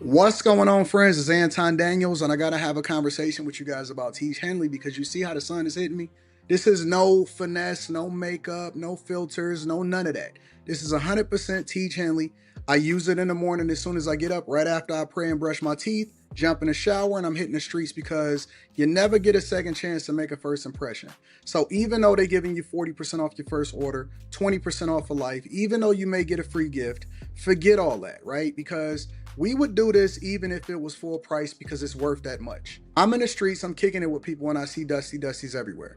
What's going on, friends? It's Anton Daniels, and I gotta have a conversation with you guys about Teach Henley because you see how the sun is hitting me. This is no finesse, no makeup, no filters, no none of that. This is 100% Teach Henley. I use it in the morning as soon as I get up, right after I pray and brush my teeth, jump in the shower, and I'm hitting the streets because you never get a second chance to make a first impression. So even though they're giving you 40% off your first order, 20% off for life, even though you may get a free gift, forget all that, right? Because we would do this even if it was full price because it's worth that much. I'm in the streets, I'm kicking it with people when I see Dusties everywhere.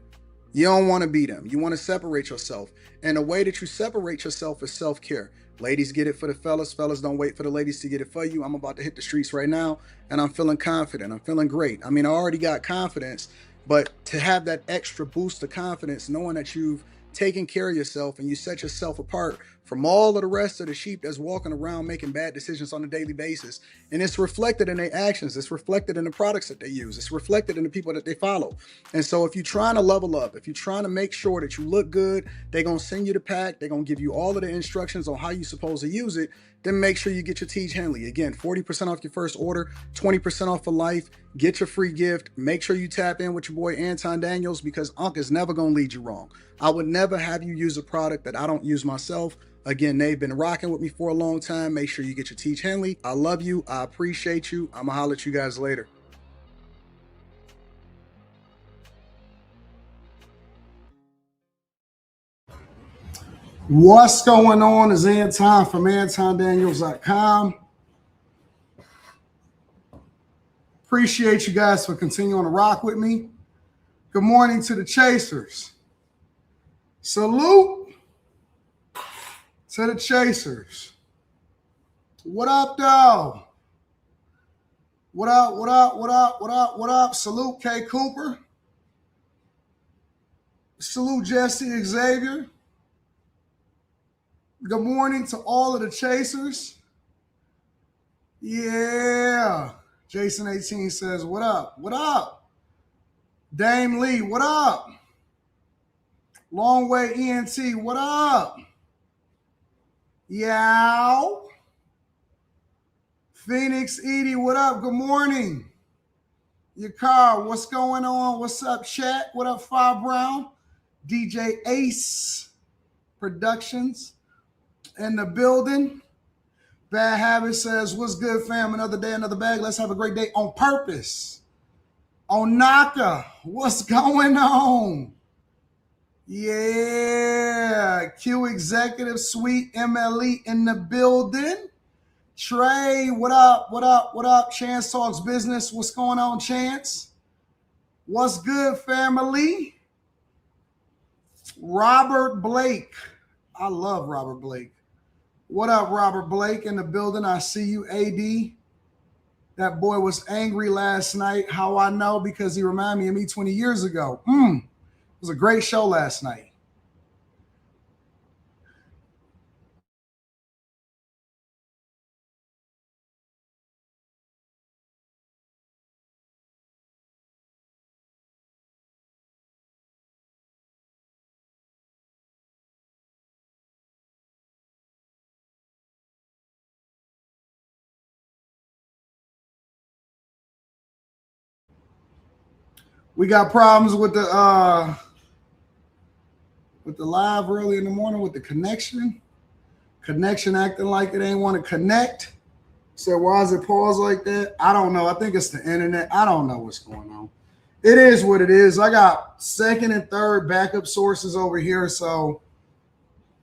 You don't want to be them. You want to separate yourself. And the way that you separate yourself is self-care. Ladies get it for the fellas. Fellas don't wait for the ladies to get it for you. I'm about to hit the streets right now and I'm feeling confident. I'm feeling great. I mean, I already got confidence, but to have that extra boost of confidence, knowing that you've taken care of yourself and you set yourself apart from all of the rest of the sheep that's walking around making bad decisions on a daily basis. And it's reflected in their actions. It's reflected in the products that they use. It's reflected in the people that they follow. And so if you're trying to level up, if you're trying to make sure that you look good, they're going to send you the pack. They're going to give you all of the instructions on how you're supposed to use it. Then make sure you get your Teach Henley. Again, 40% off your first order, 20% off for life. Get your free gift. Make sure you tap in with your boy Anton Daniels because Unc is never going to lead you wrong. I would never have you use a product that I don't use myself. Again, they've been rocking with me for a long time. Make sure you get your Teach Henley. I love you. I appreciate you. I'm going to holler at you guys later. What's going on is Anton from AntonDaniels.com. Appreciate you guys for continuing to rock with me. Good morning to the chasers. Salute to the chasers. What up, though? What up, what up, what up, what up, what up? Salute K. Cooper. Salute Jesse Xavier. Good morning to all of the chasers. Yeah. Jason 18 says, what up? What up? Dame Lee, what up? Long Way ENT, what up? Yow. Phoenix Edie, what up? Good morning. Your car, what's going on? What's up, chat? What up, Five Brown? DJ Ace Productions in the building. Bad Habit says, what's good, fam? Another day, another bag. Let's have a great day on purpose. Onaka, what's going on? Yeah. Q Executive Suite MLE in the building. Trey, what up? What up? What up? Chance Talks Business. What's going on, Chance? What's good, family? Robert Blake. I love Robert Blake. What up, Robert Blake in the building? I see you, AD. That boy was angry last night. How I know? Because he reminded me of me 20 years ago. It was a great show last night. We got problems with the live early in the morning with the connection. Connection acting like it ain't want to connect. So why is it paused like that? I don't know. I think it's the internet. I don't know what's going on. It is what it is. I got second and third backup sources over here. So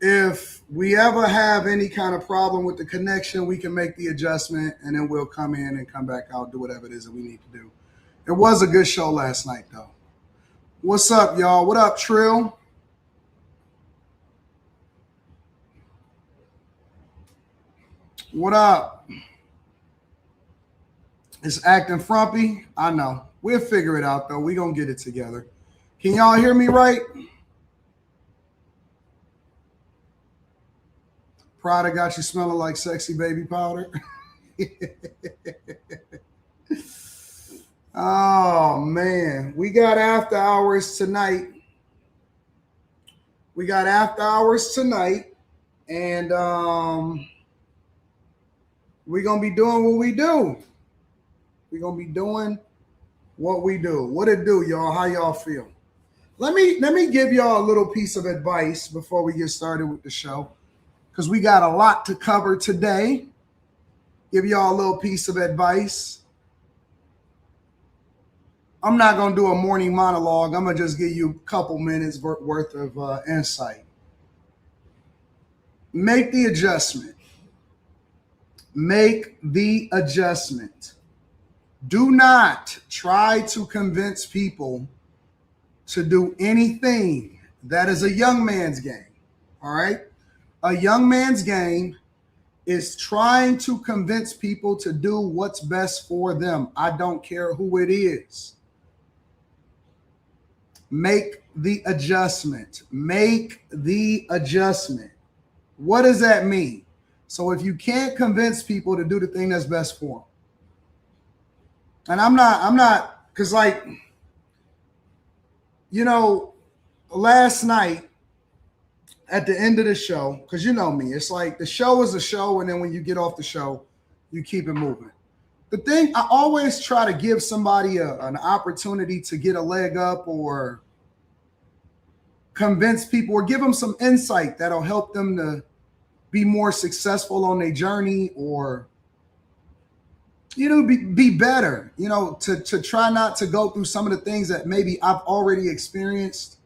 if we ever have any kind of problem with the connection, we can make the adjustment and then we'll come in and come back out, do whatever it is that we need to do. It was a good show last night, though. What's up, y'all? What up, Trill? What up? It's acting frumpy. I know. We'll figure it out, though. We're going to get it together. Can y'all hear me right? Prada got you smelling like sexy baby powder. Oh, man. We got after hours tonight. And We're going to be doing what we do. We're going to be doing what we do. What it do, y'all? How y'all feel? Let me give y'all a little piece of advice before we get started with the show, because we got a lot to cover today. Give y'all a little piece of advice. I'm not going to do a morning monologue. I'm going to just give you a couple minutes worth of insight. Make the adjustment. Make the adjustment. Do not try to convince people to do anything. That is a young man's game. All right? A young man's game is trying to convince people to do what's best for them. I don't care who it is. Make the adjustment. Make the adjustment. What does that mean? So if you can't convince people to do the thing that's best for them, and I'm not, because like, you know, last night at the end of the show, because you know me, it's like the show is a show, and then when you get off the show, you keep it moving. The thing, I always try to give somebody an opportunity to get a leg up or convince people or give them some insight that'll help them to be more successful on their journey, or, you know, be better, you know, to try not to go through some of the things that maybe I've already experienced.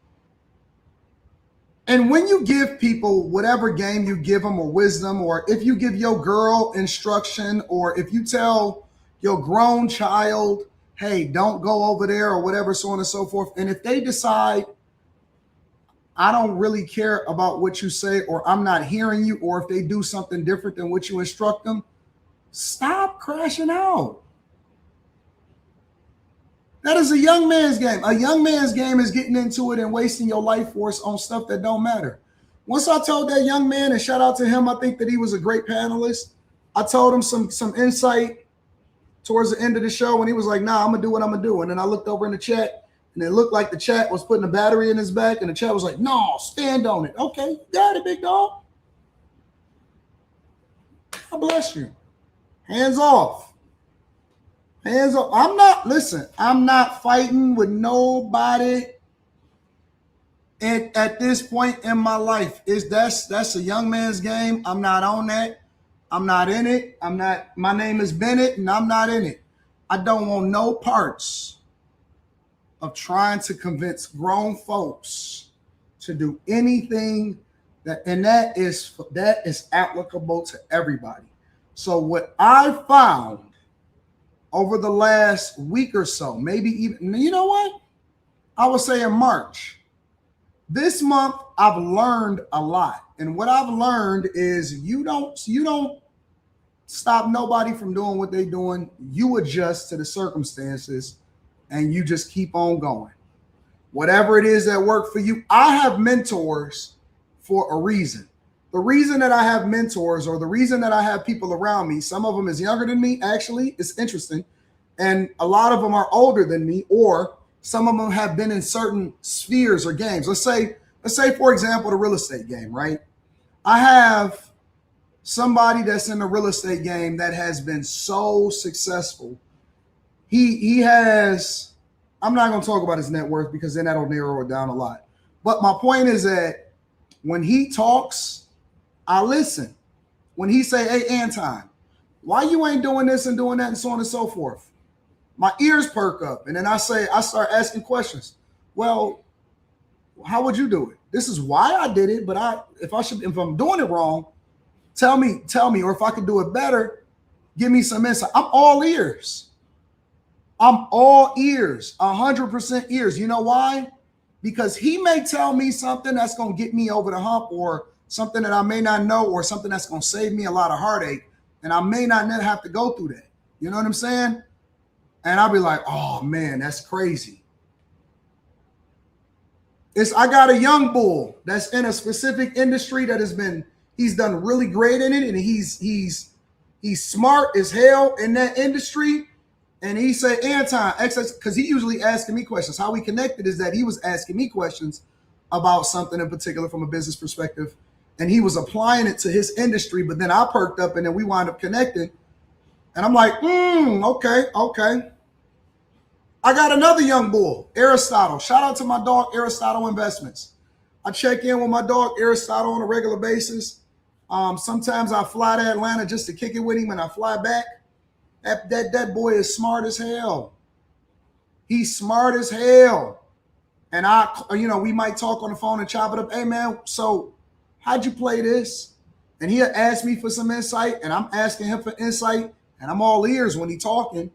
And when you give people whatever game you give them, or wisdom, or if you give your girl instruction, or if you tell your grown child, hey, don't go over there, or whatever, so on and so forth. And if they decide, I don't really care about what you say, or I'm not hearing you, or if they do something different than what you instruct them, stop crashing out. That is a young man's game. A young man's game is getting into it and wasting your life force on stuff that don't matter. Once I told that young man, and shout out to him, I think that he was a great panelist. I told him some insight towards the end of the show, and he was like, nah, I'm going to do what I'm going to do. And then I looked over in the chat, and it looked like the chat was putting a battery in his back, and the chat was like, no, stand on it. Okay, you got it, big dog. God bless you. Hands off. Hands off. I'm not fighting with nobody at this point in my life. That's a young man's game. I'm not on that. I'm not in it. My name is Bennett, and I'm not in it. I don't want no parts of trying to convince grown folks to do anything that is applicable to everybody. So what I found over the last week or so, maybe even, you know what? I would say in March. This month, I've learned a lot. And what I've learned is you don't stop nobody from doing what they're doing. You adjust to the circumstances, and you just keep on going. Whatever it is that worked for you. I have mentors for a reason. The reason that I have mentors, or the reason that I have people around me, some of them is younger than me, actually, it's interesting. And a lot of them are older than me, or some of them have been in certain spheres or games. Let's say, for example, the real estate game, right? I have somebody that's in the real estate game that has been so successful. He has, I'm not going to talk about his net worth because then that'll narrow it down a lot. But my point is that when he talks, I listen. When he say, hey, Anton, why you ain't doing this and doing that and so on and so forth? My ears perk up. And then I start asking questions. Well, how would you do it? This is why I did it. But if I'm doing it wrong, tell me, or if I could do it better, give me some insight. I'm all ears. I'm all ears, 100% ears. You know why? Because he may tell me something that's going to get me over the hump, or something that I may not know, or something that's going to save me a lot of heartache, and I may not have to go through that. You know what I'm saying? And I'll be like, oh man, that's crazy. I got a young bull that's in a specific industry that he's done really great in it, and he's smart as hell in that industry. And he said, Anton, because he usually asking me questions. How we connected is that he was asking me questions about something in particular from a business perspective, and he was applying it to his industry. But then I perked up, and then we wound up connecting. And I'm like, okay. I got another young bull, Aristotle. Shout out to my dog, Aristotle Investments. I check in with my dog, Aristotle, on a regular basis. Sometimes I fly to Atlanta just to kick it with him, and I fly back. That boy is smart as hell. He's smart as hell. And we might talk on the phone and chop it up. Hey, man, so how'd you play this? And he'll ask me for some insight, and I'm asking him for insight, and I'm all ears when he's talking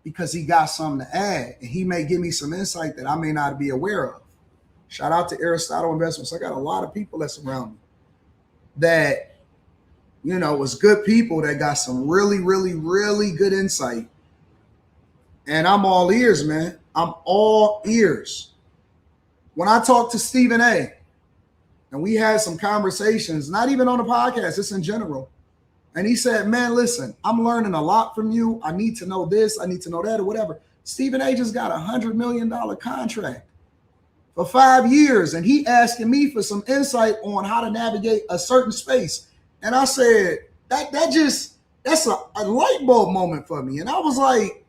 because he got something to add, and he may give me some insight that I may not be aware of. Shout out to Aristotle Investments. I got a lot of people that's around me that, was good people that got some really, really, really good insight. And I'm all ears, man. I'm all ears. When I talked to Stephen A., and we had some conversations, not even on the podcast, it's in general. And he said, man, listen, I'm learning a lot from you. I need to know this. I need to know that, or whatever. Stephen A. just got $100 million contract for 5 years. And he asking me for some insight on how to navigate a certain space. And I said, that's a light bulb moment for me. And I was like,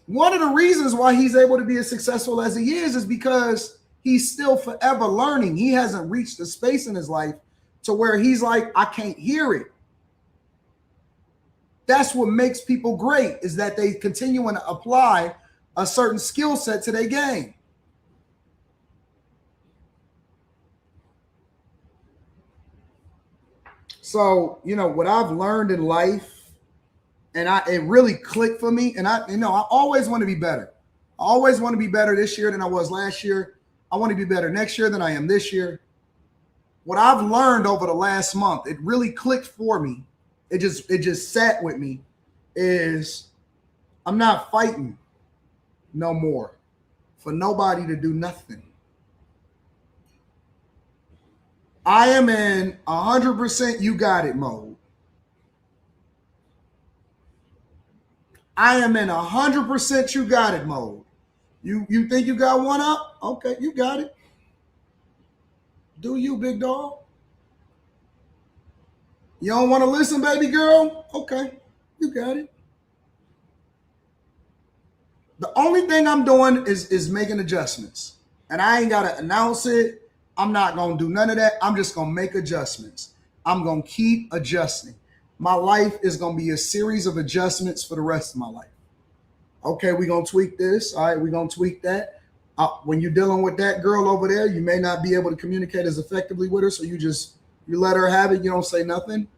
one of the reasons why he's able to be as successful as he is because he's still forever learning. He hasn't reached a space in his life to where he's like, I can't hear it. That's what makes people great, is that they continue to apply a certain skill set to their game. So, what I've learned in life, and it really clicked for me. And I always want to be better. I always want to be better this year than I was last year. I want to be better next year than I am this year. What I've learned over the last month, it really clicked for me. It just sat with me, is I'm not fighting no more for nobody to do nothing. I am in 100% you got it mode. I am in 100% you got it mode. You think you got one up? Okay, you got it. Do you, big dog? You don't want to listen, baby girl? Okay, you got it. The only thing I'm doing is making adjustments. And I ain't got to announce it. I'm not going to do none of that. I'm just going to make adjustments. I'm going to keep adjusting. My life is going to be a series of adjustments for the rest of my life. Okay, we're going to tweak this. All right, we're going to tweak that. When you're dealing with that girl over there, you may not be able to communicate as effectively with her, so you let her have it. You don't say nothing.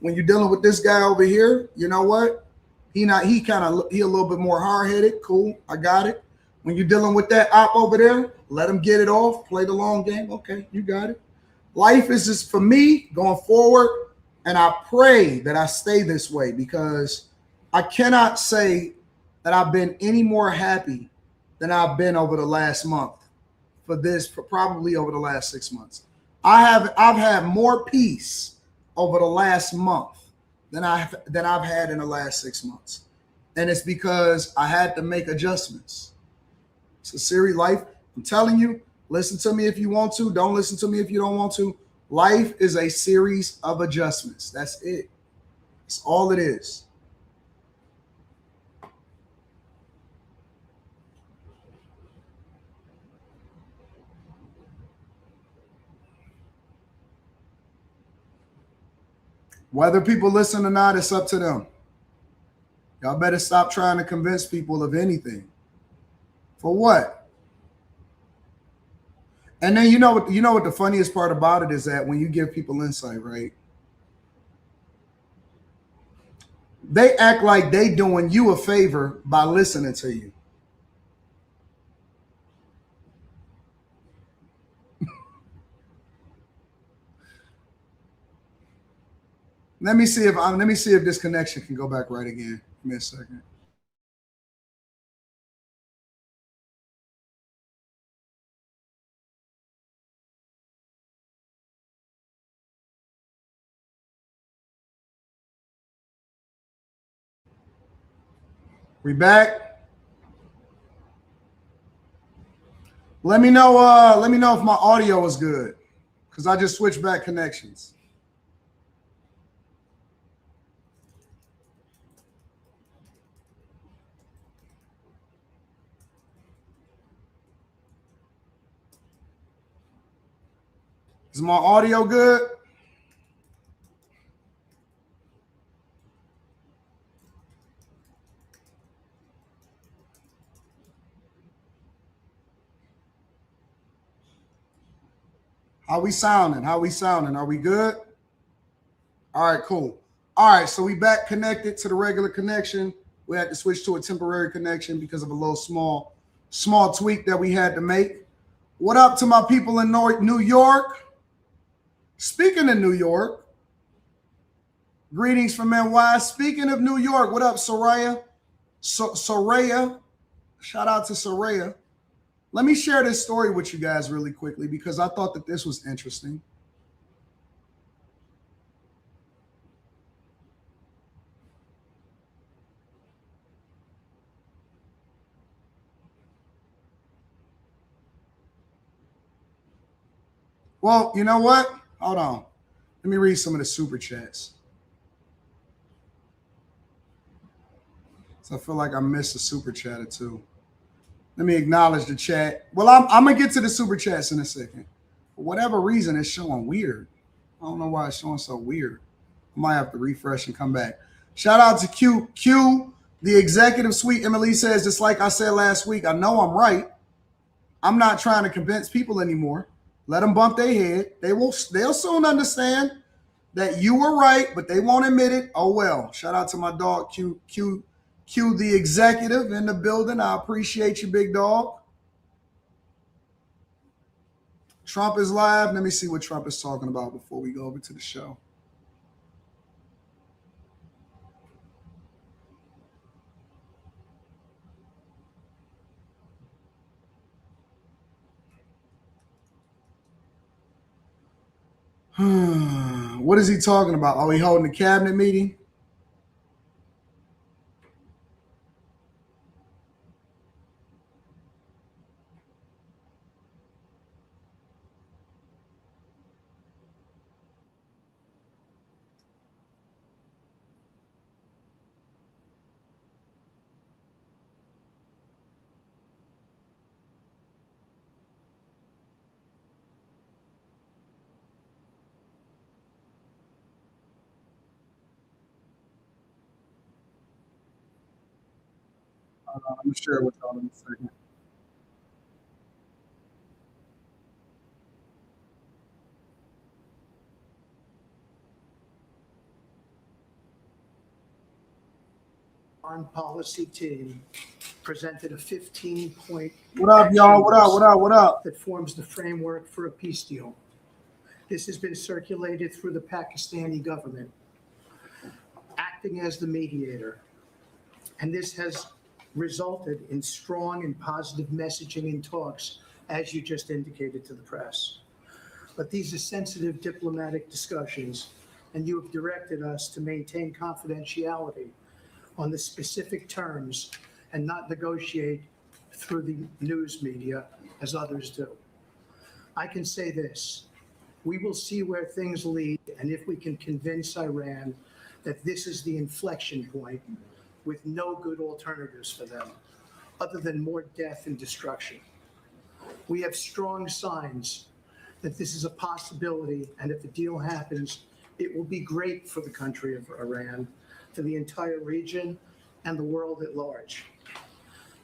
When you're dealing with this guy over here, you know what? He a little bit more hard-headed. Cool, I got it. When you're dealing with that op over there, let him get it off. Play the long game. Okay, you got it. Life is just, for me, going forward, and I pray that I stay this way, because I cannot say that I've been any more happy than I've been over the last month for probably over the last 6 months. I've had more peace over the last month than I've had in the last 6 months. And it's because I had to make adjustments. It's a serious life. I'm telling you, listen to me if you want to. Don't listen to me if you don't want to. Life is a series of adjustments. That's it. That's all it is. Whether people listen or not, it's up to them. Y'all better stop trying to convince people of anything. For what? And then you know what the funniest part about it is, that when you give people insight, right? They act like they doing you a favor by listening to you. Let me see if this connection can go back right again. Give me a second. We back. Let me know if my audio is good, because I just switched back connections. Is my audio good? How we sounding? How we sounding? Are we good? All right, cool. All right, so we back connected to the regular connection. We had to switch to a temporary connection because of a little small tweak that we had to make. What up to my people in New York? Speaking of New York, greetings from NY. Speaking of New York, what up, Soraya? Soraya, shout out to Soraya. Let me share this story with you guys really quickly because I thought that this was interesting. Well, you know what? Hold on. Let me read some of the super chats. So I feel like I missed a super chat or two. Let me acknowledge the chat. Well, I'm going to get to the super chats in a second. For whatever reason, it's showing weird. I don't know why it's showing so weird. I might have to refresh and come back. Shout out to Q, the executive suite. Emily says, just like I said last week, I know I'm right. I'm not trying to convince people anymore. Let them bump their head. They'll soon understand that you were right, but they won't admit it. Oh, well. Shout out to my dog, Q, the executive in the building. I appreciate you, big dog. Trump is live. Let me see what Trump is talking about before we go over to the show. What is he talking about? Oh, he holding a cabinet meeting? I'm going to share with y'all in a second. Foreign policy team presented a 15-point. What up, y'all? What up? That forms the framework for a peace deal. This has been circulated through the Pakistani government, acting as the mediator. And this has resulted in strong and positive messaging in talks, as you just indicated to the press. But these are sensitive diplomatic discussions, and you have directed us to maintain confidentiality on the specific terms and not negotiate through the news media as others do. I can say this, we will see where things lead, and if we can convince Iran that this is the inflection point with no good alternatives for them, other than more death and destruction. We have strong signs that this is a possibility, and if the deal happens, it will be great for the country of Iran, for the entire region, and the world at large.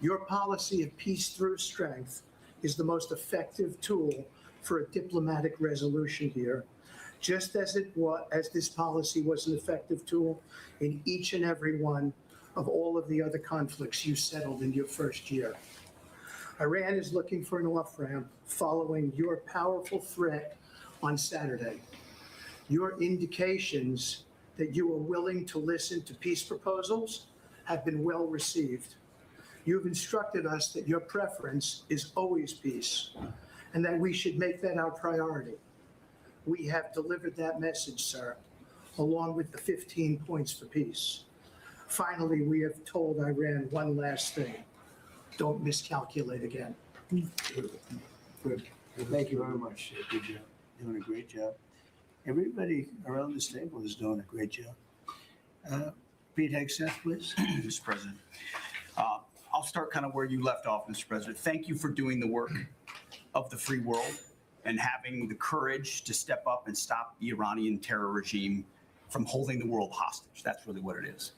Your policy of peace through strength is the most effective tool for a diplomatic resolution here, just as this policy was an effective tool in each and every one of all of the other conflicts you settled in your first year. Iran is looking for an off-ramp following your powerful threat on Saturday. Your indications that you are willing to listen to peace proposals have been well received. You have instructed us that your preference is always peace, and that we should make that our priority. We have delivered that message, sir, along with the 15 points for peace. Finally, we have told Iran one last thing. Don't miscalculate again. Good. Thank you very much. Good job. Doing a great job. Everybody around this table is doing a great job. Pete Hegseth, please. Mr. President. I'll start kind of where you left off, Mr. President. Thank you for doing the work of the free world. and having the courage to step up and stop the Iranian terror regime from holding the world hostage. That's really what it is.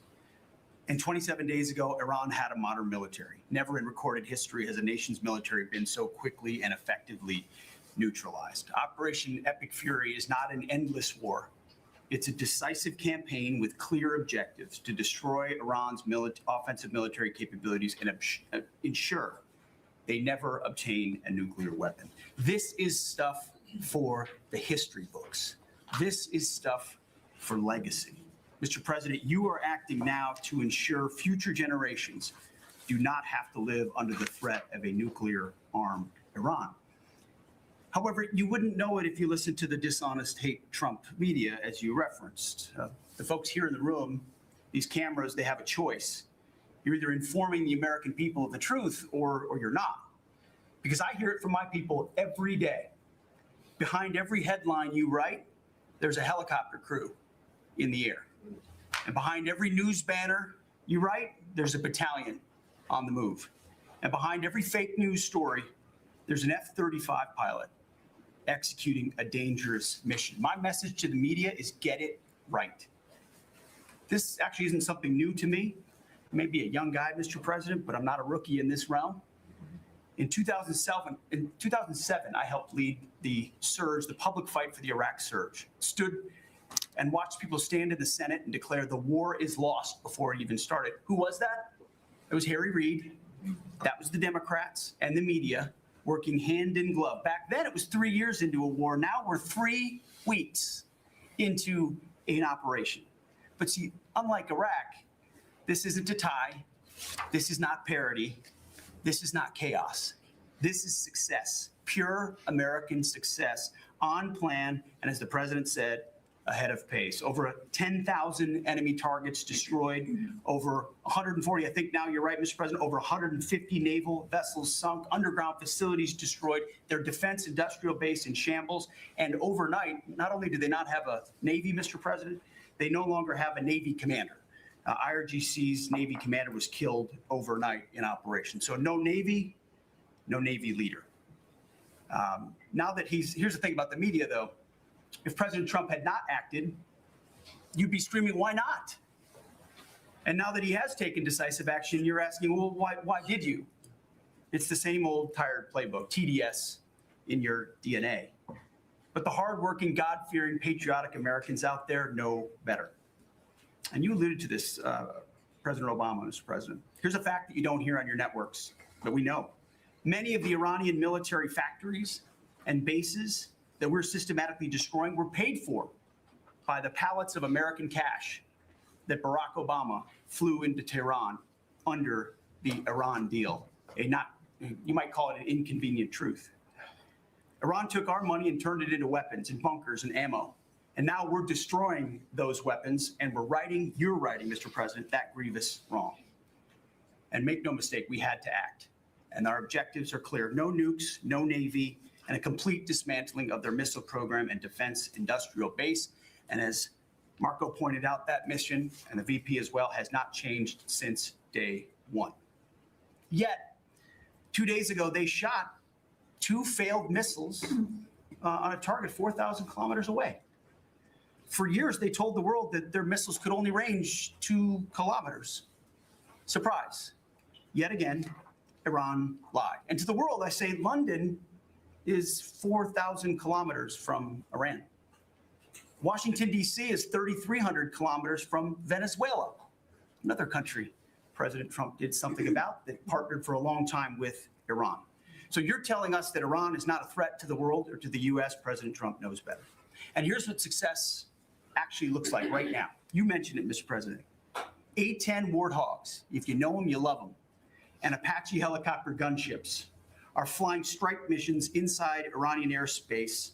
And 27 days ago, Iran had a modern military. Never in recorded history has a nation's military been so quickly and effectively neutralized. Operation Epic Fury is not an endless war. It's a decisive campaign with clear objectives to destroy Iran's offensive military capabilities and ensure they never obtain a nuclear weapon. This is stuff for the history books. This is stuff for legacy. Mr. President, you are acting now to ensure future generations do not have to live under the threat of a nuclear-armed Iran. However, you wouldn't know it if you listened to the dishonest hate Trump media, as you referenced. The folks here in the room, these cameras, they have a choice. You're either informing the American people of the truth or you're not. Because I hear it from my people every day. Behind every headline you write, there's a helicopter crew in the air. And behind every news banner you write, there's a battalion on the move. And behind every fake news story, there's an F-35 pilot executing a dangerous mission. My message to the media is get it right. This actually isn't something new to me. I may be a young guy, Mr. President, but I'm not a rookie in this realm. In 2007, I helped lead the surge, the public fight for the Iraq surge. Stood and watched people stand in the Senate and declare the war is lost before it even started. Who was that? It was Harry Reid. That was the Democrats and the media working hand in glove. Back then, it was 3 years into a war. Now we're 3 weeks into an operation. But see, unlike Iraq, this isn't a tie. This is not parody. This is not chaos. This is success, pure American success, on plan, and as the president said, ahead of pace. Over 10,000 enemy targets destroyed, over 140, I think now you're right, Mr. President, over 150 naval vessels sunk, underground facilities destroyed, their defense industrial base in shambles, and overnight, not only do they not have a Navy, Mr. President, they no longer have a Navy commander. IRGC's Navy commander was killed overnight in operation. So no Navy leader. Now that here's the thing about the media, though. If President Trump had not acted, you'd be screaming, why not? And now that he has taken decisive action, you're asking, well, why did you? It's the same old tired playbook, TDS in your DNA. But the hardworking, God-fearing, patriotic Americans out there know better. And you alluded to this, President Obama, Mr. President. Here's a fact that you don't hear on your networks, but we know. Many of the Iranian military factories and bases that we're systematically destroying were paid for by the pallets of American cash that Barack Obama flew into Tehran under the Iran deal. You might call it an inconvenient truth. Iran took our money and turned it into weapons and bunkers and ammo. And now we're destroying those weapons, and you're writing, Mr. President, that grievous wrong. And make no mistake, we had to act. And our objectives are clear. No nukes, no Navy, and a complete dismantling of their missile program and defense industrial base. And as Marco pointed out, that mission, and the VP as well, has not changed since day one. Yet, 2 days ago, they shot 2 failed missiles on a target 4,000 kilometers away. For years, they told the world that their missiles could only range 2 kilometers. Surprise. Yet again, Iran lied. And to the world, I say London is 4,000 kilometers from Iran. Washington, D.C. is 3,300 kilometers from Venezuela, another country President Trump did something about that partnered for a long time with Iran. So you're telling us that Iran is not a threat to the world or to the U.S. President Trump knows better. And here's what success actually looks like right now. You mentioned it, Mr. President. A-10 Warthogs, if you know them, you love them, and Apache helicopter gunships are flying strike missions inside Iranian airspace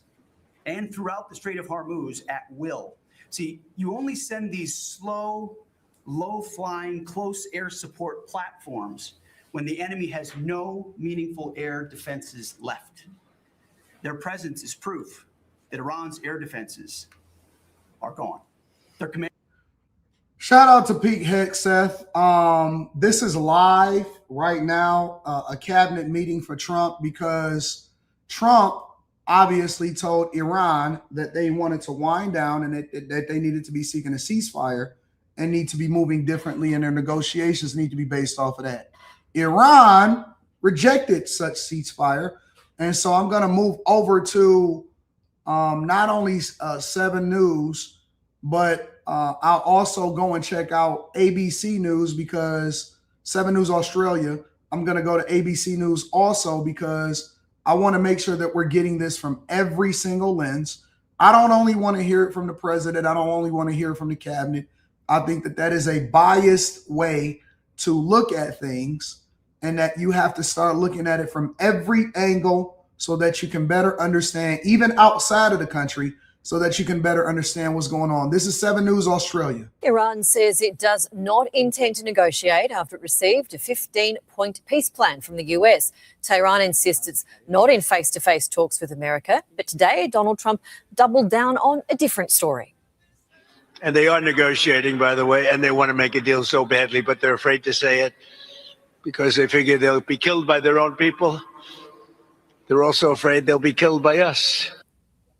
and throughout the Strait of Hormuz at will. See, you only send these slow, low-flying, close air support platforms when the enemy has no meaningful air defenses left. Their presence is proof that Iran's air defenses are gone. Shout out to Pete Hegseth. This is live right now, a cabinet meeting for Trump, because Trump obviously told Iran that they wanted to wind down and that they needed to be seeking a ceasefire and need to be moving differently, and their negotiations need to be based off of that. Iran rejected such ceasefire. And so I'm going to move over to not only 7 News, but I'll also go and check out ABC News, because 7 News Australia. I'm going to go to ABC News also, because I want to make sure that we're getting this from every single lens. I don't only want to hear it from the president. I don't only want to hear it from the cabinet. I think that that is a biased way to look at things, and that you have to start looking at it from every angle so that you can better understand, even outside of the country, so that you can better understand what's going on. This is 7 News Australia. Iran says it does not intend to negotiate after it received a 15-point peace plan from the US. Tehran insists it's not in face-to-face talks with America. But today, Donald Trump doubled down on a different story. And they are negotiating, by the way, and they want to make a deal so badly, but they're afraid to say it because they figure they'll be killed by their own people. They're also afraid they'll be killed by us.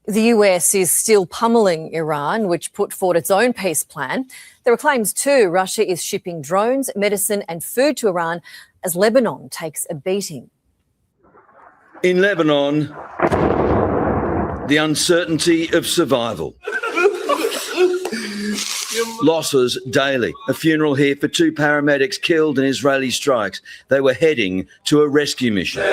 The US is still pummeling Iran, which put forward its own peace plan. There are claims too Russia is shipping drones, medicine and food to Iran as Lebanon takes a beating. In Lebanon, the uncertainty of survival. Losses daily. A funeral here for 2 paramedics killed in Israeli strikes. They were heading to a rescue mission.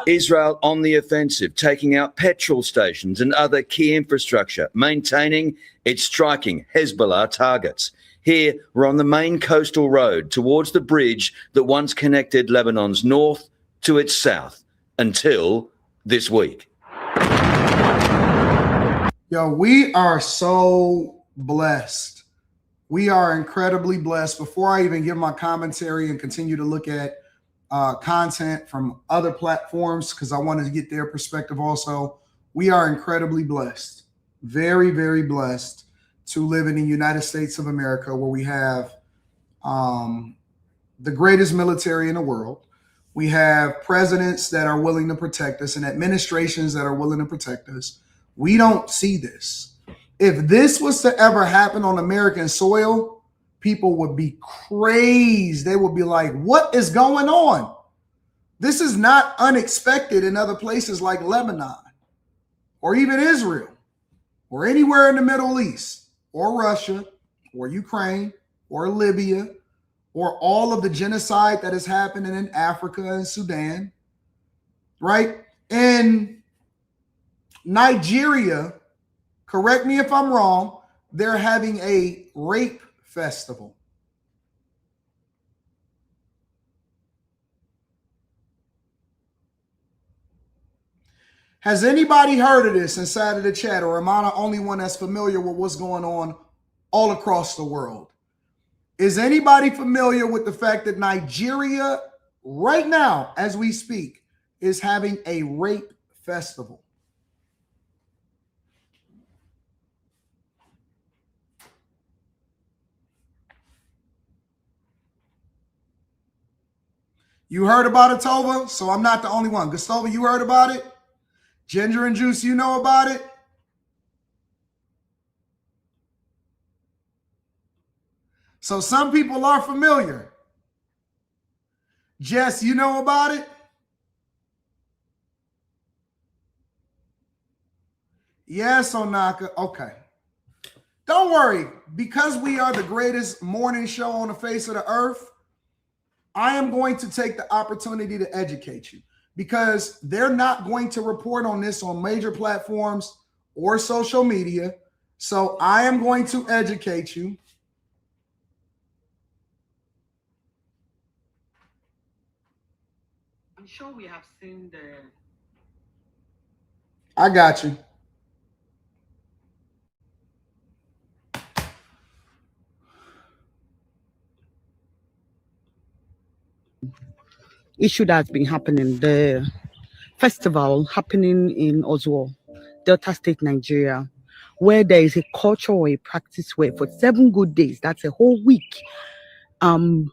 Israel on the offensive, taking out petrol stations and other key infrastructure, maintaining its striking Hezbollah targets. Here, we're on the main coastal road towards the bridge that once connected Lebanon's north to its south until this week. Yo, we are so blessed. We are incredibly blessed. Before I even give my commentary and continue to look at content from other platforms, because I wanted to get their perspective also, we are incredibly blessed, very, very blessed to live in the United States of America, where we have the greatest military in the world. We have presidents that are willing to protect us and administrations that are willing to protect us. We don't see this. If this was to ever happen on American soil, people would be crazed. They would be like, what is going on? This is not unexpected in other places like Lebanon or even Israel or anywhere in the Middle East or Russia or Ukraine or Libya or all of the genocide that is happening in Africa and Sudan, right? In Nigeria, correct me if I'm wrong, they're having a rape festival. Has anybody heard of this inside of the chat, or am I the only one that's familiar with what's going on all across the world? Is anybody familiar with the fact that Nigeria, right now, as we speak, is having a rape festival? You heard about it, Tova? So I'm not the only one. Gustavo, you heard about it? Ginger and Juice, you know about it? So some people are familiar. Jess, you know about it? Yes, Onaka. Okay. Don't worry. Because we are the greatest morning show on the face of the earth, I am going to take the opportunity to educate you, because they're not going to report on this on major platforms or social media. So I am going to educate you. I'm sure we have seen the... I got you. Issue that's been happening, the festival happening in Oslo, Delta State, Nigeria, where there is a culture or a practice where for 7 good days, that's a whole week,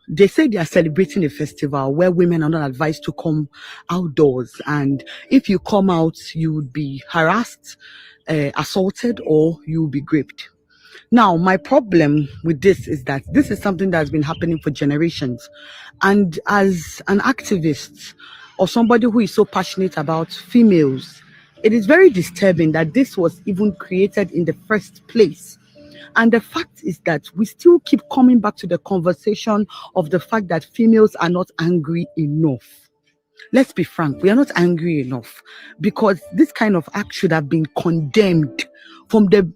They say they are celebrating a festival where women are not advised to come outdoors, and if you come out, you would be harassed, assaulted, or you will be raped. Now, my problem with this is that this is something that has been happening for generations. And as an activist or somebody who is so passionate about females, it is very disturbing that this was even created in the first place. And the fact is that we still keep coming back to the conversation of the fact that females are not angry enough. Let's be frank, we are not angry enough, because this kind of act should have been condemned from the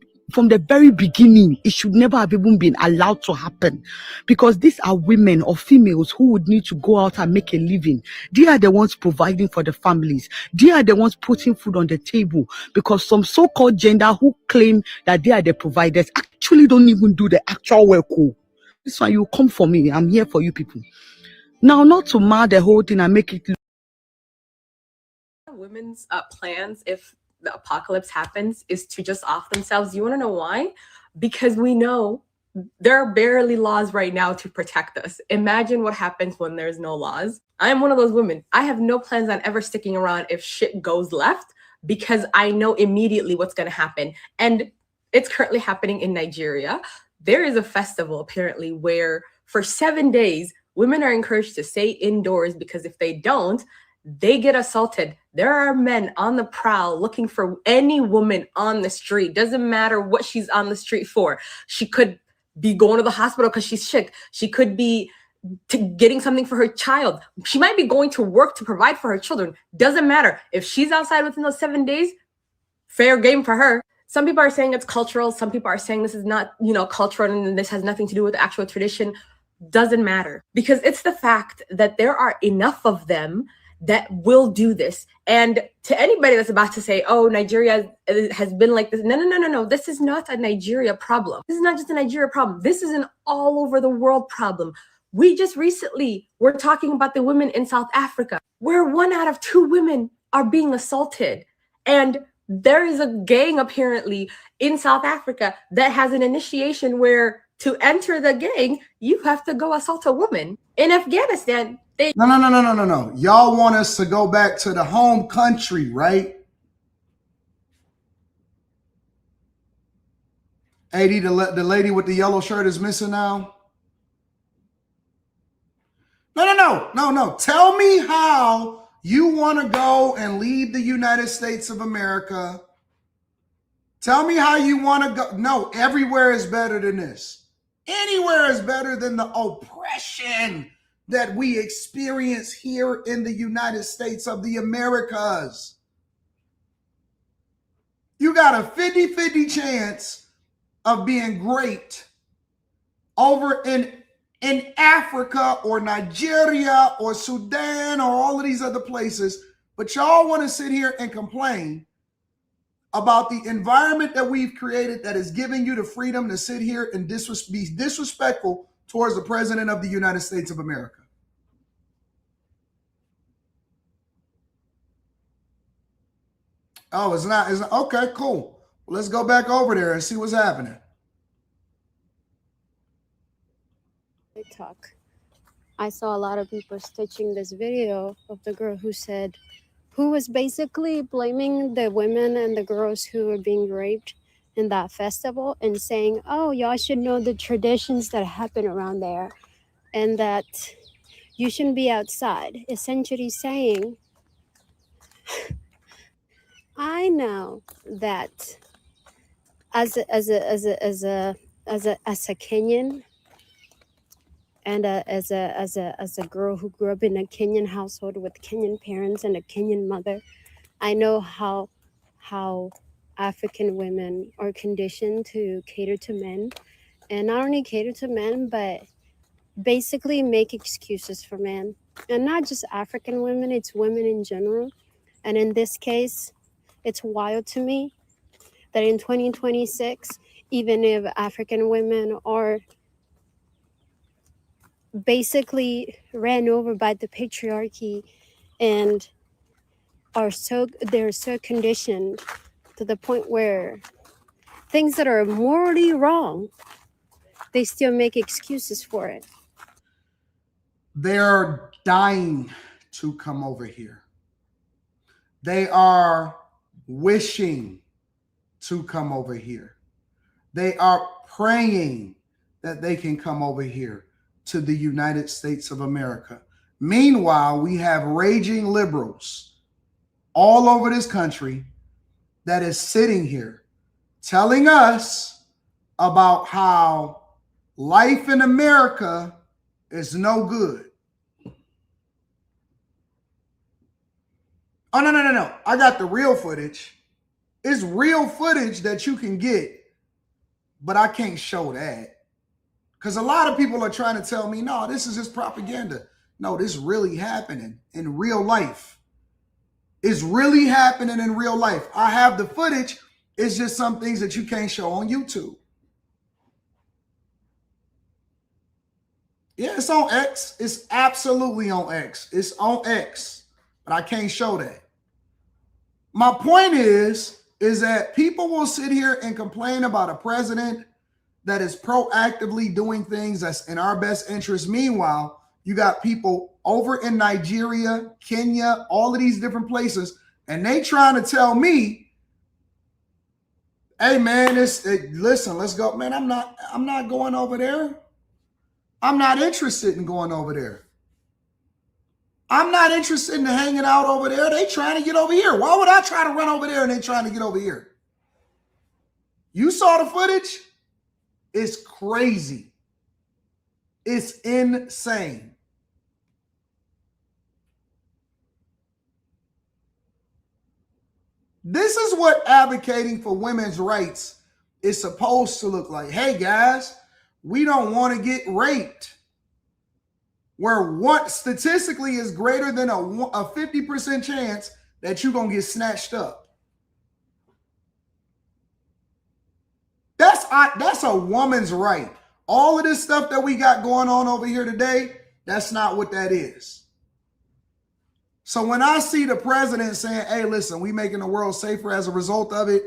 very beginning. It should never have even been allowed to happen, because these are women or females who would need to go out and make a living. They are the ones providing for the families. They are the ones putting food on the table, because some so-called gender who claim that they are the providers actually don't even do the actual work. This one, you come for me. I'm here for you people. Now, not to mar the whole thing and make it women's plans, if the apocalypse happens, is to just off themselves. You want to know why? Because we know there are barely laws right now to protect us. Imagine what happens when there's no laws. I'm one of those women. I have no plans on ever sticking around if shit goes left, because I know immediately what's going to happen. And it's currently happening in Nigeria. There is a festival apparently where for 7 days, women are encouraged to stay indoors, because if they don't, they get assaulted. There are men on the prowl looking for any woman on the street. Doesn't matter what she's on the street for. She could be going to the hospital because she's sick. She could be getting something for her child. She might be going to work to provide for her children. Doesn't matter. If she's outside within those 7 days, fair game for her. Some people are saying it's cultural. Some people are saying this is not, cultural, and this has nothing to do with the actual tradition. Doesn't matter, because it's the fact that there are enough of them that will do this. And to anybody that's about to say, oh, Nigeria has been like this. No. This is not a Nigeria problem. This is not just a Nigeria problem. This is an all over the world problem. We just recently were talking about the women in South Africa, where 1 out of 2 women are being assaulted. And there is a gang apparently in South Africa that has an initiation where to enter the gang, you have to go assault a woman. In Afghanistan, No. Y'all want us to go back to the home country, right? AD, the lady with the yellow shirt is missing now? No. Tell me how you want to go and leave the United States of America. Tell me how you want to go. No, everywhere is better than this. Anywhere is better than the oppression that we experience here in the United States of the Americas. You got a 50-50 chance of being great over in Africa or Nigeria or Sudan or all of these other places, but y'all want to sit here and complain about the environment that we've created that is giving you the freedom to sit here and be disrespectful towards the President of the United States of America. Oh, it's not. Okay, cool. Well, let's go back over there and see what's happening. TikTok, I saw a lot of people stitching this video of the girl who was basically blaming the women and the girls who were being raped in that festival and saying, oh, y'all should know the traditions that happen around there and that you shouldn't be outside. Essentially saying, I know that as a Kenyan, and as a girl who grew up in a Kenyan household with Kenyan parents and a Kenyan mother, I know how African women are conditioned to cater to men, and not only cater to men, but basically make excuses for men. And not just African women, it's women in general. And in this case, it's wild to me that in 2026, even if African women are basically ran over by the patriarchy and they're so conditioned to the point where things that are morally wrong, they still make excuses for it. They're dying to come over here. They are wishing to come over here. They are praying that they can come over here to the United States of America. Meanwhile, we have raging liberals all over this country that is sitting here telling us about how life in America is no good. Oh, no. I got the real footage. It's real footage that you can get, but I can't show that. Because a lot of people are trying to tell me, no, this is just propaganda. No, this is really happening in real life. It's really happening in real life. I have the footage. It's just some things that you can't show on YouTube. Yeah, it's on X. It's absolutely on X. It's on X, but I can't show that. My point is that people will sit here and complain about a president that is proactively doing things that's in our best interest. Meanwhile, you got people over in Nigeria, Kenya, all of these different places, and they trying to tell me, hey man, listen, let's go. Man, I'm not going over there. I'm not interested in going over there. I'm not interested in hanging out over there. They trying to get over here. Why would I try to run over there and they trying to get over here? You saw the footage? It's crazy. It's insane. This is what advocating for women's rights is supposed to look like. Hey guys, we don't want to get raped. Where what statistically is greater than a 50% chance that you're going to get snatched up. That's a woman's right. All of this stuff that we got going on over here today, that's not what that is. So when I see the president saying, hey, listen, we making the world safer as a result of it,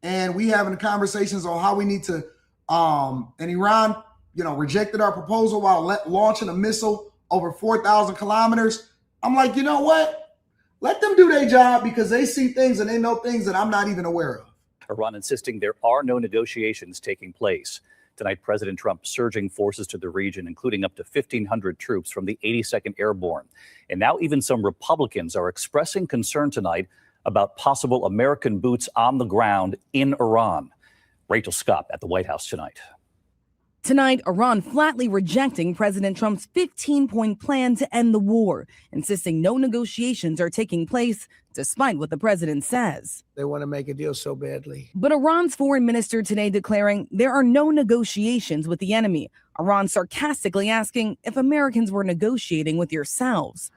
and we having conversations on how we need to, and Iran, rejected our proposal while launching a missile over 4,000 kilometers. I'm like, you know what? Let them do their job because they see things and they know things that I'm not even aware of. Iran insisting there are no negotiations taking place. Tonight, President Trump surging forces to the region, including up to 1,500 troops from the 82nd Airborne. And now even some Republicans are expressing concern tonight about possible American boots on the ground in Iran. Rachel Scott at the White House tonight. Tonight, Iran flatly rejecting President Trump's 15-point plan to end the war, insisting no negotiations are taking place, despite what the president says. They want to make a deal so badly. But Iran's foreign minister today declaring there are no negotiations with the enemy. Iran sarcastically asking if Americans were negotiating with yourselves.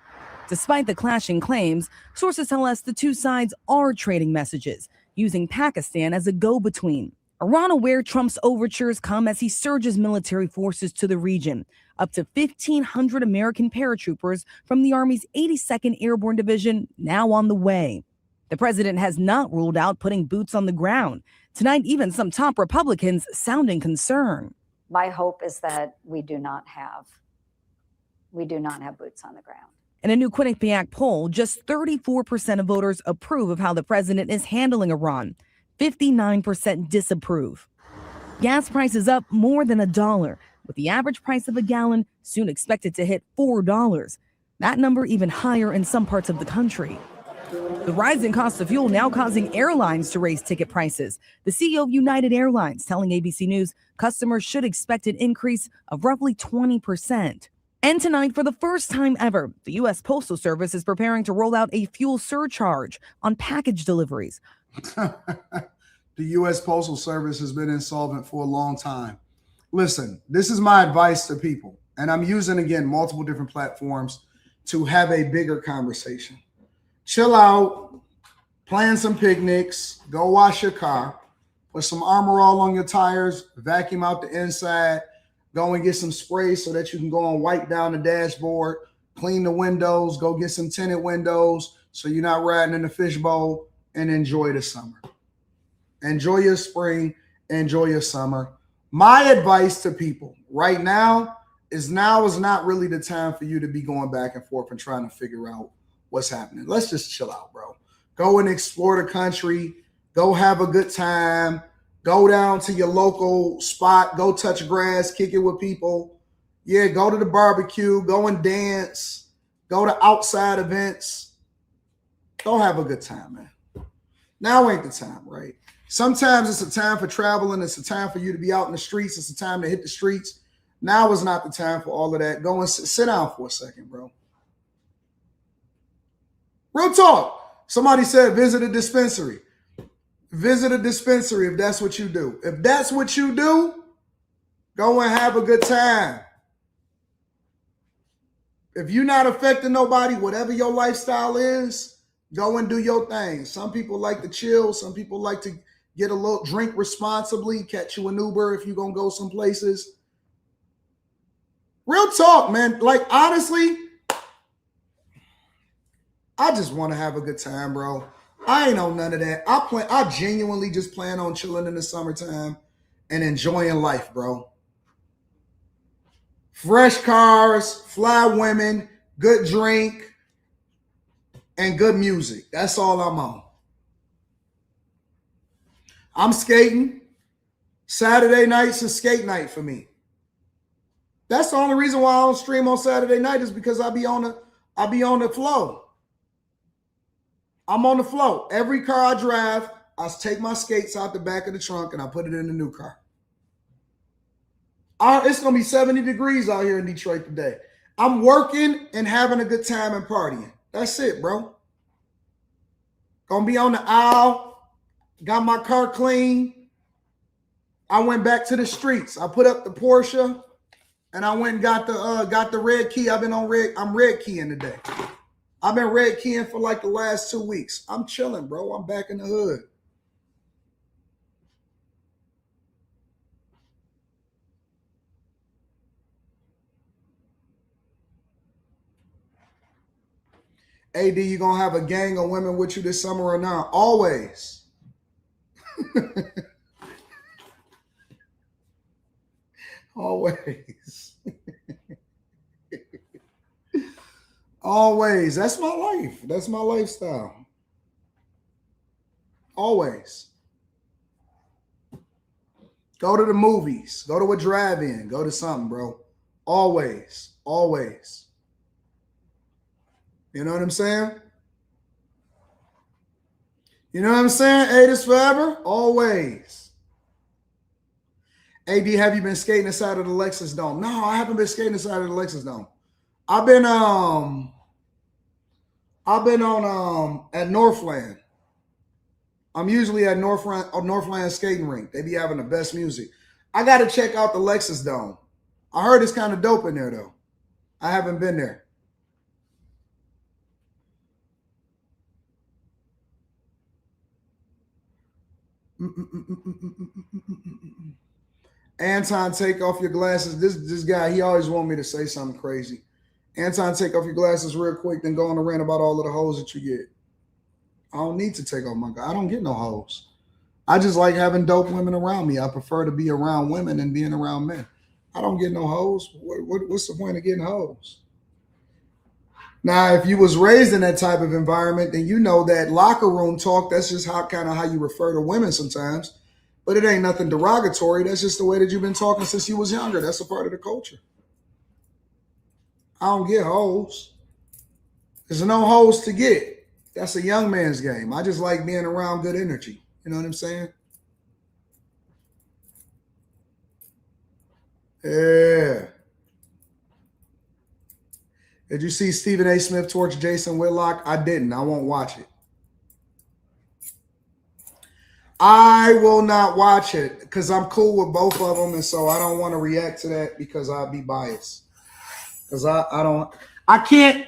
Despite the clashing claims, sources tell us the two sides are trading messages, using Pakistan as a go-between. Iran aware Trump's overtures come as he surges military forces to the region. Up to 1,500 American paratroopers from the Army's 82nd Airborne Division now on the way. The president has not ruled out putting boots on the ground. Tonight, even some top Republicans sounding concern. My hope is that we do not have boots on the ground. In a new Quinnipiac poll, just 34% of voters approve of how the president is handling Iran. 59% disapprove. Gas prices up more than $1, with the average price of a gallon soon expected to hit $4. That number even higher in some parts of the country. The rising cost of fuel now causing airlines to raise ticket prices. The CEO of United Airlines telling ABC News customers should expect an increase of roughly 20%. And tonight, for the first time ever, the U.S. Postal Service is preparing to roll out a fuel surcharge on package deliveries. The U.S. Postal Service has been insolvent for a long time. Listen, this is my advice to people, and I'm using, again, multiple different platforms to have a bigger conversation. Chill out, plan some picnics, go wash your car, put some Armor All on your tires, vacuum out the inside, go and get some spray so that you can go and wipe down the dashboard, clean the windows, go get some tinted windows so you're not riding in the fishbowl, and enjoy the summer. Enjoy your spring, enjoy your summer. My advice to people right now now is not really the time for you to be going back and forth and trying to figure out what's happening. Let's just chill out, bro. Go and explore the country. Go have a good time. Go down to your local spot. Go touch grass. Kick it with people. Yeah, go to the barbecue. Go and dance. Go to outside events. Go have a good time, man. Now ain't the time, right? Sometimes it's a time for traveling. It's a time for you to be out in the streets. It's a time to hit the streets. Now is not the time for all of that. Go and sit down for a second, bro. Real talk. Somebody said visit a dispensary. Visit a dispensary if that's what you do. If that's what you do, go and have a good time. If you're not affecting nobody, whatever your lifestyle is, go and do your thing. Some people like to chill. Some people like to get a little drink responsibly, catch you an Uber if you're going to go some places. Real talk, man. Like, honestly, I just want to have a good time, bro. I ain't on none of that. I genuinely just plan on chilling in the summertime and enjoying life, bro. Fresh cars, fly women, good drink, and good music. That's all I'm on. I'm skating. Saturday nights is skate night for me. That's the only reason why I don't stream on Saturday night is because I be on the flow. I'm on the flow. Every car I drive, I take my skates out the back of the trunk and I put it in the new car. It's going to be 70 degrees out here in Detroit today. I'm working and having a good time and partying. That's it, bro. Going to be on the aisle. Got my car clean. I went back to the streets. I put up the Porsche and I went and got the red key. I'm red keying today. I've been red keying for like the last 2 weeks. I'm chilling, bro. I'm back in the hood. AD, you gonna have a gang of women with you this summer or not? Always. Always. Always. That's my life. That's my lifestyle. Always. Go to the movies. Go to a drive-in. Go to something, bro. Always. Always. You know what I'm saying? You know what I'm saying? Hey, this forever? Always. AD, have you been skating inside of the Lexus Dome? No, I haven't been skating inside of the Lexus Dome. I've been on at Northland. I'm usually at Northland skating rink. They be having the best music. I got to check out the Lexus Dome. I heard it's kind of dope in there though. I haven't been there. Anton, take off your glasses. This guy, he always want me to say something crazy. Anton, take off your glasses real quick, then go on a rant about all of the hoes that you get. I don't need to take off my glasses. I don't get no hoes. I just like having dope women around me. I prefer to be around women than being around men. I don't get no hoes. What's the point of getting hoes? Now, if you was raised in that type of environment, then you know that locker room talk, that's just how you refer to women sometimes. But it ain't nothing derogatory. That's just the way that you've been talking since you was younger. That's a part of the culture. I don't get hoes. There's no hoes to get. That's a young man's game. I just like being around good energy. You know what I'm saying? Yeah. Did you see Stephen A. Smith torch Jason Whitlock? I didn't. I won't watch it. I will not watch it because I'm cool with both of them, and so I don't want to react to that because I'd be biased. Because I can't.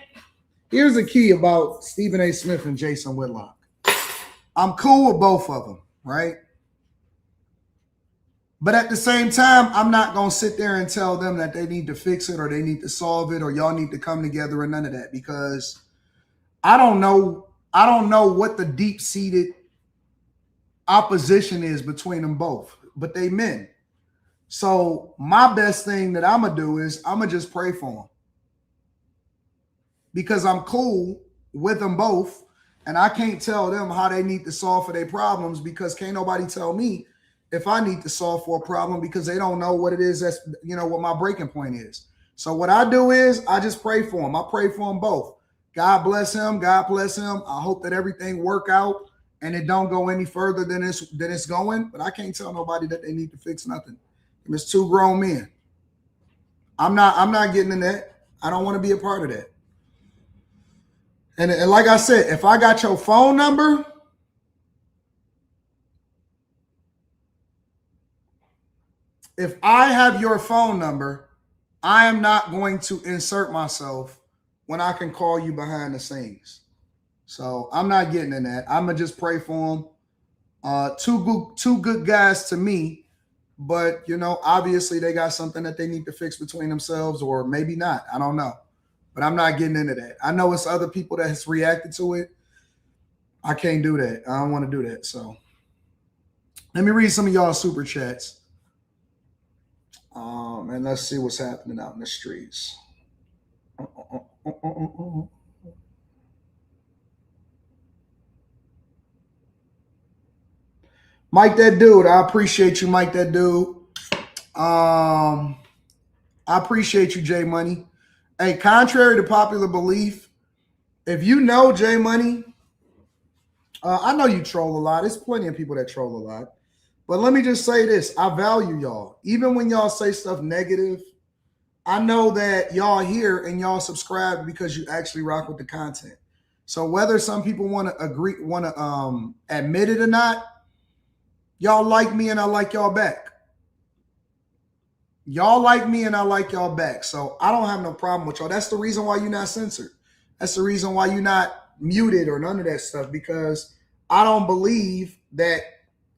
Here's the key about Stephen A. Smith and Jason Whitlock. I'm cool with both of them, right? But at the same time, I'm not going to sit there and tell them that they need to fix it or they need to solve it or y'all need to come together or none of that because I don't know what the deep-seated opposition is between them both, but they men. So my best thing that I'm going to do is I'm going to just pray for them. Because I'm cool with them both. And I can't tell them how they need to solve for their problems because can't nobody tell me if I need to solve for a problem because they don't know what it is that's, what my breaking point is. So what I do is I just pray for them. I pray for them both. God bless him. God bless him. I hope that everything work out and it don't go any further than it's going. But I can't tell nobody that they need to fix nothing. It's two grown men. I'm not getting in that. I don't want to be a part of that. And like I said, if I got your phone number, if I have your phone number, I am not going to insert myself when I can call you behind the scenes. So I'm not getting in that. I'm going to just pray for them. Two good guys to me, but, obviously they got something that they need to fix between themselves or maybe not. I don't know. But I'm not getting into that. I know it's other people that has reacted to it. I can't do that. I don't want to do that. So let me read some of y'all super chats. And let's see what's happening out in the streets. Mike, that dude. I appreciate you, Mike, that dude. I appreciate you, J Money. Hey, contrary to popular belief, if you know J Money, I know you troll a lot. There's plenty of people that troll a lot. But let me just say this. I value y'all. Even when y'all say stuff negative, I know that y'all here and y'all subscribe because you actually rock with the content. So whether some people want to admit it or not, y'all like me and I like y'all back. Y'all like me and I like y'all back. So I don't have no problem with y'all. That's the reason why you're not censored. That's the reason why you're not muted or none of that stuff, because I don't believe that,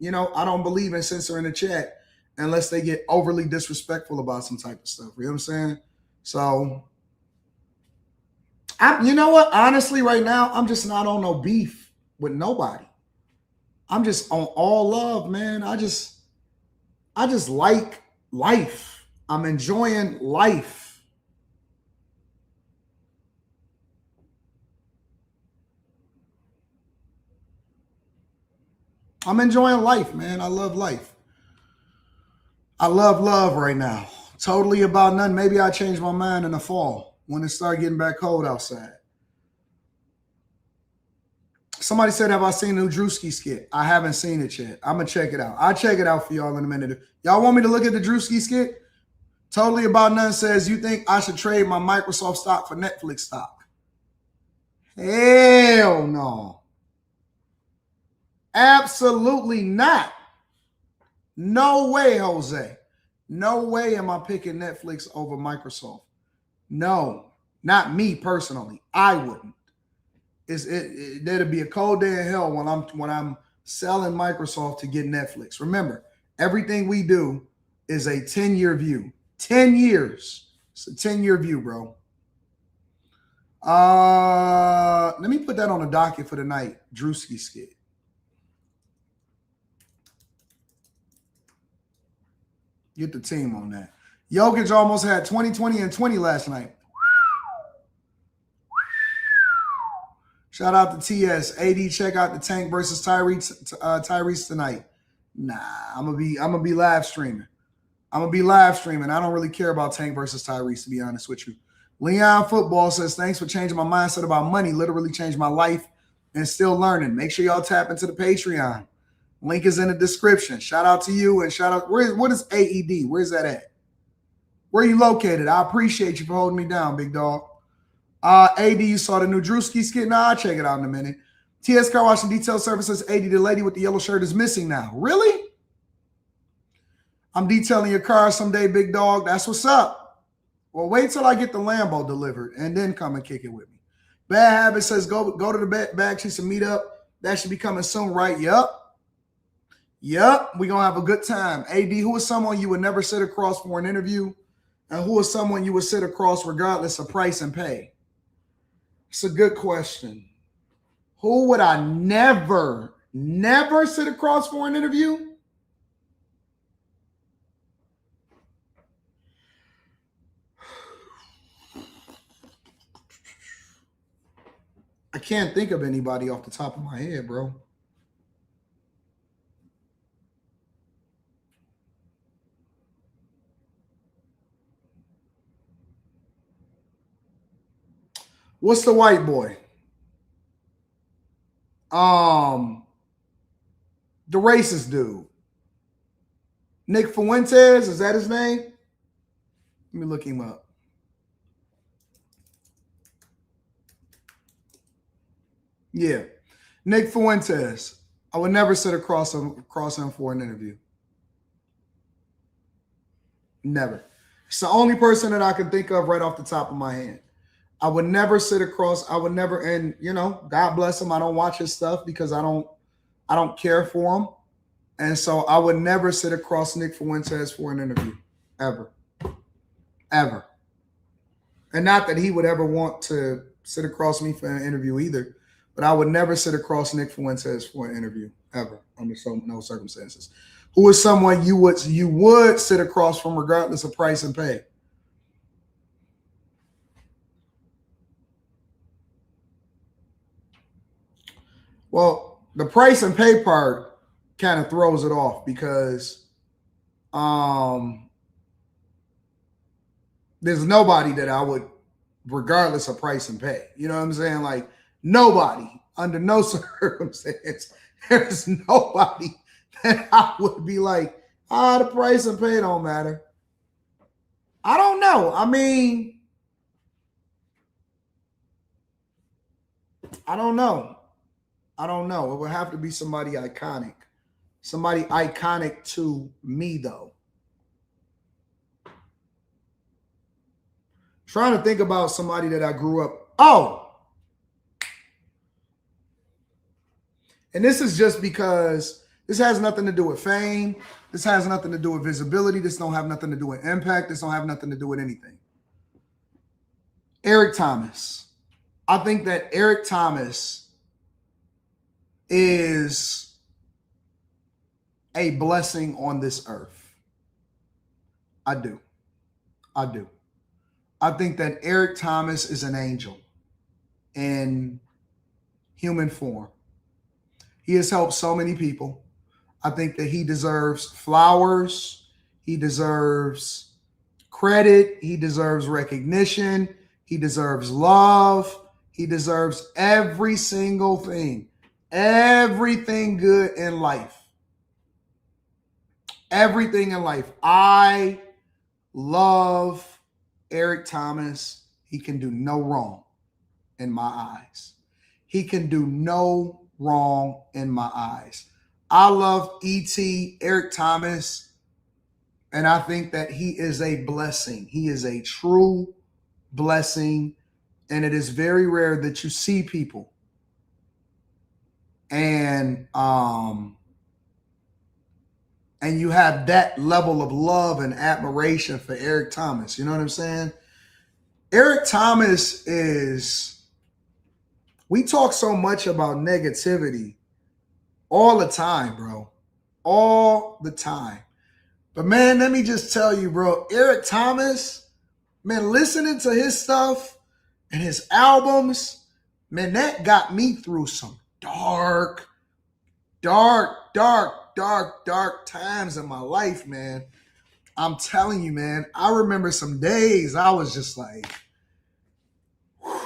I don't believe in censoring the chat unless they get overly disrespectful about some type of stuff. You know what I'm saying? So, you know what? Honestly, right now, I'm just not on no beef with nobody. I'm just on all love, man. I just like life. I'm enjoying life. I'm enjoying life, man. I love life. I love love right now. Totally about nothing. Maybe I change my mind in the fall when it start getting back cold outside. Somebody said, have I seen the new Druski skit? I haven't seen it yet. I'm going to check it out. I'll check it out for y'all in a minute. Y'all want me to look at the Druski skit? Totally About None says, you think I should trade my Microsoft stock for Netflix stock? Hell no. Absolutely not. No way, Jose. No way am I picking Netflix over Microsoft. No, not me personally. I wouldn't. There'd be a cold day in hell when I'm selling Microsoft to get Netflix. Remember, everything we do is a 10-year view. 10 years. It's a 10-year view, bro. Let me put that on the docket for tonight. Druski skit. Get the team on that. Jokic almost had 20, 20, and 20 last night. Shout out to TS. AD, check out the Tank versus Tyrese tonight. Nah, I'm gonna be live streaming. I don't really care about Tank versus Tyrese, to be honest with you. Leon Football says, thanks for changing my mindset about money. Literally changed my life and still learning. Make sure y'all tap into the Patreon. Link is in the description. Shout out to you and shout out. What is AED? Where's that at? Where are you located? I appreciate you for holding me down, big dog. AD, you saw the new Druski skit? Nah, I'll check it out in a minute. TS Car Wash and Detail Services, AD, the lady with the yellow shirt is missing now. Really? I'm detailing your car someday, big dog. That's what's up. Well, wait till I get the Lambo delivered and then come and kick it with me. Bad Habit says go to the bag cheese and meet up. That should be coming soon, right? Yup. We're going to have a good time. AD, who is someone you would never sit across for an interview? And who is someone you would sit across regardless of price and pay? It's a good question. Who would I never sit across for an interview? can't think of anybody off the top of my head, bro. What's the white boy? The racist dude. Nick Fuentes, is that his name? Let me look him up. Yeah. Nick Fuentes. I would never sit across him for an interview. Never. It's the only person that I can think of right off the top of my head. I would never sit across. I would never, and you know, God bless him. I don't watch his stuff because I don't care for him. And so I would never sit across Nick Fuentes for an interview. Ever. Ever. And not that he would ever want to sit across me for an interview either, but I would never sit across Nick Fuentes for an interview, ever, under no circumstances. Who is someone you would sit across from regardless of price and pay? Well, the price and pay part kind of throws it off because there's nobody that I would, regardless of price and pay. You know what I'm saying? Like nobody, under no circumstance, there's nobody that I would be like, the price and pay don't matter. I don't know. I mean, I don't know. It would have to be somebody iconic. Somebody iconic to me, though. Trying to think about somebody that I grew up. Oh! And this is just because this has nothing to do with fame. This has nothing to do with visibility. This don't have nothing to do with impact. This don't have nothing to do with anything. Eric Thomas. I think that Eric Thomas is a blessing on this earth. I do. I think that Eric Thomas is an angel in human form. He has helped so many people. I think that he deserves flowers. He deserves credit. He deserves recognition. He deserves love. He deserves every single thing. Everything good in life. Everything in life. I love Eric Thomas. He can do no wrong in my eyes. He can do no wrong in my eyes. I love E.T., Eric Thomas, and I think that he is a blessing. He is a true blessing, and it is very rare that you see people and you have that level of love and admiration for Eric Thomas. You know what I'm saying? Eric Thomas is, we talk so much about negativity all the time, bro. All the time. But man, let me just tell you, bro, Eric Thomas, man, listening to his stuff and his albums, man, that got me through some dark times in my life, man. I'm telling you, man, I remember some days I was just like, whew.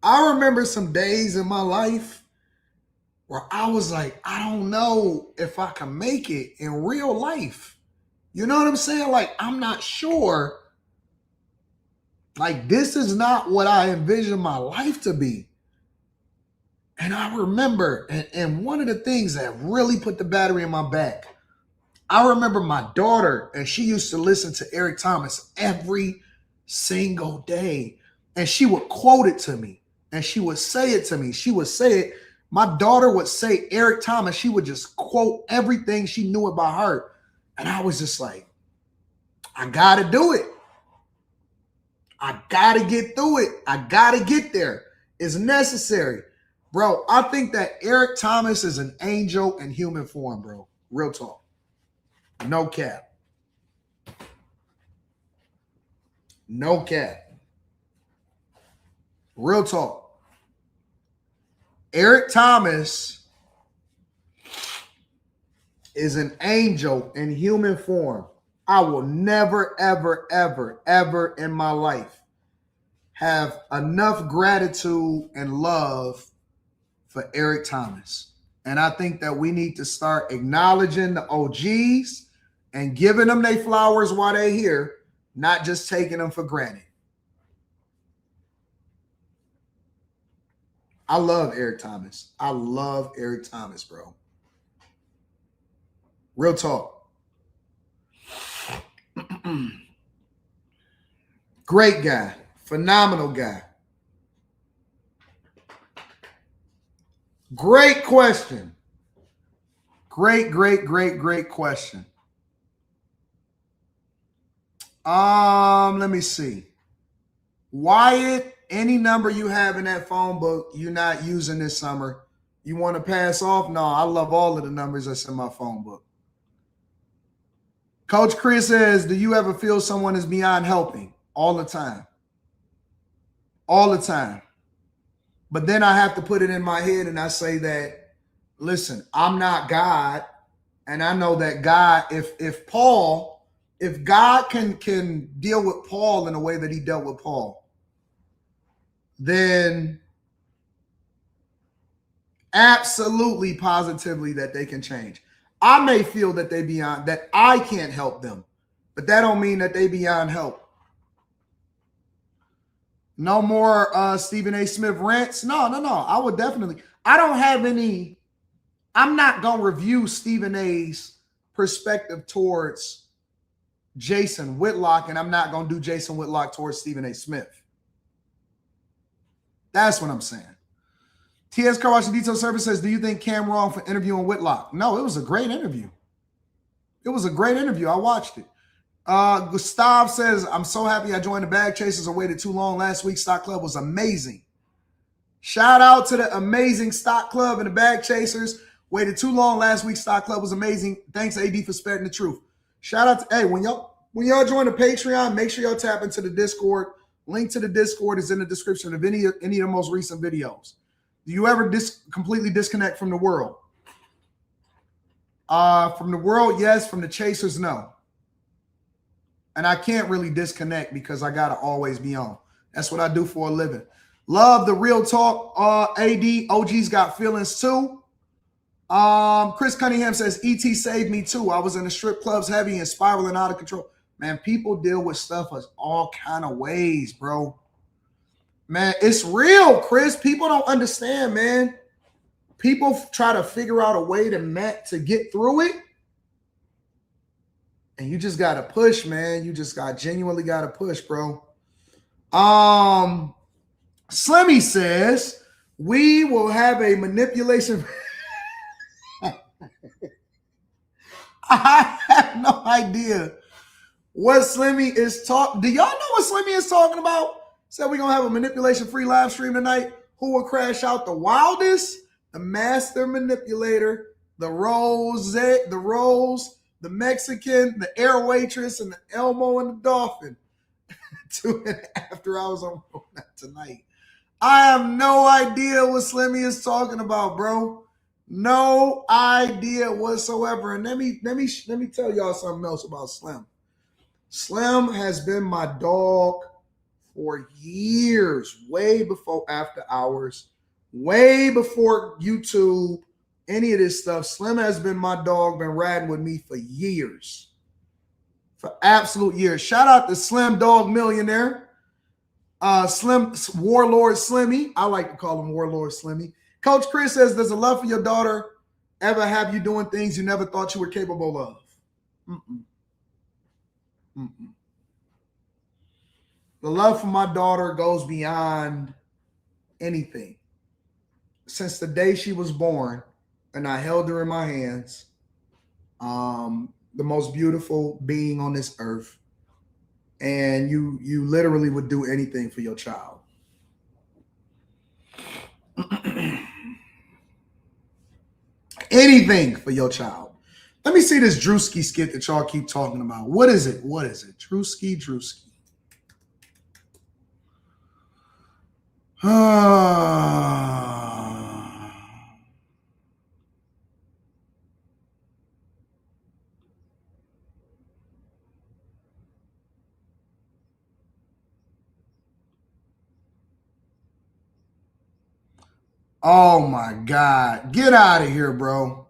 I remember some days in my life where I was like, I don't know if I can make it in real life. You know what I'm saying? Like, I'm not sure. Like, this is not what I envisioned my life to be. And I remember, and one of the things that really put the battery in my back, I remember my daughter, and she used to listen to Eric Thomas every single day. And she would quote it to me, and she would say it to me. She would say it. My daughter would say Eric Thomas. She would just quote everything she knew about her. And I was just like, I got to do it. I got to get through it. I got to get there. It's necessary. Bro, I think that Eric Thomas is an angel in human form, bro. Real talk. No cap. No cap. Real talk. Eric Thomas is an angel in human form. I will never, ever, ever, ever in my life have enough gratitude and love for Eric Thomas. And I think that we need to start acknowledging the OGs and giving them their flowers while they're here, not just taking them for granted. I love Eric Thomas. I love Eric Thomas, bro. Real talk. Great guy. Phenomenal guy. Great question. Great question. Let me see. Wyatt, any number you have in that phone book you're not using this summer, you want to pass off? No, I love all of the numbers that's in my phone book. Coach Chris says, do you ever feel someone is beyond helping? All the time. All the time. But then I have to put it in my head and I say that, listen, I'm not God. And I know that God, if God can deal with Paul in the way that he dealt with Paul, then absolutely, positively that they can change. I may feel that they beyond, that I can't help them, but that don't mean that they beyond help. No more Stephen A. Smith rants. No. I would definitely. I don't have any. I'm not going to review Stephen A.'s perspective towards Jason Whitlock, and I'm not going to do Jason Whitlock towards Stephen A. Smith. That's what I'm saying. T.S. Car Wash Detail Service says, do you think Cam wrong for interviewing Whitlock? No, it was a great interview. It was a great interview. I watched it. Gustav says, I'm so happy I joined the Bag Chasers. I waited too long. Last week's Stock Club was amazing. Shout out to the amazing Stock Club and the Bag Chasers. Waited too long. Last week's Stock Club was amazing. Thanks, AD, for spreading the truth. Shout out to, hey, when y'all join the Patreon, make sure y'all tap into the Discord. Link to the Discord is in the description of any of the most recent videos. Do you ever completely disconnect from the world? From the world, yes. From the Chasers, no. And I can't really disconnect because I got to always be on. That's what I do for a living. Love the real talk. AD, OG's got feelings too. Chris Cunningham says, ET saved me too. I was in the strip clubs heavy and spiraling out of control. Man, people deal with stuff as all kind of ways, bro. Man, it's real, Chris. People don't understand, man. People try to figure out a way to get through it. And you just got to push, man. You just genuinely got to push, bro. Slimmy says, we will have a manipulation. I have no idea what Slimmy is talking. Do y'all know what Slimmy is talking about? Said we're going to have a manipulation-free live stream tonight. Who will crash out the wildest? The master manipulator, the Rose, the Mexican, the air waitress, and the Elmo and the dolphin. 2 and after hours on tonight. I have no idea what Slimmy is talking about, bro. No idea whatsoever. And let me tell y'all something else about Slim. Slim has been my dog for years, way before After Hours, way before YouTube, any of this stuff. Slim has been my dog, been riding with me for years. For absolute years. Shout out to Slim Dog Millionaire. Slim Warlord Slimmy. I like to call him Warlord Slimmy. Coach Chris says, does the love for your daughter ever have you doing things you never thought you were capable of? The love for my daughter goes beyond anything. Since the day she was born and I held her in my hands, the most beautiful being on this earth, and you literally would do anything for your child. Anything for your child. Let me see this Druski skit that y'all keep talking about. What is it? Druski. Oh my God. Get out of here, bro.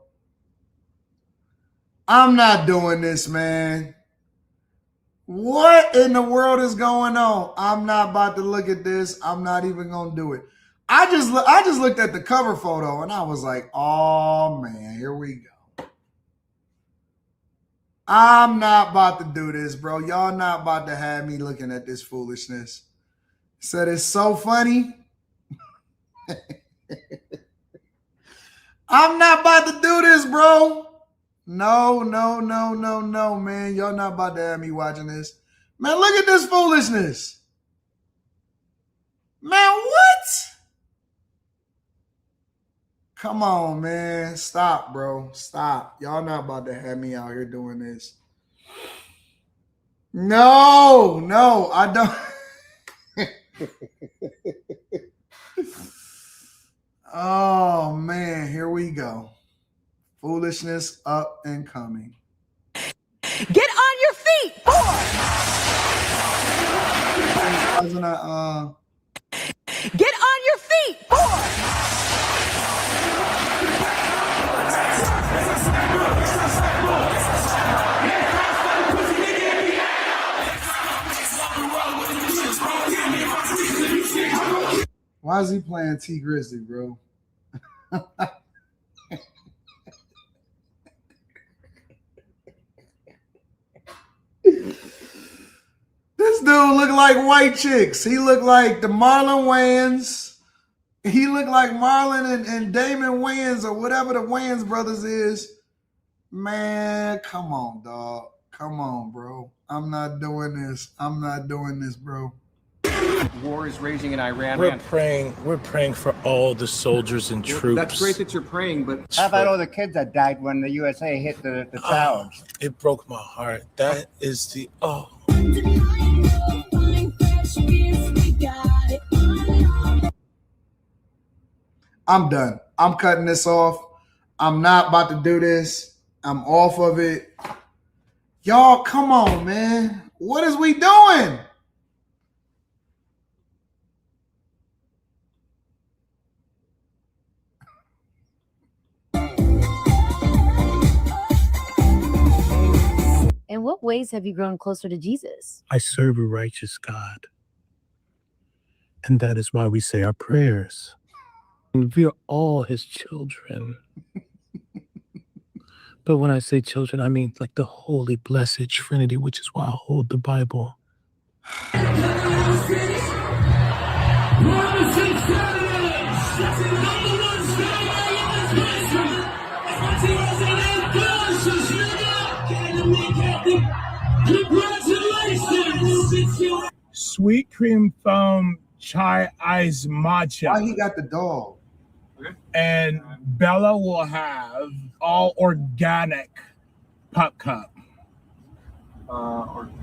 I'm not doing this, man. What in the world is going on? I'm not about to look at this. I'm not even going to do it. I just looked at the cover photo and I was like, oh man, here we go. I'm not about to do this, bro. Y'all not about to have me looking at this foolishness. Said it's so funny. I'm not about to do this, bro. No, man. Y'all not about to have me watching this. Man, look at this foolishness. Man, what? Come on, man. Stop, bro. Stop. Y'all not about to have me out here doing this. No, I don't. Oh, man. Here we go. Foolishness up and coming. Get on your feet, boy! Wasn't I, Get on your feet, boy! Why is he playing T Grizzly, bro? This dude look like white chicks. He looked like the Marlon Wayans. He looked like Marlon and Damon Wayans or whatever the Wayans brothers is. Man, come on, dog. Come on, bro. I'm not doing this. I'm not doing this, bro. War is raging in Iran. We're praying for all the soldiers and troops. That's great that you're praying, but how about all the kids that died when the USA hit the towers? It broke my heart. That is the I'm done. I'm cutting this off. I'm not about to do this. I'm off of it. Y'all, come on, man. What is we doing? In what ways have you grown closer to Jesus? I serve a righteous God. And that is why we say our prayers. And we are all his children. But when I say children, I mean like the holy, blessed Trinity, which is why I hold the Bible. Sweet cream foam chai ice matcha. Why he got the dog? And Bella will have all organic pop cup.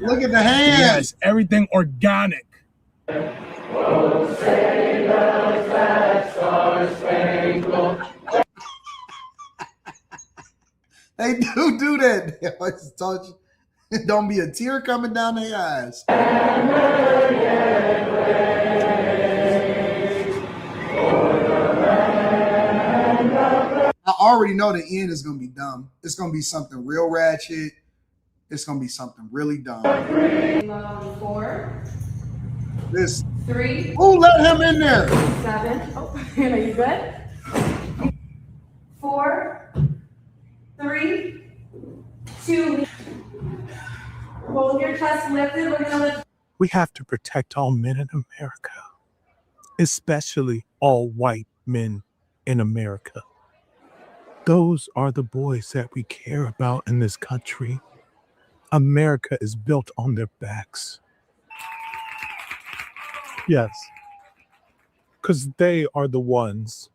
Look at the hands. Yes, everything organic. They do that. They always told you, don't be a tear coming down their eyes. I already know the end is going to be dumb. It's going to be something real ratchet. It's going to be something really dumb. 4. This 3. Who let him in there? 7. Oh, are you good? 4. 3. 2. Hold your chest lifted. We're gonna lift. We have to protect all men in America, especially all white men in America. Those are the boys that we care about in this country. America is built on their backs. Yes, because they are the ones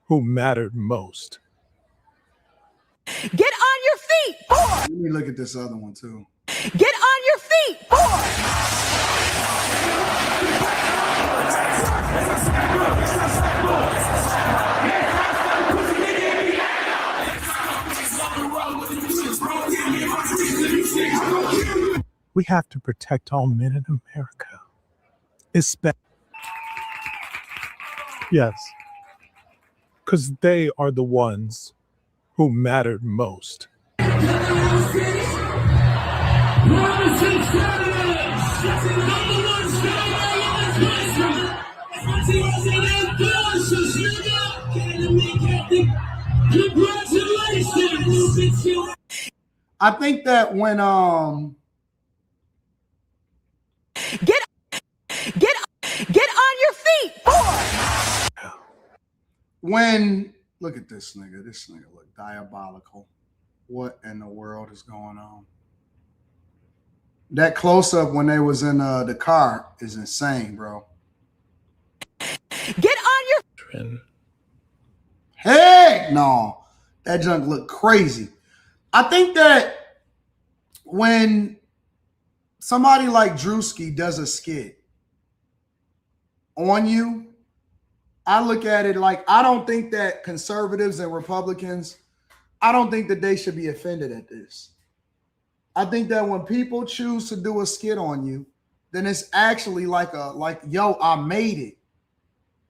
who mattered most. Get on your feet, boy! Let me look at this other one too. Get on your feet, boy! We have to protect all men in America. Yes, because they are the ones who mattered most. I think that when Get on your feet, boy. when look at this nigga. This nigga look diabolical. What in the world is going on? That close up when they was in the car is insane, bro. Get on your Heck no. That junk look crazy. I think that when somebody like Druski does a skit on you, I look at it like, I don't think that conservatives and Republicans, I don't think that they should be offended at this. I think that when people choose to do a skit on you, then it's actually like yo, I made it.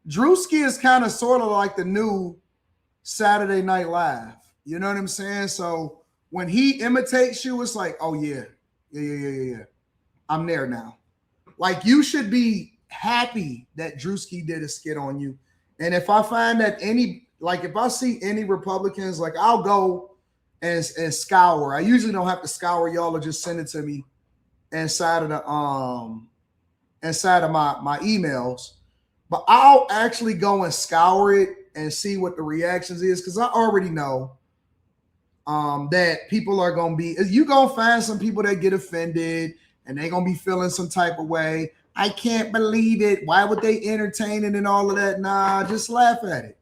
Druski is kind of sort of like the new Saturday Night Live. You know what I'm saying? So when he imitates you, it's like, oh yeah. I'm there now. Like, you should be happy that Druski did a skit on you. And if I find that if I see any Republicans, like, I'll go and scour. I usually don't have to scour y'all, or just send it to me inside of the my emails. But I'll actually go and scour it and see what the reactions is, because I already know that people are gonna be, you gonna find some people that get offended and they're gonna be feeling some type of way. I can't believe it. Why would they entertain it and all of that? Nah, just laugh at it.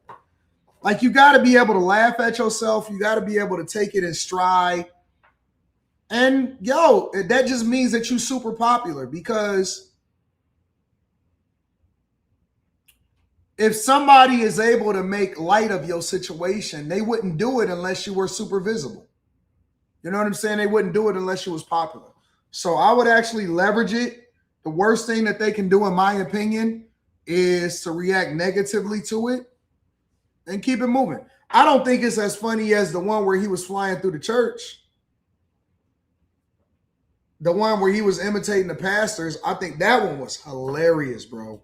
Like, you got to be able to laugh at yourself. You got to be able to take it in stride. And yo, that just means that you're super popular, because if somebody is able to make light of your situation, they wouldn't do it unless you were super visible. You know what I'm saying? They wouldn't do it unless you was popular. So I would actually leverage it. The worst thing that they can do, in my opinion, is to react negatively to it and keep it moving. I don't think it's as funny as the one where he was flying through the church. The one where he was imitating the pastors. I think that one was hilarious, bro.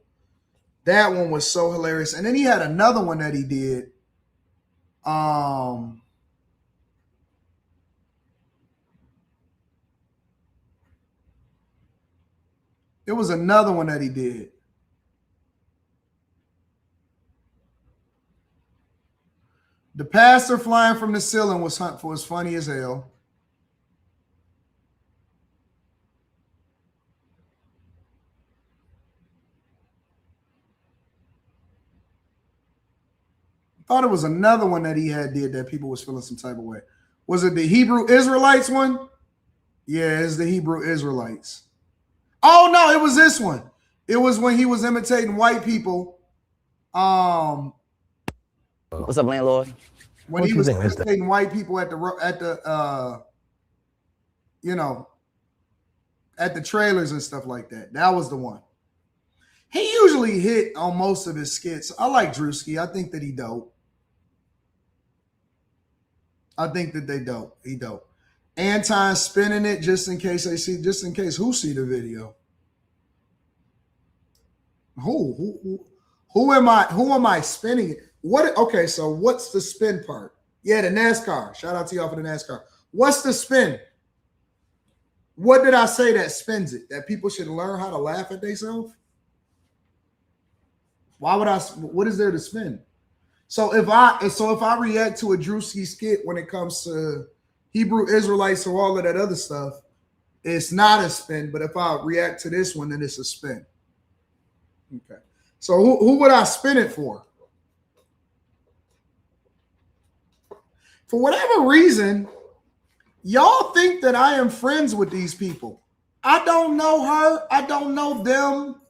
That one was so hilarious. And then he had another one that he did. It was another one that he did. The pastor flying from the ceiling was funny as hell. I thought it was another one that he did that people was feeling some type of way. Was it the Hebrew Israelites one? Yeah, it's the Hebrew Israelites. Oh no, it was this one. It was when he was imitating white people. What's up, landlord? When he was imitating white people at the trailers and stuff like that. That was the one. He usually hit on most of his skits. I like Druski. I think that he dope. I think that they dope. He dope. Anton spinning it just in case who see the video. Who am I spinning it? Okay, so what's the spin part? Yeah, the NASCAR. Shout out to y'all for the NASCAR. What's the spin? What did I say that spins it? That people should learn how to laugh at themselves? What is there to spin? So if I react to a Druski skit when it comes to Hebrew Israelites or all of that other stuff, it's not a spin. But if I react to this one, then it's a spin. Okay. So who would I spin it for? For whatever reason, y'all think that I am friends with these people. I don't know her. I don't know them.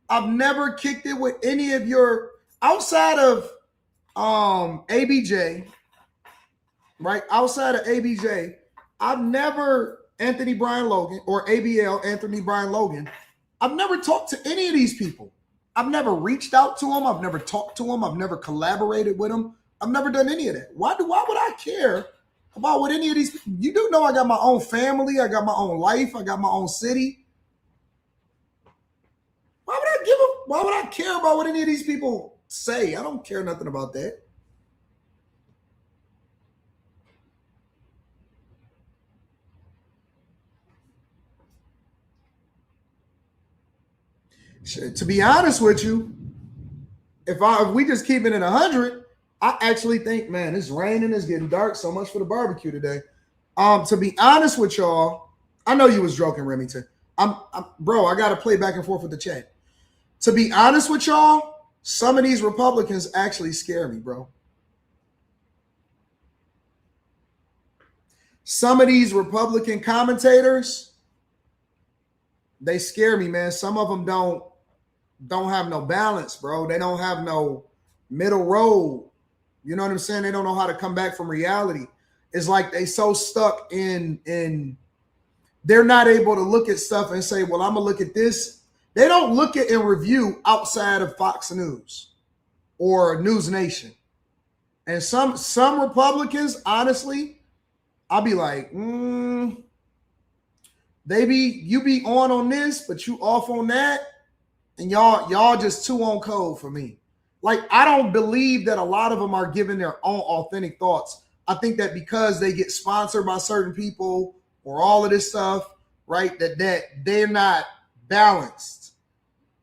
I've never kicked it with any of your, outside of ABJ, right? Outside of ABJ, I've never Anthony Brian Logan, or ABL, Anthony Brian Logan, I've never talked to any of these people. I've never reached out to them. I've never talked to them. I've never collaborated with them. I've never done any of that. Why would I care about what any of these people? You do know I got my own family. I got my own life. I got my own city. Why would I care about what any of these people say? I don't care nothing about that. To be honest with you, if we just keep it at 100, I actually think, man, it's raining, it's getting dark. So much for the barbecue today. To be honest with y'all, I know you was joking, Remington. Bro, I got to play back and forth with the chat. To be honest with y'all, some of these Republicans actually scare me, bro. Some of these Republican commentators, they scare me, man. Some of them don't have no balance, bro. They don't have no middle road. You know what I'm saying? They don't know how to come back from reality. It's like they so stuck in they're not able to look at stuff and say, well, I'm gonna look at this. They don't look at and review outside of Fox News or News Nation. And some Republicans, honestly, I'll be like, you be on this, but you off on that. And y'all just too on code for me. Like, I don't believe that a lot of them are giving their own authentic thoughts. I think that because they get sponsored by certain people or all of this stuff, right, that they're not balanced.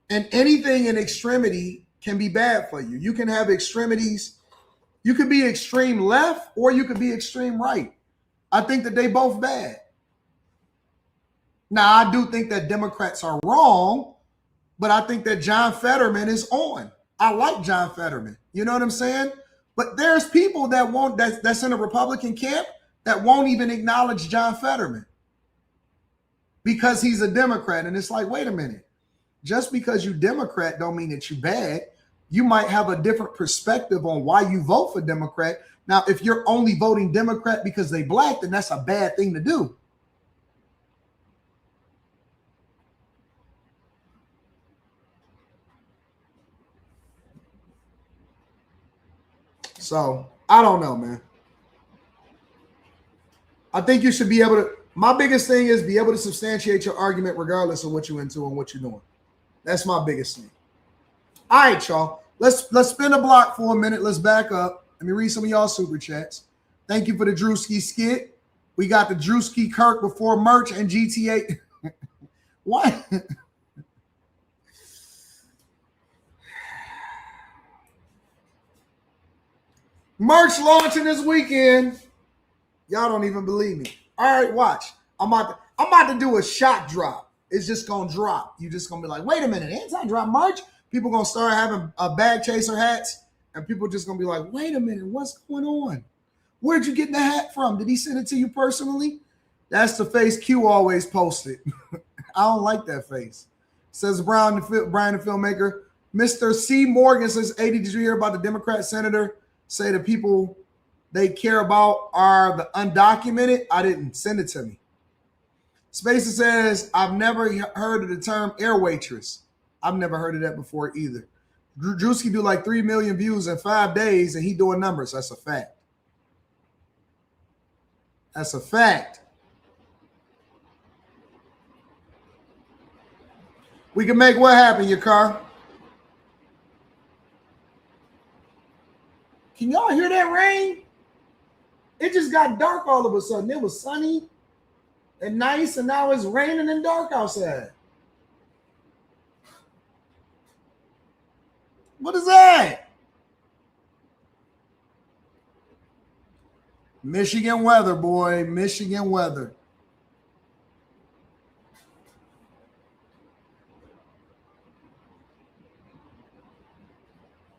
And anything in extremity can be bad for you. You can have extremities. You could be extreme left or you could be extreme right. I think that they both bad. Now, I do think that Democrats are wrong, but I think that John Fetterman is on. I like John Fetterman. You know what I'm saying? But there's people that's in the Republican camp that won't even acknowledge John Fetterman because he's a Democrat. And it's like, wait a minute. Just because you Democrat don't mean that you bad. You might have a different perspective on why you vote for Democrat. Now, if you're only voting Democrat because they black, then that's a bad thing to do. So, I don't know, man. I think you should be able to, my biggest thing is be able to substantiate your argument regardless of what you're into and what you're doing. That's my biggest thing. All right, y'all. Let's spin a block for a minute. Let's back up. Let me read some of y'all super chats. Thank you for the Druski skit. We got the Druski Kirk before merch and GTA. What? Merch launching this weekend. Y'all don't even believe me. All right, watch. I'm about to do a shot drop. It's just gonna drop. You're just gonna be like, wait a minute, anti-drop merch? People gonna start having bag chaser hats, and people just gonna be like, wait a minute, what's going on? Where'd you get the hat from? Did he send it to you personally? That's the face Q always posted. I don't like that face. Says Brian the filmmaker. Mr. C. Morgan says, 80, did you hear about the Democrat senator say the people they care about are the undocumented? I didn't. Send it to me. Spacer says, I've never heard of the term air waitress. I've never heard of that before either. Druski do like 3 million views in 5 days, and he doing numbers. That's a fact. That's a fact. We can make what happen, your car? Can y'all hear that rain? It just got dark all of a sudden. It was sunny and nice, and now it's raining and dark outside. What is that? Michigan weather, boy. Michigan weather.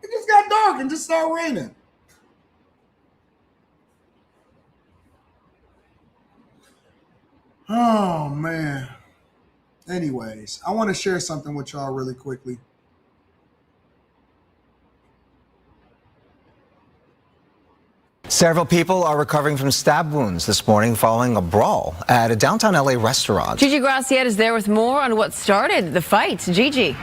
It just got dark and just started raining. Oh, man. Anyways, I want to share something with y'all really quickly. Several people are recovering from stab wounds this morning following a brawl at a downtown LA restaurant. Gigi Graciette is there with more on what started the fight. Gigi.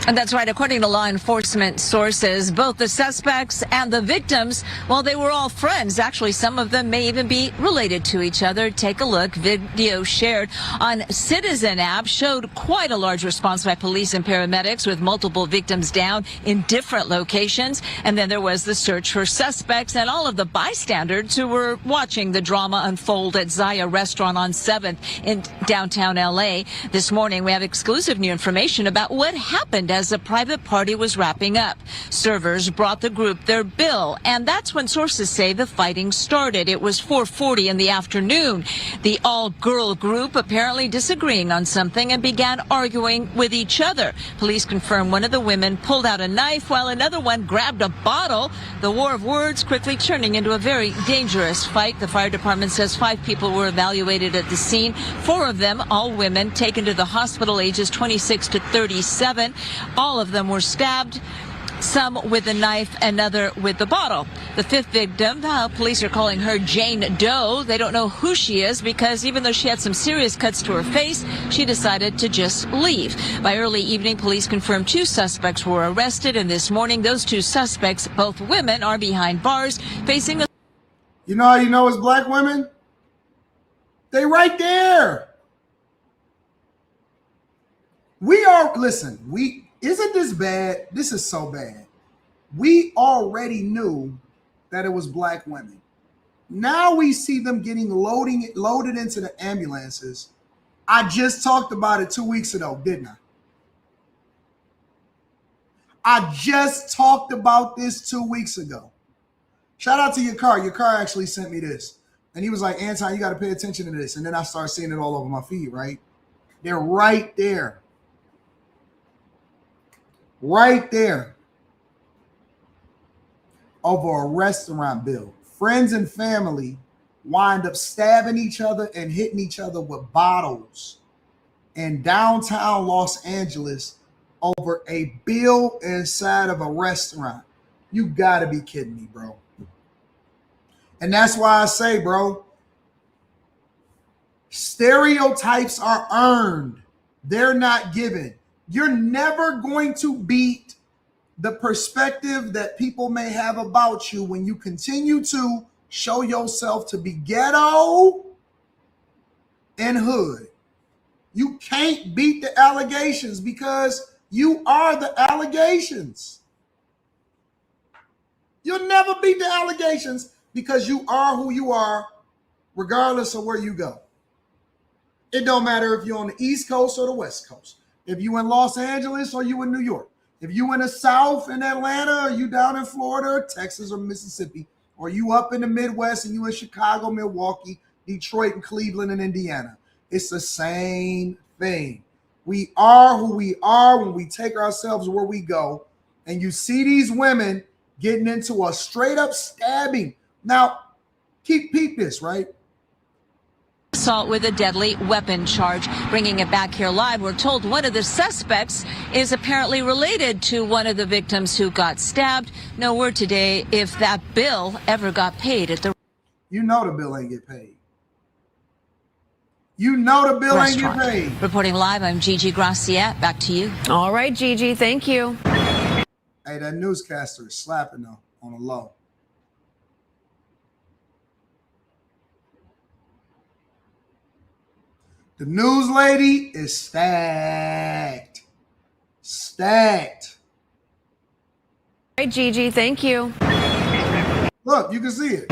And that's right. According to law enforcement sources, both the suspects and the victims, well, they were all friends. Actually, some of them may even be related to each other. Take a look. Video shared on Citizen app showed quite a large response by police and paramedics with multiple victims down in different locations. And then there was the search for suspects and all of the bystanders who were watching the drama unfold at Zaya Restaurant on 7th in downtown LA. This morning, we have exclusive new information about what happened as the private party was wrapping up. Servers brought the group their bill, and that's when sources say the fighting started. It was 4:40 in the afternoon. The all-girl group apparently disagreeing on something and began arguing with each other. Police confirm one of the women pulled out a knife while another one grabbed a bottle. The war of words quickly turning into a very dangerous fight. The fire department says 5 people were evaluated at the scene. 4 of them, all women, taken to the hospital, ages 26 to 37. All of them were stabbed, some with a knife, another with the bottle. The 5th victim, police are calling her Jane Doe. They don't know who she is because even though she had some serious cuts to her face, she decided to just leave. By early evening, police confirmed 2 suspects were arrested, and this morning, those 2 suspects, both women, are behind bars, facing a... You know how you know it's black women? They right there. Isn't this bad? This is so bad. We already knew that it was black women. Now we see them getting loaded into the ambulances. I just talked about it 2 weeks ago, didn't I? I just talked about this 2 weeks ago. Shout out to your car. Your car actually sent me this. And he was like, Anton, you got to pay attention to this. And then I started seeing it all over my feed, right? They're right there. Right there. Over a restaurant bill. Friends and family wind up stabbing each other and hitting each other with bottles in downtown Los Angeles over a bill inside of a restaurant. You gotta be kidding me, bro. And that's why I say, bro, stereotypes are earned. They're not given. You're never going to beat the perspective that people may have about you when you continue to show yourself to be ghetto and hood. You can't beat the allegations because you are the allegations. You'll never beat the allegations because you are who you are, regardless of where you go. It don't matter if you're on the East Coast or the West Coast. If you in Los Angeles or you in New York. If you in the South in Atlanta or you down in Florida or Texas or Mississippi, or you up in the Midwest and you in Chicago, Milwaukee, Detroit, and Cleveland and Indiana. It's the same thing. We are who we are when we take ourselves where we go. And you see these women getting into a straight up stabbing. Now, peep this, right? Assault with a deadly weapon charge. Bringing it back here live, we're told one of the suspects is apparently related to one of the victims who got stabbed. No word today if that bill ever got paid at the... You know the bill ain't get paid. You know the bill restaurant. Ain't get paid. Reporting live, I'm Gigi Graciette. Back to you. All right, Gigi, thank you. Hey, that newscaster is slapping though on a low. The news lady is stacked. Stacked. All right, Gigi, thank you. Look, you can see it.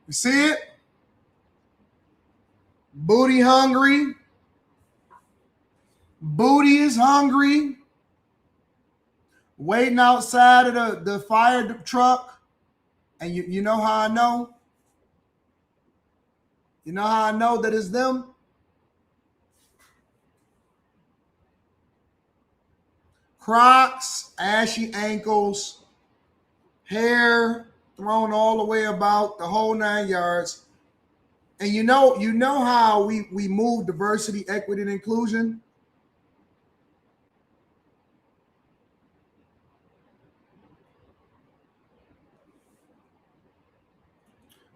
You see it? Booty hungry. Booty is hungry. Waiting outside of the fire truck. And you know how I know? You know how I know that it's them? Crocs, ashy ankles, hair thrown all the way about, the whole 9 yards. And you know how we move diversity, equity, and inclusion?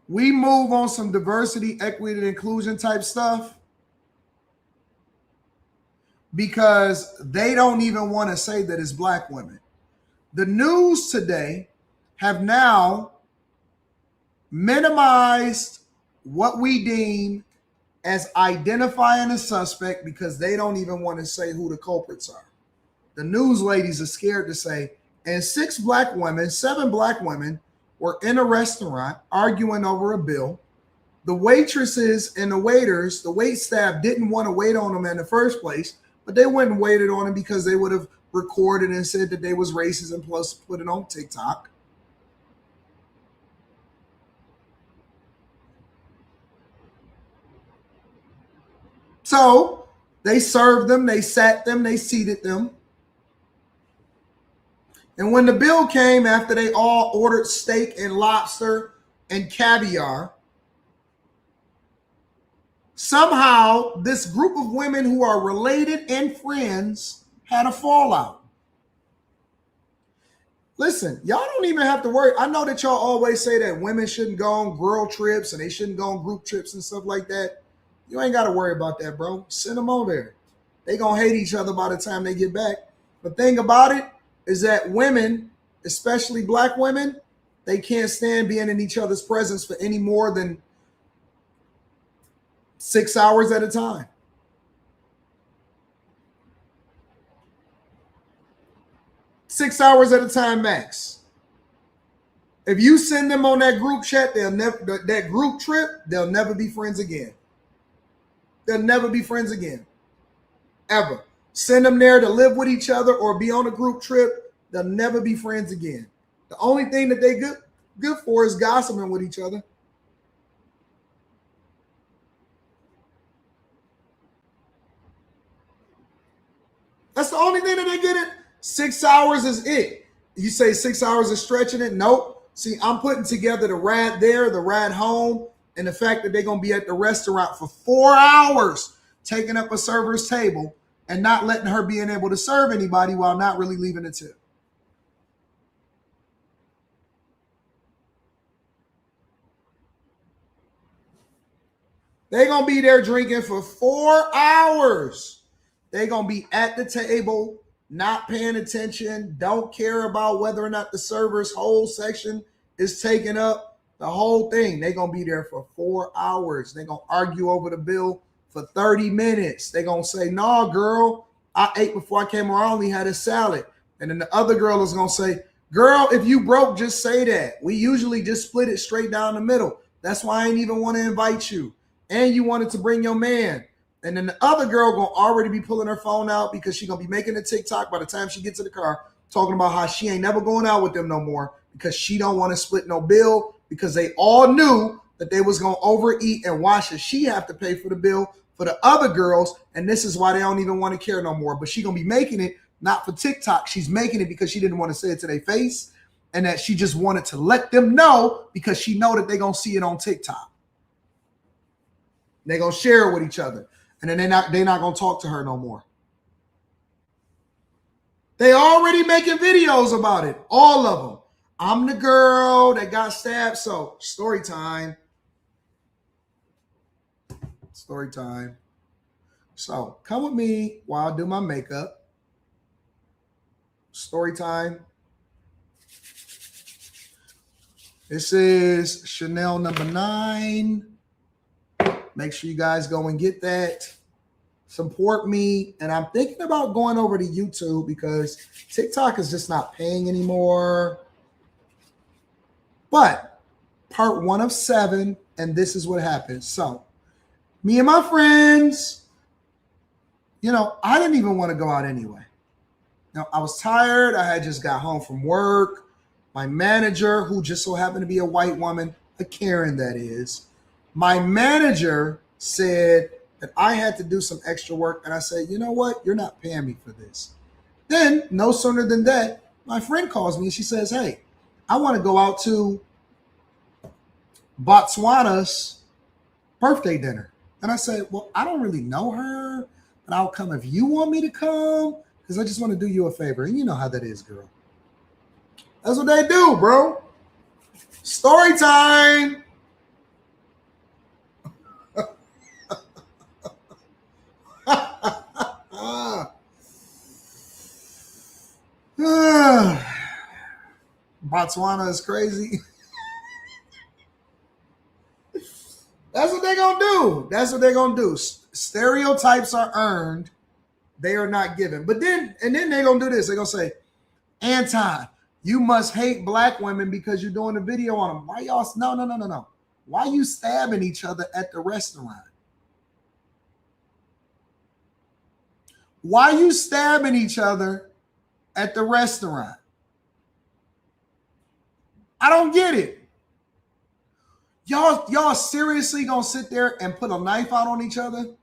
We move on some diversity, equity, and inclusion type stuff because they don't even want to say that it's black women. The news today have now minimized what we deem as identifying a suspect because they don't even want to say who the culprits are. The news ladies are scared to say, and 7 black women were in a restaurant arguing over a bill. The waitresses and the waiters, the wait staff didn't want to wait on them in the first place, but they went and waited on them because they would have recorded and said that they was racist and plus put it on TikTok. So they served them, they sat them, they seated them. And when the bill came after they all ordered steak and lobster and caviar, somehow this group of women who are related and friends had a fallout. Listen, y'all don't even have to worry. I know that y'all always say that women shouldn't go on girl trips and they shouldn't go on group trips and stuff like that. You ain't got to worry about that, bro. Send them over there. They going to hate each other by the time they get back. The thing about it is that women, especially black women, they can't stand being in each other's presence for any more than 6 hours at a time. Six hours at a time max. If you send them on that group chat, that group trip, they'll never be friends again. They'll never be friends again. Ever. Send them there to live with each other or be on a group trip, they'll never be friends again. The only thing that they good for is gossiping with each other. That's the only thing that they get it. 6 hours is it. You say 6 hours is stretching it? Nope. See, I'm putting together the ride there, the ride home, and the fact that they're going to be at the restaurant for 4 hours, taking up a server's table and not letting her being able to serve anybody while not really leaving a tip. They're going to be there drinking for 4 hours. They're going to be at the table, not paying attention, don't care about whether or not the server's whole section is taken up, the whole thing. They're going to be there for 4 hours. They're going to argue over the bill for 30 minutes. They're going to say, no, girl, I ate before I came around, I only had a salad. And then the other girl is going to say, girl, if you broke, just say that. We usually just split it straight down the middle. That's why I ain't even want to invite you. And you wanted to bring your man. And then the other girl going to already be pulling her phone out because she's going to be making a TikTok by the time she gets to the car, talking about how she ain't never going out with them no more because she don't want to split no bill because they all knew that they was going to overeat and why should she have to pay for the bill for the other girls. And this is why they don't even want to care no more. But she going to be making it not for TikTok. She's making it because she didn't want to say it to their face and that she just wanted to let them know because she know that they're going to see it on TikTok. They're going to share it with each other. And then they're not going to talk to her no more. They already making videos about it. All of them. I'm the girl that got stabbed. So story time. Story time. So come with me while I do my makeup. Story time. This is Chanel number 9. Make sure you guys go and get that. Support me. And I'm thinking about going over to YouTube because TikTok is just not paying anymore. But part 1 of 7, and this is what happens. So Me and my friends, I didn't even want to go out anyway. I was tired. I had just got home from work. My manager, who just so happened to be a white woman, a Karen that is, my manager said that I had to do some extra work. And I said, you know what? You're not paying me for this. Then, no sooner than that, my friend calls me and she says, hey, I want to go out to Botswana's birthday dinner. And I said, well, I don't really know her, but I'll come if you want me to come, because I just want to do you a favor. And you know how that is, girl. That's what they do, bro. Story time. Botswana is crazy. That's what they're going to do. That's what they're going to do. Stereotypes are earned. They are not given. But then they're going to do this. They're going to say, Anton, you must hate black women because you're doing a video on them. Why y'all? No. Why you stabbing each other at the restaurant? Why you stabbing each other at the restaurant? I don't get it. Y'all seriously gonna sit there and put a knife out on each other? And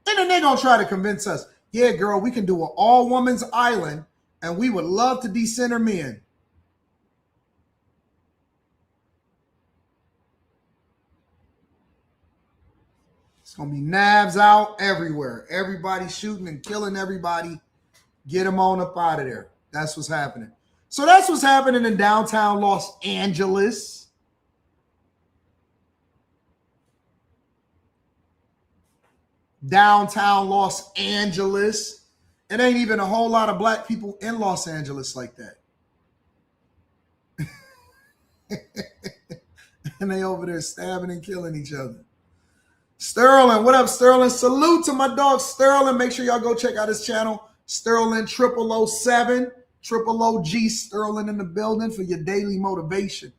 then they're gonna try to convince us, yeah, girl, we can do an all-women's island and we would love to decenter men. It's gonna be knives out everywhere. Everybody shooting and killing everybody. Get them on up out of there. That's what's happening. So that's what's happening in downtown Los Angeles. Downtown Los Angeles. It ain't even a whole lot of black people in Los Angeles like that. And they over there stabbing and killing each other. Sterling, what up, Sterling? Salute to my dog Sterling. Make sure y'all go check out his channel. Sterling 0007, Triple OG Sterling in the building for your daily motivation.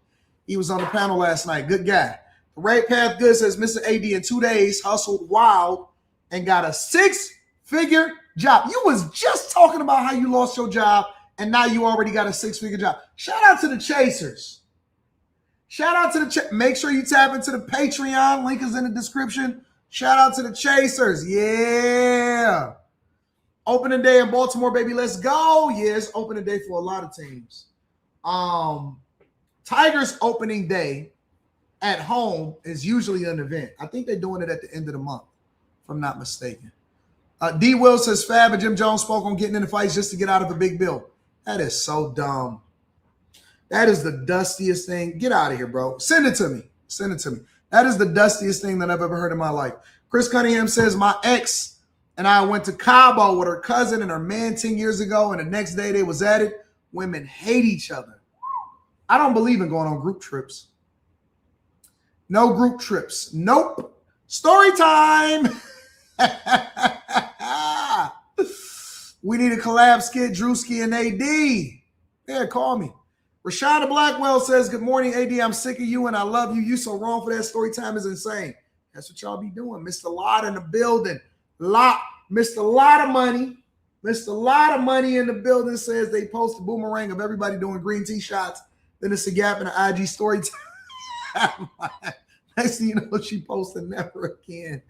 He was on the panel last night. Good guy. The Right Path Good says Mr. AD in 2 days hustled wild and got a 6-figure job. You was just talking about how you lost your job and now you already got a 6-figure job. Shout out to the Chasers. Shout out to the make sure you tap into the Patreon. Link is in the description. Shout out to the Chasers. Yeah. Opening day in Baltimore, baby. Let's go. Yes, opening day for a lot of teams. Tigers opening day at home is usually an event. I think they're doing it at the end of the month, if I'm not mistaken. D. Will says Fab and Jim Jones spoke on getting into fights just to get out of a big bill. That is so dumb. That is the dustiest thing. Get out of here, bro. Send it to me. Send it to me. That is the dustiest thing that I've ever heard in my life. Chris Cunningham says my ex and I went to Cabo with her cousin and her man 10 years ago, and the next day they was at it. Women hate each other. I don't believe in going on group trips. No group trips. Nope. Story time. We need a collab skit, Druski and AD. Yeah, call me. Rashada Blackwell says, good morning, AD. I'm sick of you and I love you. You so wrong for that. Story time is insane. That's what y'all be doing. Mr. Lot in the building. Mr. Lot of money. Mr. Lot of money in the building says they post a boomerang of everybody doing green tea shots. Then it's a gap in the IG story time. Next thing you know, she posted never again.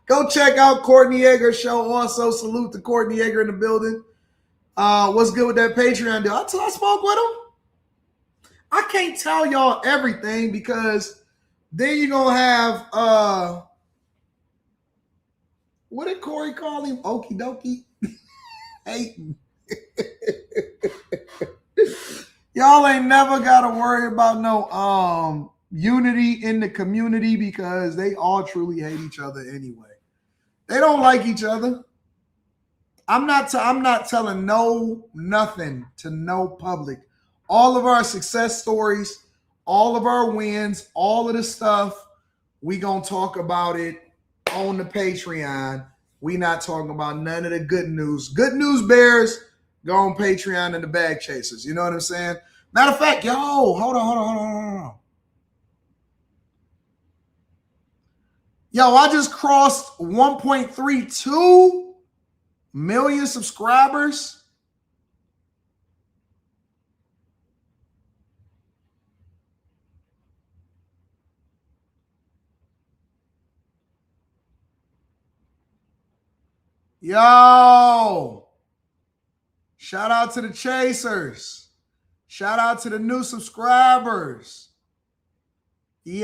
Go check out Courtney Yeager's show. Also, salute to Courtney Yeager in the building. What's good with that Patreon deal? I spoke with him. I can't tell y'all everything because then you're going to have, what did Corey call him? Okie dokie. Hating. Y'all ain't never got to worry about no unity in the community because they all truly hate each other anyway. They don't like each other. I'm not telling nothing to no public. All of our success stories, all of our wins, all of the stuff, we gonna talk about it on the Patreon. We not talking about none of the good news. Good news bears go on Patreon and the bag chasers. You know what I'm saying? Matter of fact, hold on. Yo, I just crossed 1.32 million subscribers. Yo, shout out to the chasers. Shout out to the new subscribers. Yo.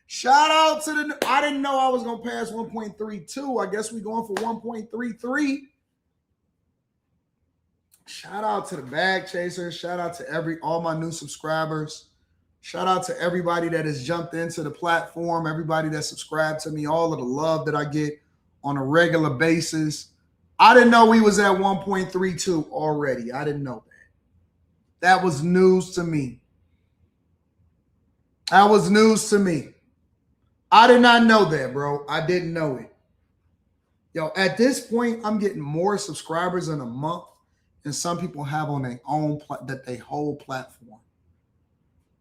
Shout out to the, I didn't know I was going to pass 1.32. I guess we're going for 1.33. Shout out to the bag chasers. Shout out to all my new subscribers. Shout out to everybody that has jumped into the platform, everybody that subscribed to me, all of the love that I get on a regular basis. I didn't know we was at 1.32 already. I didn't know that. That was news to me. That was news to me. I did not know that, bro. I didn't know it. Yo, at this point, I'm getting more subscribers in a month than some people have on their own, that whole platform.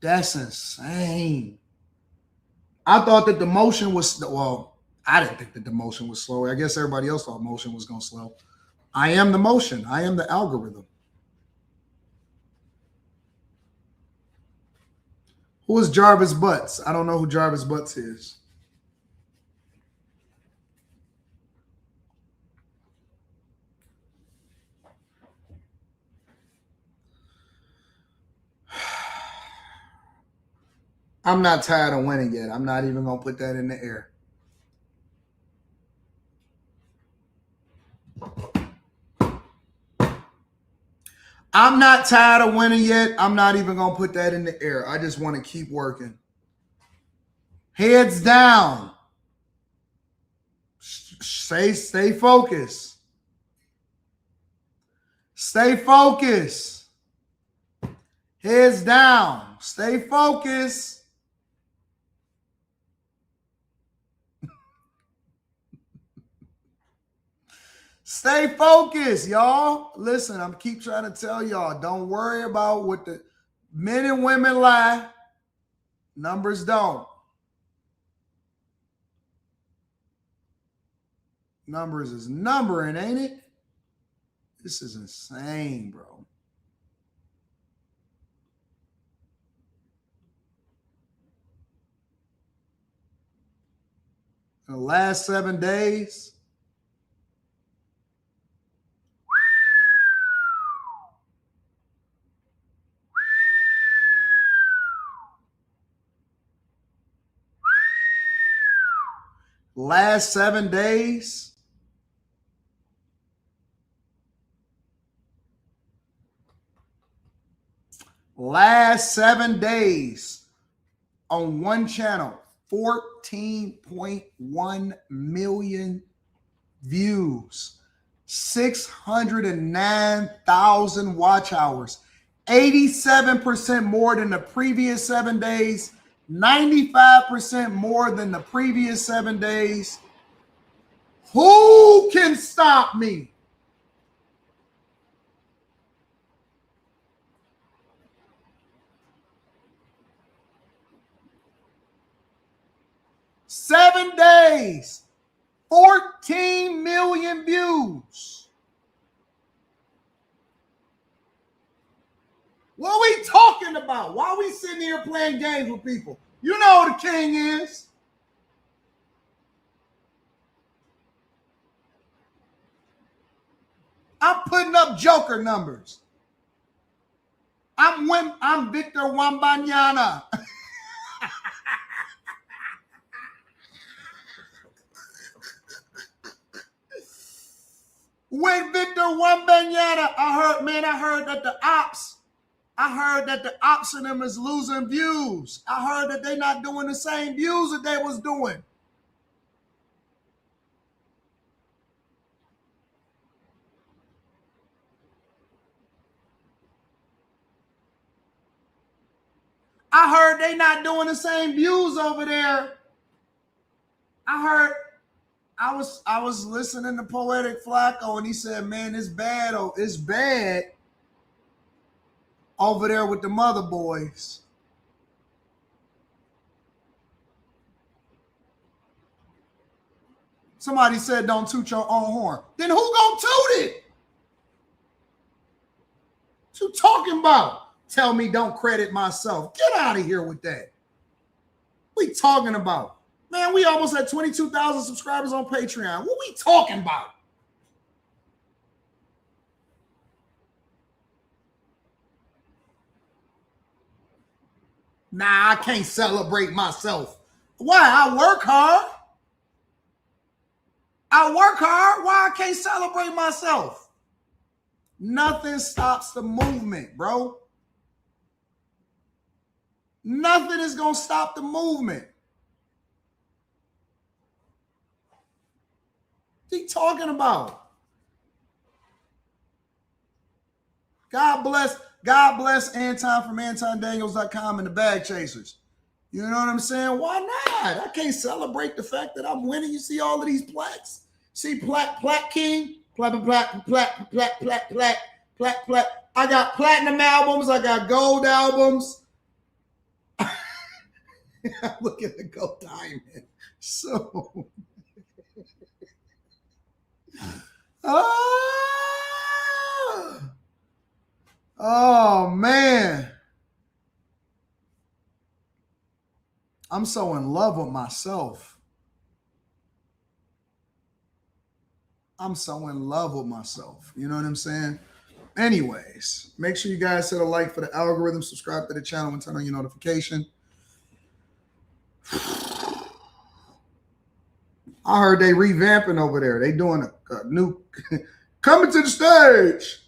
That's insane. I thought that the motion was, well, I didn't think that the motion was slow. I guess everybody else thought motion was going to slow. I am the motion. I am the algorithm. Who is Jarvis Butts? I don't know who Jarvis Butts is. I'm not tired of winning yet. I'm not even going to put that in the air. I'm not tired of winning yet. I'm not even going to put that in the air. I just want to keep working. Heads down. Stay focused. Stay focused. Heads down. Stay focused. Stay focused, y'all. Listen, I'm keep trying to tell y'all, don't worry about what the men and women lie. Numbers don't. Numbers is numbering, ain't it? This is insane, bro. In the last 7 days, last 7 days, on one channel, 14.1 million views, 609,000 watch hours, 87% more than the previous 7 days, 95% more than the previous 7 days. Who can stop me? Seven days, 14 million views. What are we talking about? Why are we sitting here playing games with people? You know who the king is. I'm putting up Joker numbers. I'm Victor Wembanyama. With Victor Wembanyama, I heard that the ops in them is losing views. I heard that they're not doing the same views that they was doing. I heard they not doing the same views over there. I was listening to Poetic Flacco, and he said, man, it's bad over there with the mother boys. Somebody said don't toot your own horn. Then who gonna toot it? What you talking about? Tell me don't credit myself. Get out of here with that. What we talking about? Man, we almost had 22,000 subscribers on Patreon. What we talking about? Nah, I can't celebrate myself. Why? I work hard. I work hard. Why I can't celebrate myself? Nothing stops the movement, bro. Nothing is going to stop the movement. What are you talking about? God bless Anton from AntonDaniels.com and the Bag Chasers. You know what I'm saying? Why not? I can't celebrate the fact that I'm winning. You see all of these plaques. See Plaque King, Plaque. I got platinum albums. I got gold albums. Look at the gold diamond. So, oh man. I'm so in love with myself. I'm so in love with myself. You know what I'm saying? Anyways, make sure you guys hit a like for the algorithm, subscribe to the channel, and turn on your notification. I heard they revamping over there. They doing a new coming to the stage.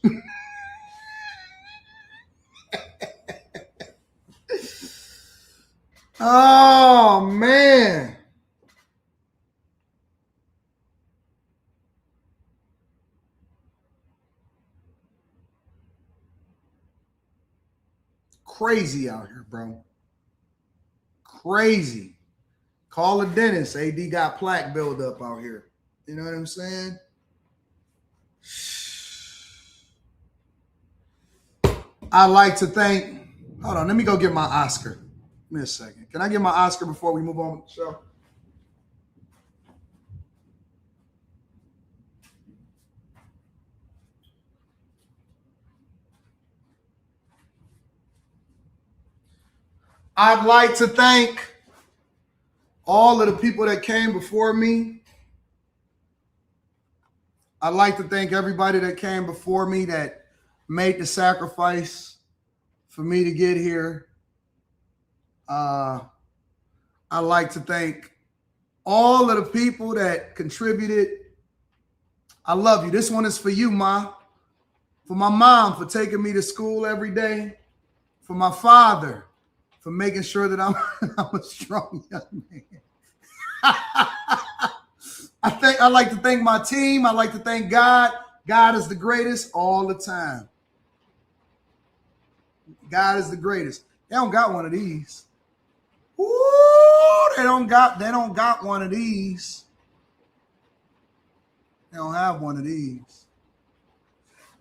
Oh man. Crazy out here, bro. Crazy. Call a dentist. AD got plaque buildup out here. You know what I'm saying? I'd like to thank, hold on, let me go get my Oscar. Give me a second. Can I get my Oscar before we move on with the show? I'd like to thank all of the people that came before me. I'd like to thank everybody that came before me that made the sacrifice for me to get here. I'd like to thank all of the people that contributed. I love you. This one is for you, Ma. For my mom, for taking me to school every day. For my father, for making sure that I'm a strong young man. I like to thank my team. I like to thank God. God is the greatest all the time. God is the greatest. They don't got one of these. Ooh, they don't got one of these. They don't have one of these.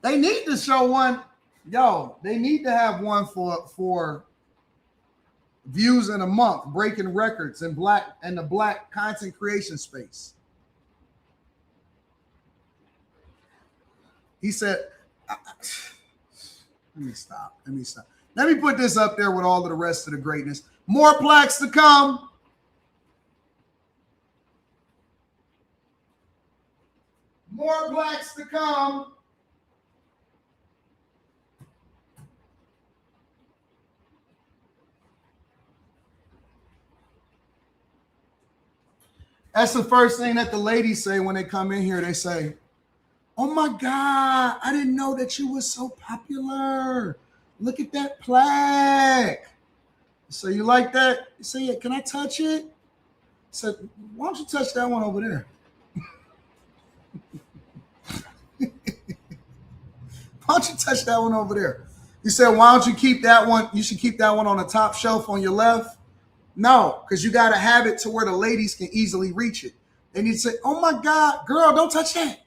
They need to show one. Yo, they need to have one for views in a month, breaking records in the black content creation space. He said, let me stop. Let me put this up there with all of the rest of the greatness. More plaques to come. More plaques to come. That's the first thing that the ladies say when they come in here. They say, oh my God, I didn't know that you were so popular. Look at that plaque. So you like that? You say, yeah, can I touch it? I said, why don't you touch that one over there? Why don't you touch that one over there? You said, why don't you keep that one? You should keep that one on the top shelf on your left. No, because you got to have it to where the ladies can easily reach it. They need to say, oh my God, girl, don't touch that.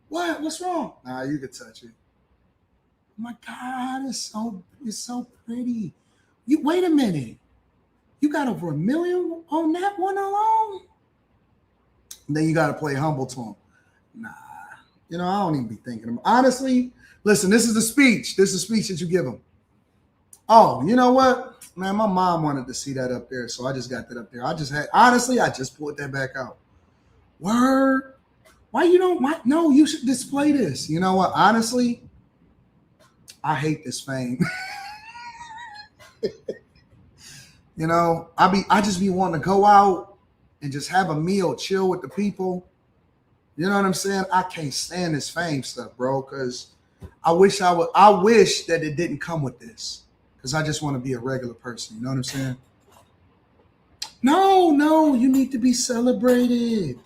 What? What's wrong? Nah, you can touch it. Oh my God, it's so pretty. You wait a minute. You got over 1 million on that one alone? Then you got to play humble to them. Nah, you know, I don't even be thinking of. Honestly, listen, this is the speech. This is a speech that you give them. Oh, you know what? Man, my mom wanted to see that up there, so I just got that up there. I just pulled that back out. Word. Why you don't? No, you should display this. You know what? Honestly, I hate this fame. You know, I just be wanting to go out and just have a meal, chill with the people. You know what I'm saying? I can't stand this fame stuff, bro, because I wish that it didn't come with this. Because I just want to be a regular person. You know what I'm saying? No, you need to be celebrated.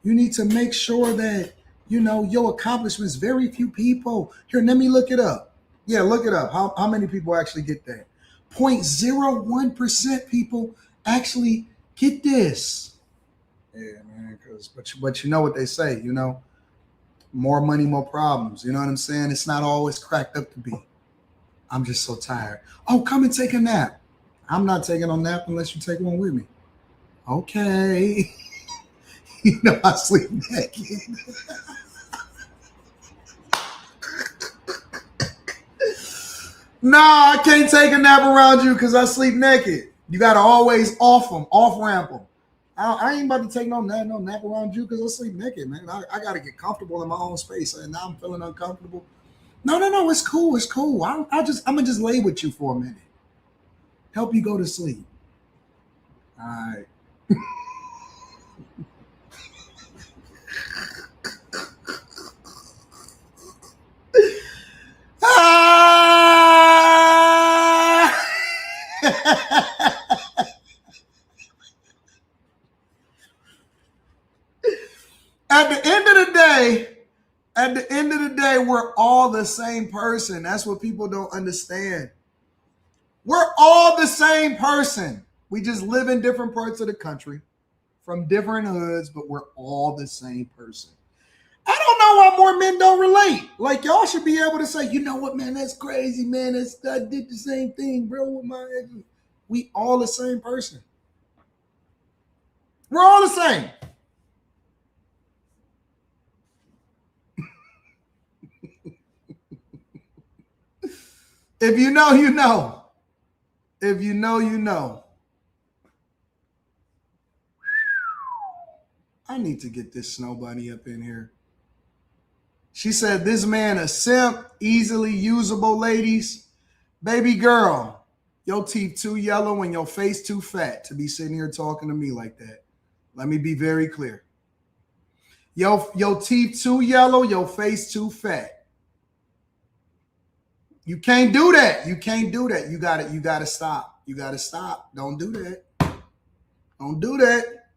You need to make sure that, you know, your accomplishments, very few people. Here, let me look it up. Yeah, look it up. How many people actually get that? 0.01% people actually get this. Yeah, man, but you know what they say, you know, more money, more problems. You know what I'm saying? It's not always cracked up to be. I'm just so tired. Oh, come and take a nap. I'm not taking a nap unless you take one with me. Okay. You know I sleep naked. No, I can't take a nap around you because I sleep naked. You got to always off-ramp them. I ain't about to take no nap around you because I sleep naked, man. I got to get comfortable in my own space, and now I'm feeling uncomfortable. No, it's cool. It's cool. I'm gonna just lay with you for a minute. Help you go to sleep. All right. At the end of the day, we're all the same person. That's what people don't understand. We're all the same person. We just live in different parts of the country from different hoods, but we're all the same person. I don't know why more men don't relate. Like, y'all should be able to say, you know what, man, that's crazy, man. I did the same thing, bro, with my ex. We all the same person. We're all the same. If you know, you know. If you know, you know. I need to get this snow bunny up in here. She said, this man a simp, easily usable, ladies. Baby girl, your teeth too yellow and your face too fat to be sitting here talking to me like that. Let me be very clear. Your teeth too yellow, your face too fat. You can't do that. You can't do that. You gotta stop. You gotta stop. Don't do that. Don't do that.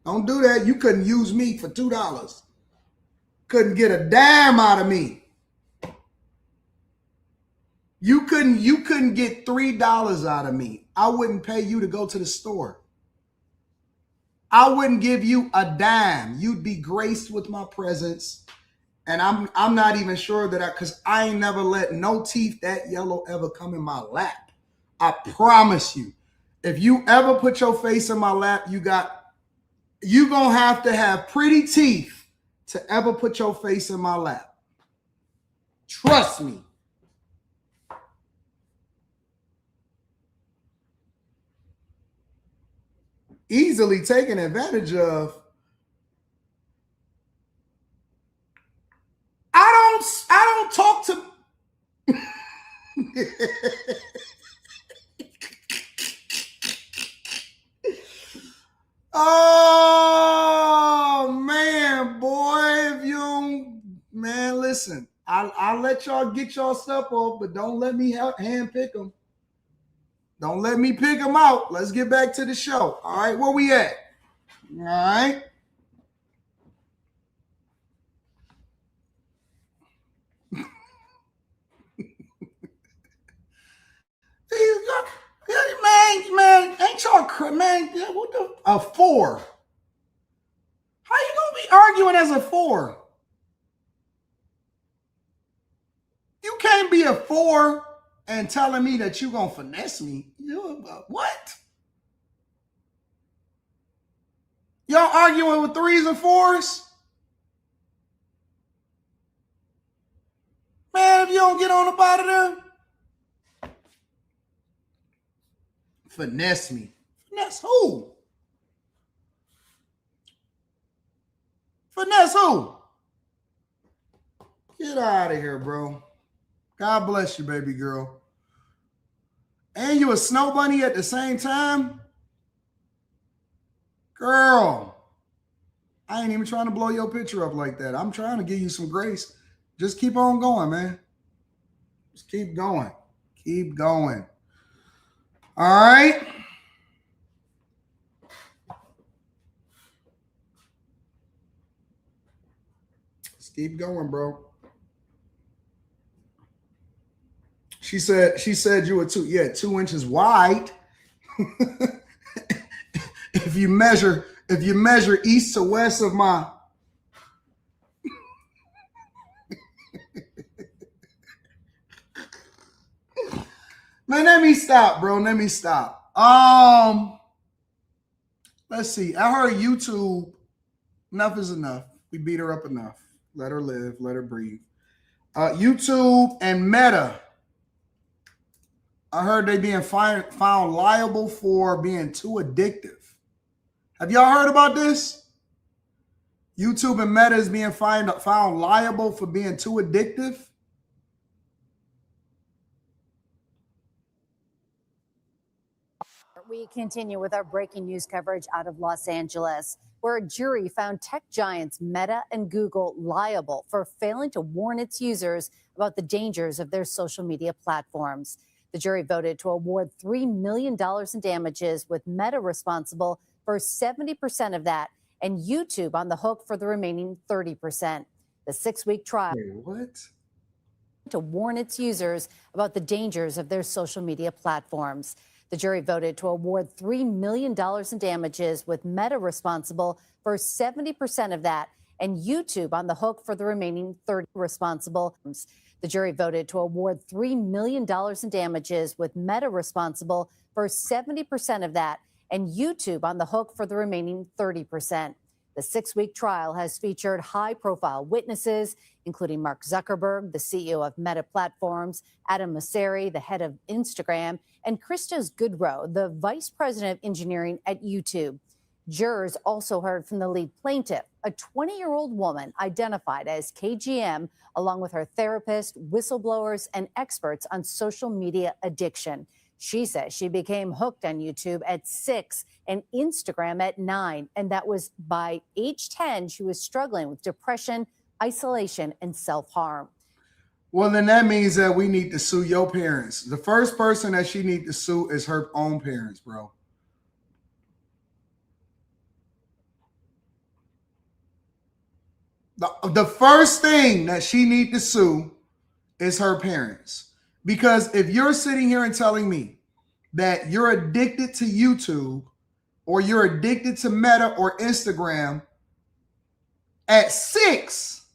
Don't do that. You couldn't use me for $2. Couldn't get a dime out of me. You couldn't get $3 out of me. I wouldn't pay you to go to the store. I wouldn't give you a dime. You'd be graced with my presence. And I'm not even sure that because I ain't never let no teeth that yellow ever come in my lap. I promise you. If you ever put your face in my lap, you gonna have to have pretty teeth to ever put your face in my lap. Trust me. Easily taken advantage of. I don't talk to. Oh man, boy, if you don't, man, listen. I'll let y'all get y'all stuff off, but don't let me hand pick them. Don't let me pick them out. Let's get back to the show. All right, where we at? All right. Man, ain't y'all, man, what the, a 4? How you gonna be arguing as a 4? You can't be a 4 and telling me that you gonna finesse me. What? arguing with 3s and 4s? Man, if you don't get on up out of there. Finesse me. Finesse who? Finesse who? Get out of here, bro. God bless you, baby girl. And you a snow bunny at the same time? Girl, I ain't even trying to blow your picture up like that. I'm trying to give you some grace. Just keep on going, man. Just keep going. Keep going. All right. Just keep going, bro. She said you were 2 inches wide. If you measure east to west of my man, let me stop, bro. Let me stop. Let's see. I heard YouTube. Enough is enough. We beat her up enough. Let her live. Let her breathe. YouTube and Meta. I heard they being found liable for being too addictive. Have y'all heard about this? YouTube and Meta is being found liable for being too addictive. We continue with our breaking news coverage out of Los Angeles, where a jury found tech giants Meta and Google liable for failing to warn its users about the dangers of their social media platforms. The jury voted to award $3 million in damages, with Meta responsible for 70% of that and YouTube on the hook for the remaining 30%. The 6-week trial to warn its users about the dangers of their social media platforms. The jury voted to award $3 million in damages, with Meta responsible for 70% of that and YouTube on the hook for the remaining 30% responsible. The jury voted to award $3 million in damages, with Meta responsible for 70% of that and YouTube on the hook for the remaining 30%. The 6-week trial has featured high-profile witnesses, including Mark Zuckerberg, the CEO of Meta Platforms, Adam Mosseri, the head of Instagram, and Christos Goodrow, the vice president of engineering at YouTube. Jurors also heard from the lead plaintiff, a 20-year-old woman identified as KGM, along with her therapist, whistleblowers, and experts on social media addiction. She says she became hooked on YouTube at 6 and Instagram at 9, and that was by age 10 she was struggling with depression, isolation, and self-harm. Well, then that means that we need to sue your parents. The first person that she needs to sue is her own parents, bro. The first thing that she needs to sue is her parents. Because if you're sitting here and telling me that you're addicted to YouTube or you're addicted to Meta or Instagram at 6,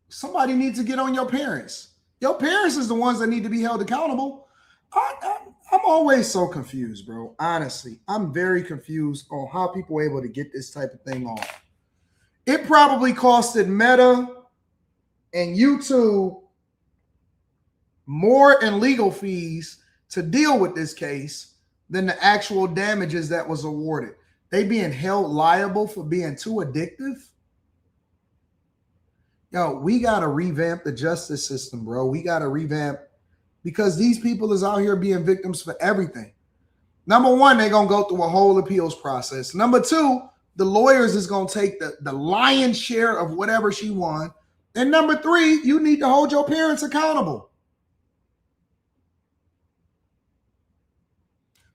somebody needs to get on your parents. Your parents is the ones that need to be held accountable. I'm always so confused, bro. Honestly, I'm very confused on how people are able to get this type of thing off. It probably costed Meta and YouTube more in legal fees to deal with this case than the actual damages that was awarded. They being held liable for being too addictive. Yo, we got to revamp the justice system, bro. We got to revamp, because these people is out here being victims for everything. Number one, they're going to go through a whole appeals process. Number two, the lawyers is going to take the lion's share of whatever she won. And number three, you need to hold your parents accountable.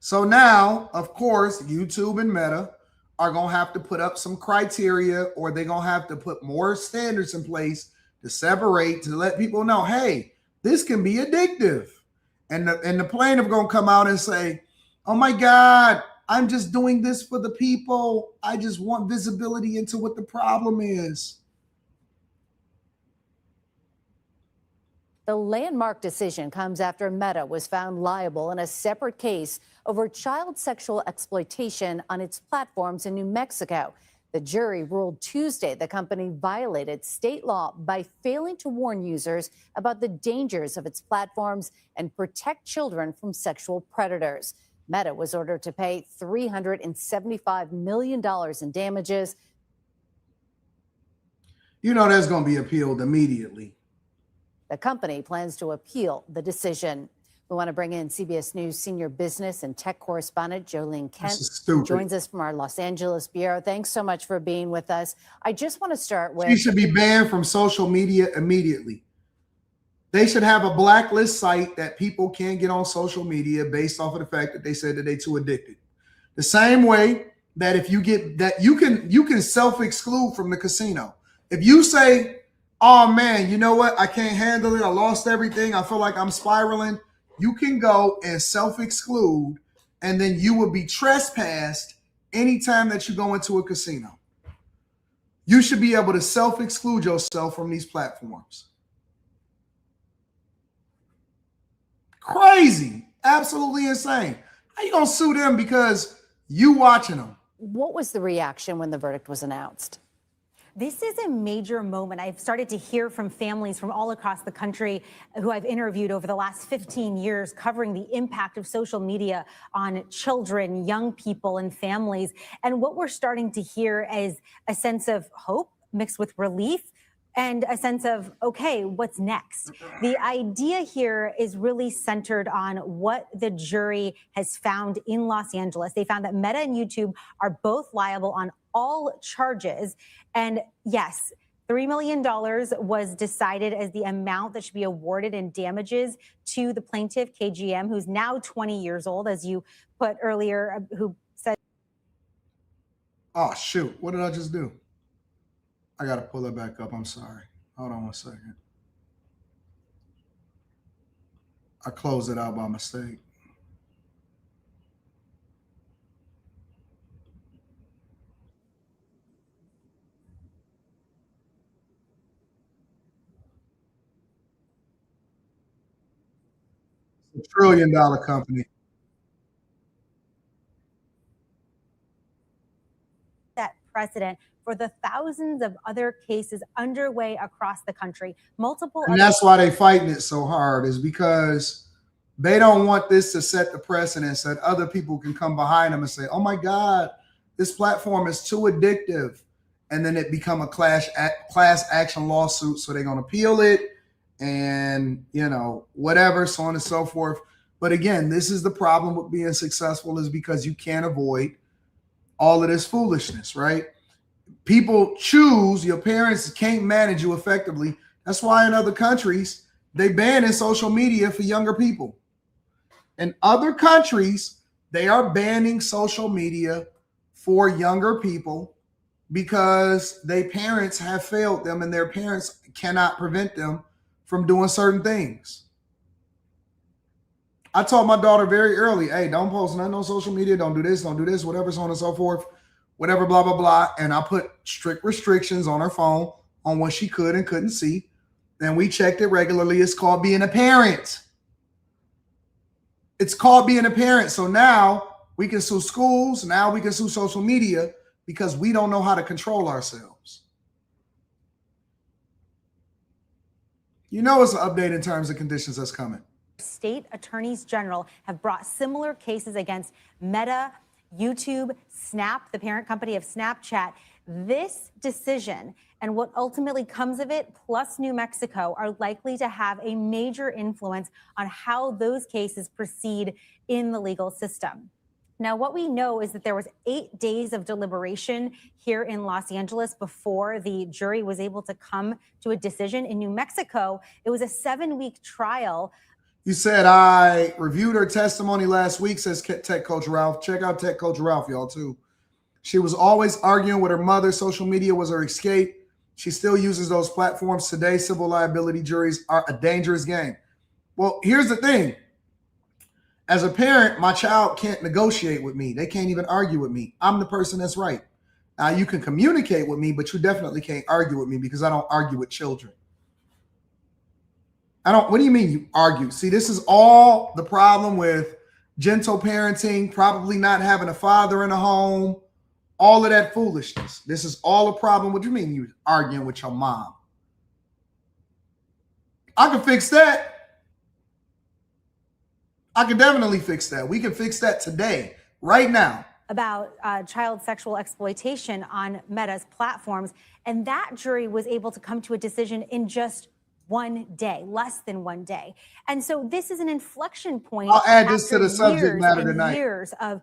So now, of course, YouTube and Meta are going to have to put up some criteria, or they're going to have to put more standards in place to separate, to let people know, hey, this can be addictive. And the plaintiff going to come out and say, oh my God, I'm just doing this for the people. I just want visibility into what the problem is. The landmark decision comes after Meta was found liable in a separate case over child sexual exploitation on its platforms in New Mexico. The jury ruled Tuesday the company violated state law by failing to warn users about the dangers of its platforms and protect children from sexual predators. Meta was ordered to pay $375 million in damages. You know that's going to be appealed immediately. The company plans to appeal the decision. We want to bring in CBS News senior business and tech correspondent Jolene Kent, who joins us from our Los Angeles bureau. Thanks so much for being with us. I just want to start with... She should be banned from social media immediately. They should have a blacklist site that people can't get on social media based off of the fact that they said that they're too addicted. The same way that if you get that, you can self-exclude from the casino. If you say, oh man, you know what? I can't handle it. I lost everything. I feel like I'm spiraling. You can go and self-exclude, and then you will be trespassed anytime that you go into a casino. You should be able to self-exclude yourself from these platforms. Crazy. Absolutely insane. How you gonna sue them because you watching them? What was the reaction when the verdict was announced? This is a major moment. I've started to hear from families from all across the country who I've interviewed over the last 15 years covering the impact of social media on children, young people, and families. And what we're starting to hear is a sense of hope mixed with relief and a sense of, okay, what's next? The idea here is really centered on what the jury has found in Los Angeles. They found that Meta and YouTube are both liable on all charges. And yes, $3 million was decided as the amount that should be awarded in damages to the plaintiff, KGM, who's now 20 years old, as you put earlier, who said... Oh, shoot. What did I just do? I got to pull it back up. I'm sorry. Hold on 1 second. I closed it out by mistake. It's a $1 trillion company. That precedent for the thousands of other cases underway across the country. And that's why they fighting it so hard, is because they don't want this to set the precedent so that other people can come behind them and say, oh my God, this platform is too addictive. And then it become a class action lawsuit. So they're going to appeal it and, you know, whatever, so on and so forth. But again, this is the problem with being successful, is because you can't avoid all of this foolishness, right? People choose, your parents can't manage you effectively. That's why in other countries, they ban in social media for younger people. In other countries, they are banning social media for younger people because their parents have failed them and their parents cannot prevent them from doing certain things. I told my daughter very early, hey, don't post nothing on social media. Don't do this, whatever, so on and so forth. Whatever, blah, blah, blah. And I put strict restrictions on her phone on what she could and couldn't see. And we checked it regularly. It's called being a parent. It's called being a parent. So now we can sue schools. Now we can sue social media because we don't know how to control ourselves. You know it's an update in terms and conditions that's coming. State attorneys general have brought similar cases against Meta, YouTube, Snap, the parent company of Snapchat. This decision and what ultimately comes of it, plus New Mexico, are likely to have a major influence on how those cases proceed in the legal system. Now, what we know is that there was 8 days of deliberation here in Los Angeles before the jury was able to come to a decision. In New Mexico, it was a 7-week trial. You said I reviewed her testimony last week, says Tech Coach Ralph. Check out Tech Coach Ralph, y'all, too. She was always arguing with her mother. Social media was her escape. She still uses those platforms today. Civil liability juries are a dangerous game. Well, here's the thing. As a parent, my child can't negotiate with me. They can't even argue with me. I'm the person that's right. Now, you can communicate with me, but you definitely can't argue with me because I don't argue with children. What do you mean you argue? See, this is all the problem with gentle parenting, probably not having a father in the home, all of that foolishness. This is all a problem. What do you mean you arguing with your mom? I can fix that. I can definitely fix that. We can fix that today, right now. About child sexual exploitation on Meta's platforms. And that jury was able to come to a decision in just one day, less than one day. And so this is an inflection point. I'll add this to the subject matter tonight. Years of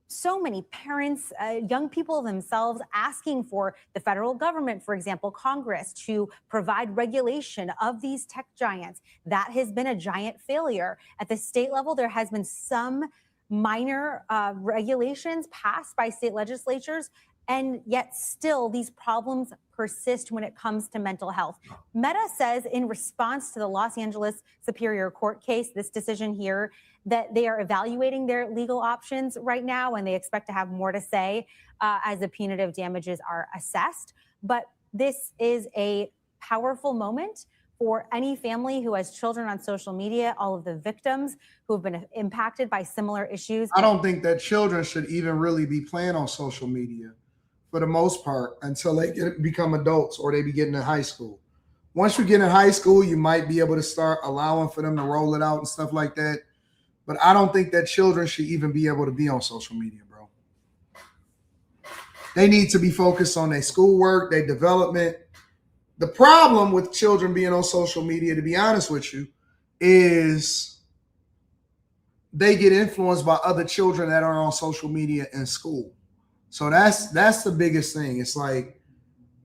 so many parents, young people themselves asking for the federal government, for example, Congress, to provide regulation of these tech giants. That has been a giant failure. At the state level, there has been some minor regulations passed by state legislatures, and yet still these problems persist when it comes to mental health. Meta says in response to the Los Angeles Superior Court case, this decision here, that they are evaluating their legal options right now, and they expect to have more to say as the punitive damages are assessed. But this is a powerful moment for any family who has children on social media, all of the victims who have been impacted by similar issues. I don't think that children should even really be playing on social media for the most part until they become adults or they be getting in high school. Once you get in high school, you might be able to start allowing for them to roll it out and stuff like that. But I don't think that children should even be able to be on social media, bro. They need to be focused on their schoolwork, their development. The problem with children being on social media, to be honest with you, is they get influenced by other children that are on social media in school. So that's the biggest thing. It's like,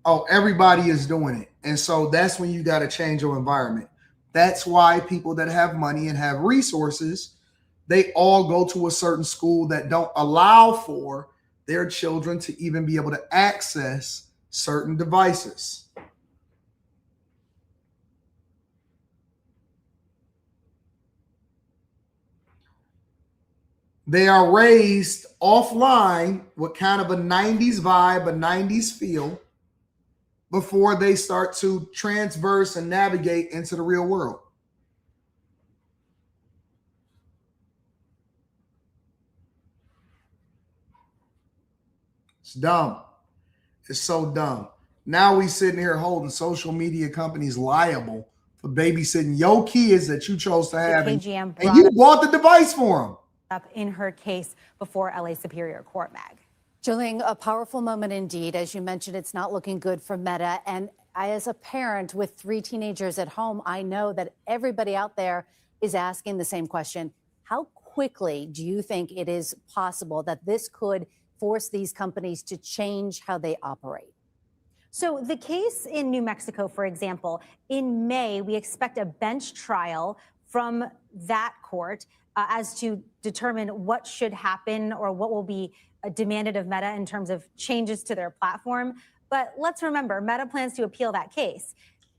oh, everybody is doing it. And so that's when you got to change your environment. That's why people that have money and have resources, they all go to a certain school that don't allow for their children to even be able to access certain devices. They are raised offline with kind of a 90s vibe, a 90s feel, before they start to transverse and navigate into the real world. It's dumb. It's so dumb. Now we sitting here holding social media companies liable for babysitting your kids that you chose to have, and you bought the device for them. Up in her case before LA Superior Court, Mag. Jillian, a powerful moment indeed. As you mentioned, it's not looking good for Meta. And I, as a parent with 3 teenagers at home, I know that everybody out there is asking the same question. How quickly do you think it is possible that this could force these companies to change how they operate? So the case in New Mexico, for example, in May, we expect a bench trial from that court as to determine what should happen or what will be demanded of Meta in terms of changes to their platform. But let's remember, Meta plans to appeal that case.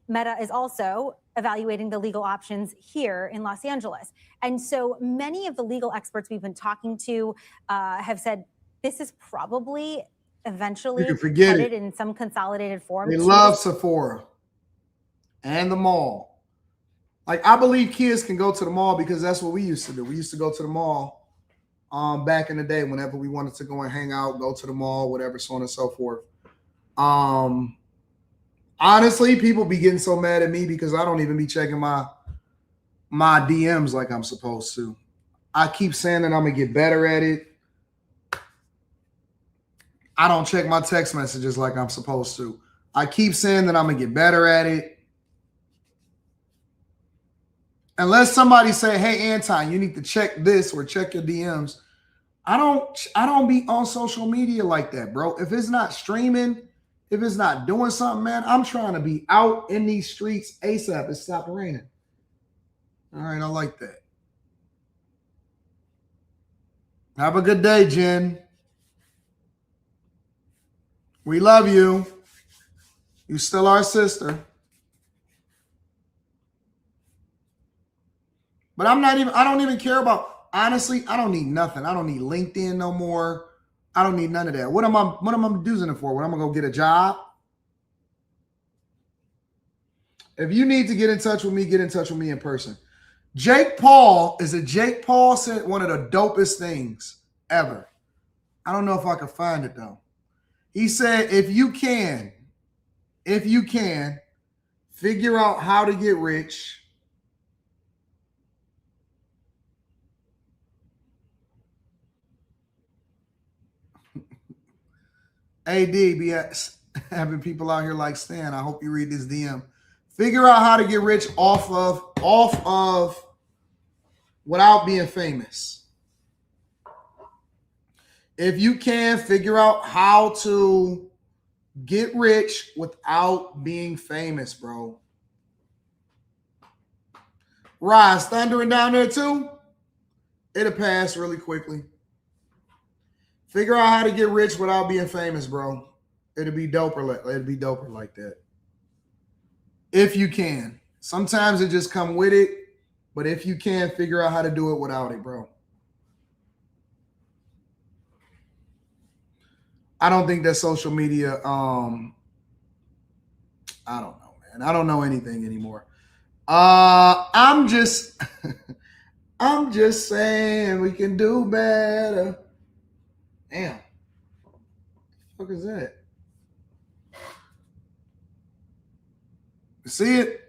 Meta is also evaluating the legal options here in Los Angeles. And so many of the legal experts we've been talking to have said this is probably eventually headed in some consolidated form. They love Sephora and the mall. Like, I believe kids can go to the mall because that's what we used to do. We used to go to the mall back in the day whenever we wanted to go and hang out, go to the mall, whatever, so on and so forth. Honestly, people be getting so mad at me because I don't even be checking my DMs like I'm supposed to. I keep saying that I'm going to get better at it. I don't check my text messages like I'm supposed to. I keep saying that I'm going to get better at it. Unless somebody say, hey, Anton, you need to check this or check your DMs. I don't be on social media like that, bro. If it's not streaming, if it's not doing something, man, I'm trying to be out in these streets ASAP. It's stopped raining. All right, I like that. Have a good day, Jen. We love you. You still our sister. But I don't even care about, honestly, I don't need nothing. I don't need LinkedIn no more. I don't need none of that. What am I using it for? What, I'm gonna go get a job? If you need to get in touch with me, get in touch with me in person. Jake Paul said one of the dopest things ever. I don't know if I can find it though. He said, if you can figure out how to get rich AD, having people out here like Stan. I hope you read this DM. Figure out how to get rich off of without being famous. If you can figure out how to get rich without being famous, bro. Rise, thundering down there too. It'll pass really quickly. Figure out how to get rich without being famous, bro. It'll be doper like that. If you can. Sometimes it just come with it, but if you can, figure out how to do it without it, bro. I don't think that social media, I don't know, man. I don't know anything anymore. I'm just saying we can do better. Damn. What the fuck is that? You see it?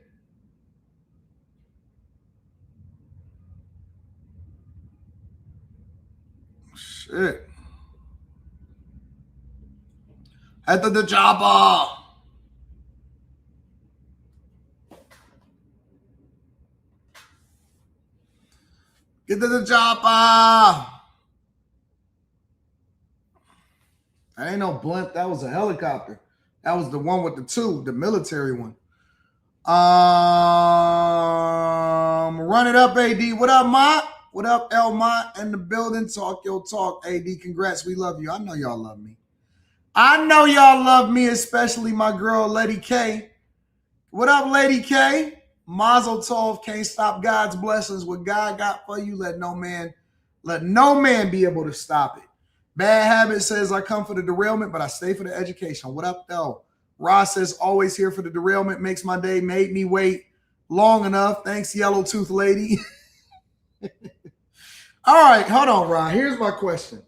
Shit. After the chopper. Get to the chopper. That ain't no blimp. That was a helicopter. That was the one with the two, the military one. Run it up, AD. What up, Mott? What up, El Mott? In the building. Talk your talk, AD. Congrats. We love you. I know y'all love me. I know y'all love me, especially my girl, Lady K. What up, Lady K? Mazel tov. Can't stop God's blessings. What God got for you, let no man be able to stop it. Bad Habit says, I come for the derailment, but I stay for the education. What up, though? Ross says, always here for the derailment. Makes my day. Made me wait long enough. Thanks, Yellow Tooth Lady. All right, hold on, Ron. Here's my question.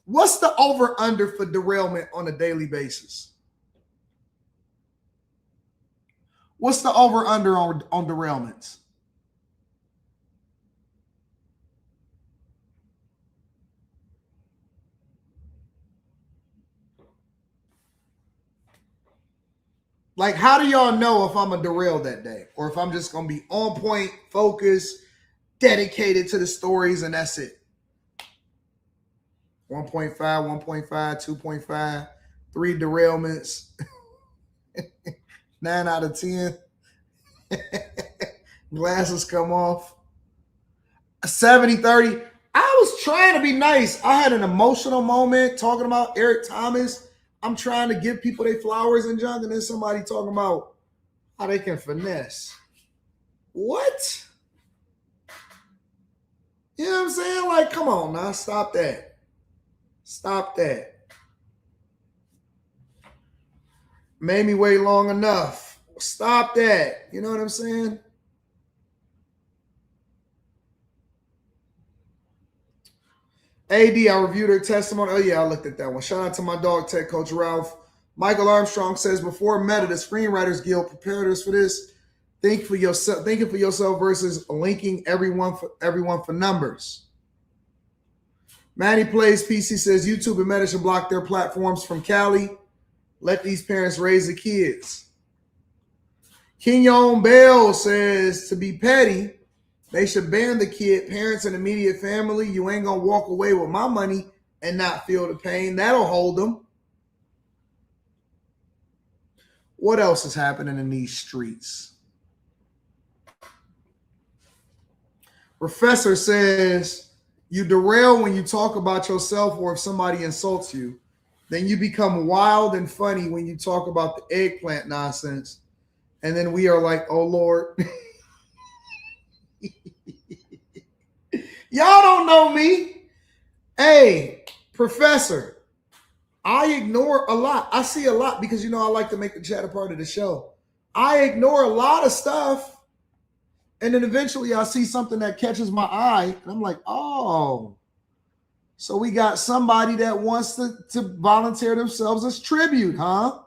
What's the over-under for derailment on a daily basis? What's the over-under on derailments? Like, how do y'all know if I'm a derail that day? Or if I'm just going to be on point, focused, dedicated to the stories, and that's it? 1.5, 1.5, 2.5, 3 derailments, 9 out of 10. Glasses come off. 70-30. I was trying to be nice. I had an emotional moment talking about Eric Thomas. I'm trying to give people their flowers and junk, and then somebody talking about how they can finesse. What? You know what I'm saying? Like, come on now. Stop that. Stop that. Made me wait long enough. Stop that. You know what I'm saying? AD, I reviewed her testimony. Oh, yeah, I looked at that one. Shout out to my dog, Tech Coach Ralph. Michael Armstrong says, before Meta, the Screenwriters Guild prepared us for this. Think for yourself versus linking everyone for numbers. Manny Plays PC says, YouTube and Meta should block their platforms from Cali. Let these parents raise the kids. Kenyon Bell says, to be petty, they should ban the kid, parents, and immediate family. You ain't going to walk away with my money and not feel the pain. That'll hold them. What else is happening in these streets? Professor says, you derail when you talk about yourself or if somebody insults you. Then you become wild and funny when you talk about the eggplant nonsense. And then we are like, oh, Lord. Y'all don't know me. Hey, Professor, I ignore a lot. I see a lot because, you know, I like to make the chat a part of the show. I ignore a lot of stuff. And then eventually I see something that catches my eye. And I'm like, oh, so we got somebody that wants to volunteer themselves as tribute, huh?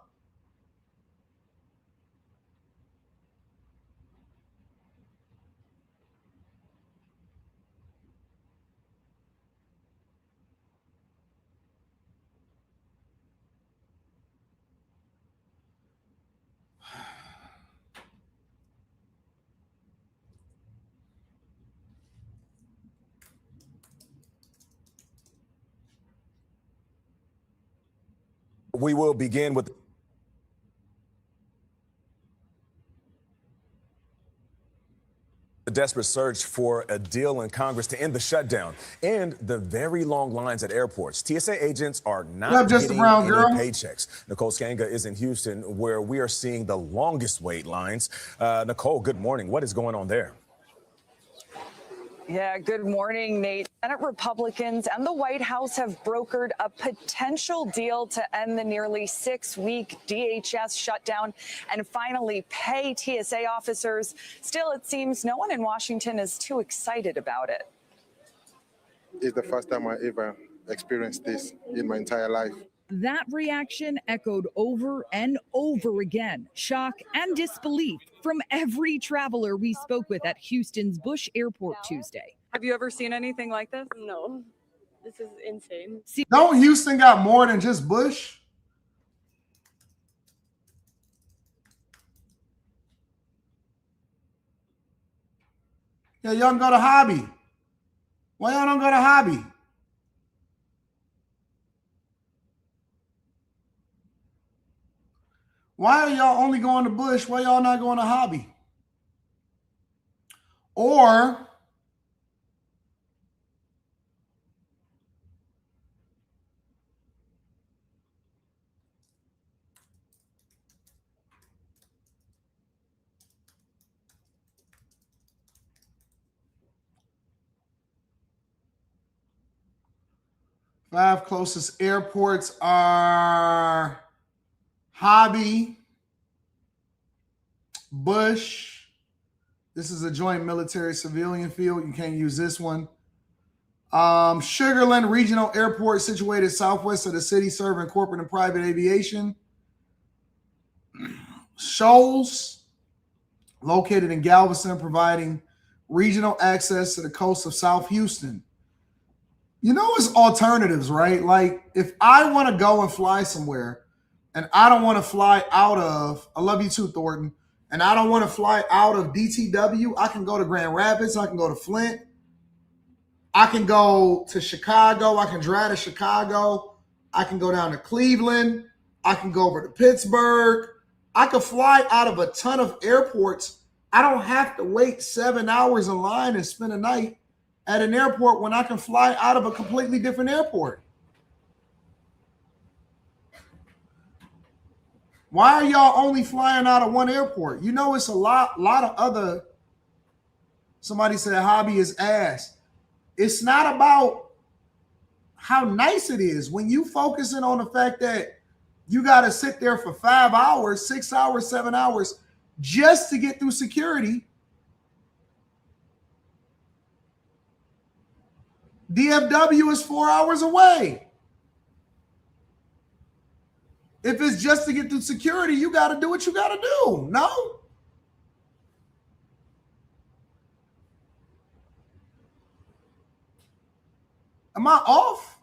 We will begin with a desperate search for a deal in Congress to end the shutdown and the very long lines at airports. TSA agents are not getting any paychecks. Nicole Skanga is in Houston, where we are seeing the longest wait lines. Nicole, good morning. What is going on there? Yeah, good morning, Nate. Senate Republicans and the White House have brokered a potential deal to end the nearly 6-week DHS shutdown and finally pay TSA officers. Still, it seems no one in Washington is too excited about it. It's the first time I ever experienced this in my entire life. That reaction echoed over and over again, shock and disbelief from every traveler we spoke with at Houston's Bush Airport Tuesday. Have you ever seen anything like this? No, this is insane. Don't Houston got more than just Bush? Yeah, y'all can go to Hobby. Why y'all don't go to Hobby? Why are y'all only going to Bush? Why y'all not going to Hobby? Or five closest airports are Hobby, Bush. This is a joint military civilian field. You can't use this one. Sugarland Regional Airport, situated southwest of the city, serving corporate and private aviation. Shoals, located in Galveston, providing regional access to the coast of South Houston. You know, it's alternatives, right? Like, if I want to go and fly somewhere and I don't want to fly out of, I love you too, Thornton, and I don't want to fly out of DTW, I can go to Grand Rapids, I can go to Flint, I can go to Chicago, I can drive to Chicago, I can go down to Cleveland, I can go over to Pittsburgh, I could fly out of a ton of airports. I don't have to wait 7 hours in line and spend a night at an airport when I can fly out of a completely different airport. Why are y'all only flying out of one airport? You know, it's a lot of other. Somebody said Hobby is ass. It's not about how nice it is. When you focusing on the fact that you got to sit there for 5 hours, 6 hours, 7 hours just to get through security. DFW is 4 hours away. If it's just to get through security, you got to do what you got to do. No? Am I off?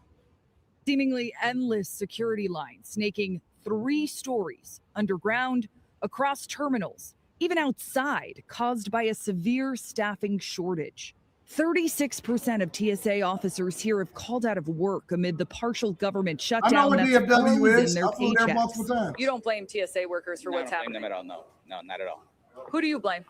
Seemingly endless security lines snaking 3 stories underground, across terminals, even outside, caused by a severe staffing shortage. 36% of TSA officers here have called out of work amid the partial government shutdown. I know what that's DFW is. their I flew there paychecks. multiple times. You don't blame TSA workers for what's happening? I don't blame them at all. No, not at all. Who do you blame?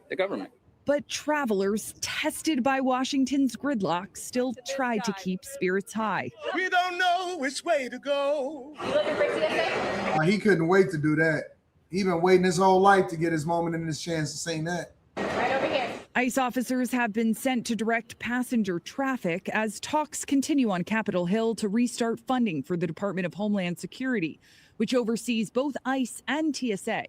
The government. But travelers tested by Washington's gridlock still tried to keep spirits high. We don't know which way to go. You looking for TSA? He couldn't wait to do that. He been waiting his whole life to get his moment and his chance to sing that. Right over here. ICE officers have been sent to direct passenger traffic as talks continue on Capitol Hill to restart funding for the Department of Homeland Security, which oversees both ICE and TSA.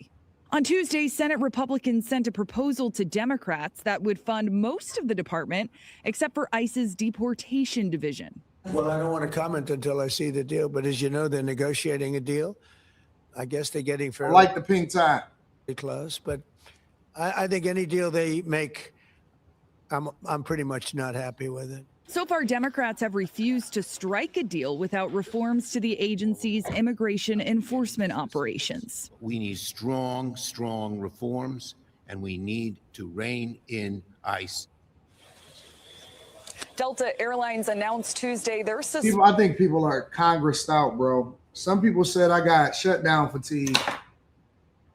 On Tuesday, Senate Republicans sent a proposal to Democrats that would fund most of the department, except for ICE's deportation division. Well, I don't want to comment until I see the deal, but as you know, they're negotiating a deal. I guess they're getting fairly I like the pink tie. close, but I think any deal they make, I'm pretty much not happy with it. So far, Democrats have refused to strike a deal without reforms to the agency's immigration enforcement operations. We need strong reforms, and we need to rein in ICE. Delta Airlines announced Tuesday their I think people are Congressed out, bro. Some people said I got shutdown fatigue.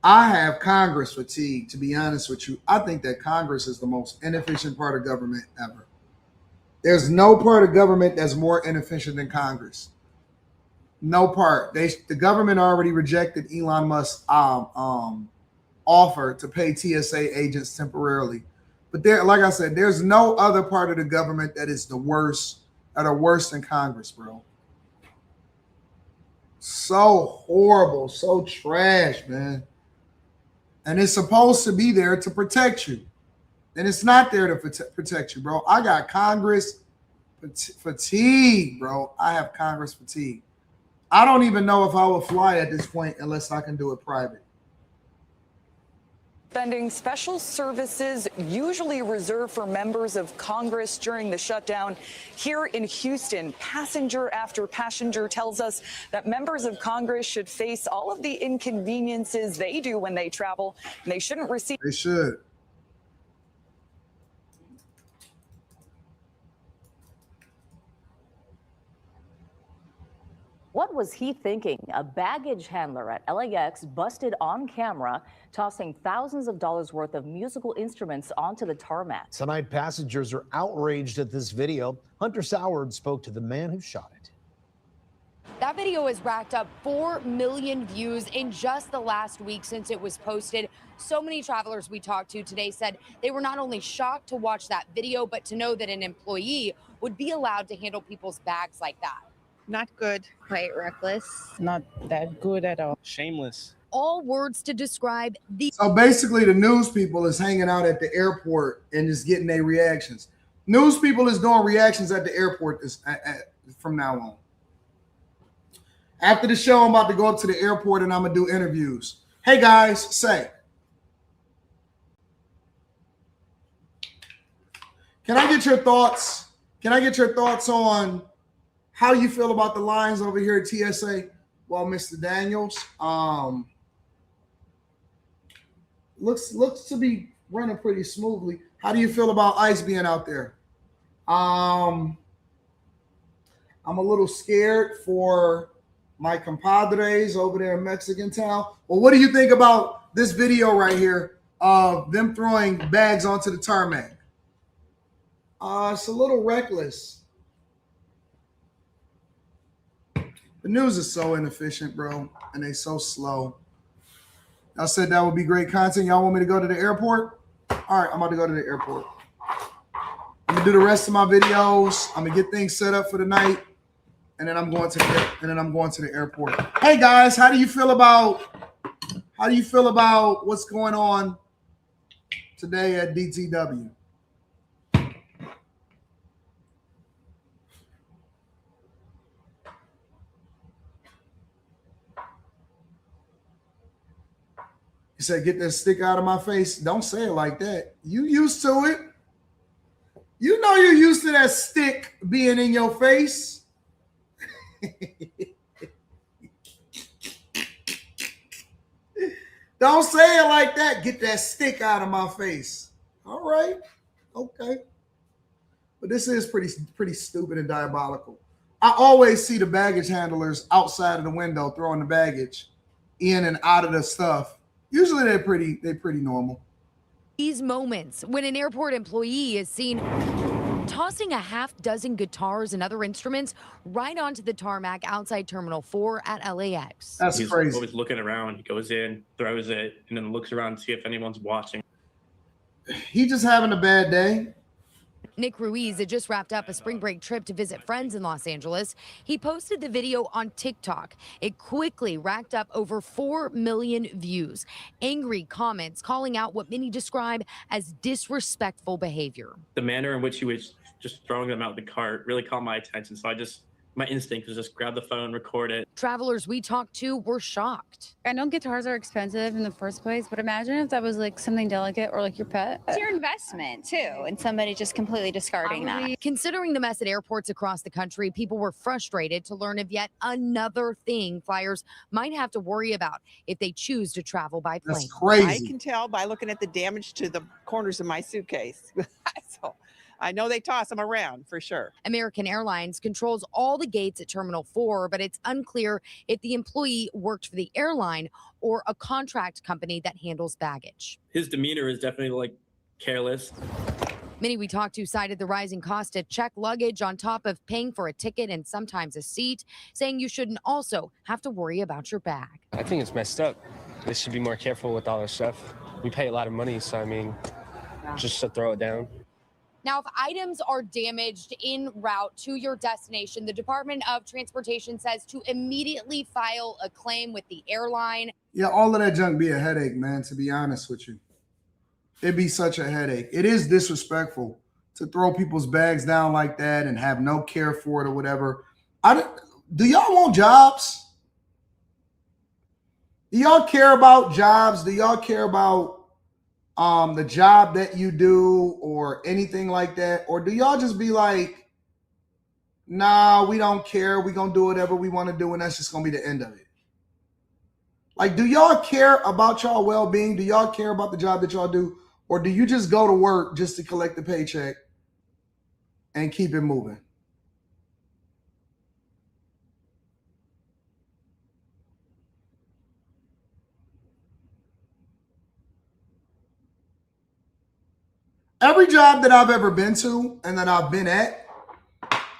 I have Congress fatigue, to be honest with you. I think that Congress is the most inefficient part of government ever. There's no part of government that's more inefficient than Congress. No part. The government already rejected Elon Musk's offer to pay TSA agents temporarily. But there, like I said, there's no other part of the government that is the worst, that are worse than Congress, bro. So horrible, so trash, man. And it's supposed to be there to protect you. And it's not there to protect you, bro. I got Congress fatigue, bro. I have Congress fatigue. I don't even know if I will fly at this point unless I can do it private. Spending special services usually reserved for members of Congress during the shutdown. Here in Houston, passenger after passenger tells us that members of Congress should face all of the inconveniences they do when they travel, and they shouldn't receive. They should. What was he thinking? A baggage handler at LAX busted on camera, tossing thousands of dollars worth of musical instruments onto the tarmac. Tonight, passengers are outraged at this video. Hunter Soward spoke to the man who shot it. That video has racked up 4 million views in just the last week since it was posted. So many travelers we talked to today said they were not only shocked to watch that video, but to know that an employee would be allowed to handle people's bags like that. Not good. Quite reckless. Not that good at all. Shameless. All words to describe the... So basically the news people is hanging out at the airport and just getting their reactions. News people is doing reactions at the airport from now on. After the show, I'm about to go up to the airport and I'm going to do interviews. Hey guys, say. Can I get your thoughts? Can I get your thoughts on how you feel about the lines over here at TSA? Well, Mr. Daniels, looks to be running pretty smoothly. How do you feel about ICE being out there? I'm a little scared for my compadres over there in Mexican town. Well, what do you think about this video right here of them throwing bags onto the tarmac? It's a little reckless. The news is so inefficient, bro, and they so slow. I said that would be great content. Y'all want me to go to the airport? All right, I'm about to go to the airport. I'm gonna do the rest of my videos. I'm gonna get things set up for the night, and then I'm going to the airport. Hey guys, how do you feel about what's going on today at DTW? You said, get that stick out of my face. Don't say it like that. You used to it. You know you're used to that stick being in your face. Don't say it like that. Get that stick out of my face. All right. Okay. But this is pretty stupid and diabolical. I always see the baggage handlers outside of the window throwing the baggage in and out of the stuff. Usually they're pretty normal. These moments when an airport employee is seen tossing a half dozen guitars and other instruments right onto the tarmac outside Terminal 4 at LAX. That's crazy. He's always looking around. He goes in, throws it, and then looks around to see if anyone's watching. He just having a bad day. Nick Ruiz had just wrapped up a spring break trip to visit friends in Los Angeles. He posted the video on TikTok. It quickly racked up over 4 million views. Angry comments calling out what many describe as disrespectful behavior. The manner in which he was just throwing them out the cart really caught my attention. So my instinct was just grab the phone, record it. Travelers we talked to were shocked. I know guitars are expensive in the first place, but imagine if that was like something delicate or like your pet. It's your investment too, and somebody just completely discarding that. Considering the mess at airports across the country, people were frustrated to learn of yet another thing flyers might have to worry about if they choose to travel by plane. That's crazy. I can tell by looking at the damage to the corners of my suitcase. So I know they toss them around for sure. American Airlines controls all the gates at Terminal 4, but it's unclear if the employee worked for the airline or a contract company that handles baggage. His demeanor is definitely like careless. Many we talked to cited the rising cost to check luggage on top of paying for a ticket and sometimes a seat, saying you shouldn't also have to worry about your bag. I think it's messed up. They should be more careful with all their stuff. We pay a lot of money, so I mean, just to throw it down. Now, if items are damaged en route to your destination, the Department of Transportation says to immediately file a claim with the airline. Yeah, all of that junk be a headache, man, to be honest with you. It'd be such a headache. It is disrespectful to throw people's bags down like that and have no care for it or whatever. Do y'all want jobs? Do y'all care about jobs? Do y'all care about the job that you do or anything like that? Or do y'all just be like, nah, we don't care. We're going to do whatever we want to do, and that's just going to be the end of it. Like, do y'all care about y'all well-being? Do y'all care about the job that y'all do? Or do you just go to work just to collect the paycheck and keep it moving? Every job that I've ever been to and that I've been at,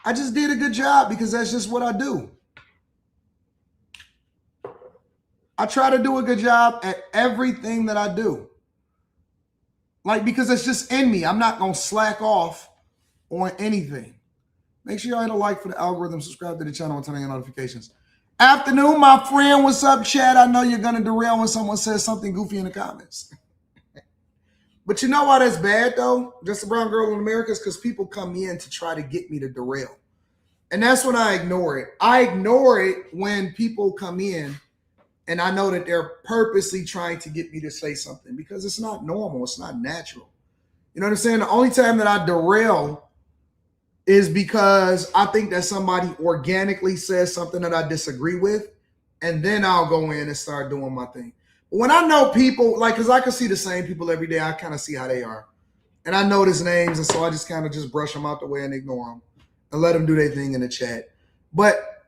I just did a good job because that's just what I do. I try to do a good job at everything that I do. Like, because it's just in me. I'm not going to slack off on anything. Make sure y'all hit a like for the algorithm, subscribe to the channel, and turn on your notifications. Afternoon, my friend. What's up, Chad? I know you're going to derail when someone says something goofy in the comments. But you know why that's bad, though? Just a brown girl in America is because people come in to try to get me to derail. And that's when I ignore it. I ignore it when people come in and I know that they're purposely trying to get me to say something because it's not normal. It's not natural. You know what I'm saying? The only time that I derail is because I think that somebody organically says something that I disagree with, and then I'll go in and start doing my thing. When I know people, like, because I can see the same people every day, I kind of see how they are. And I know their names, and so I just kind of just brush them out the way and ignore them and let them do their thing in the chat. But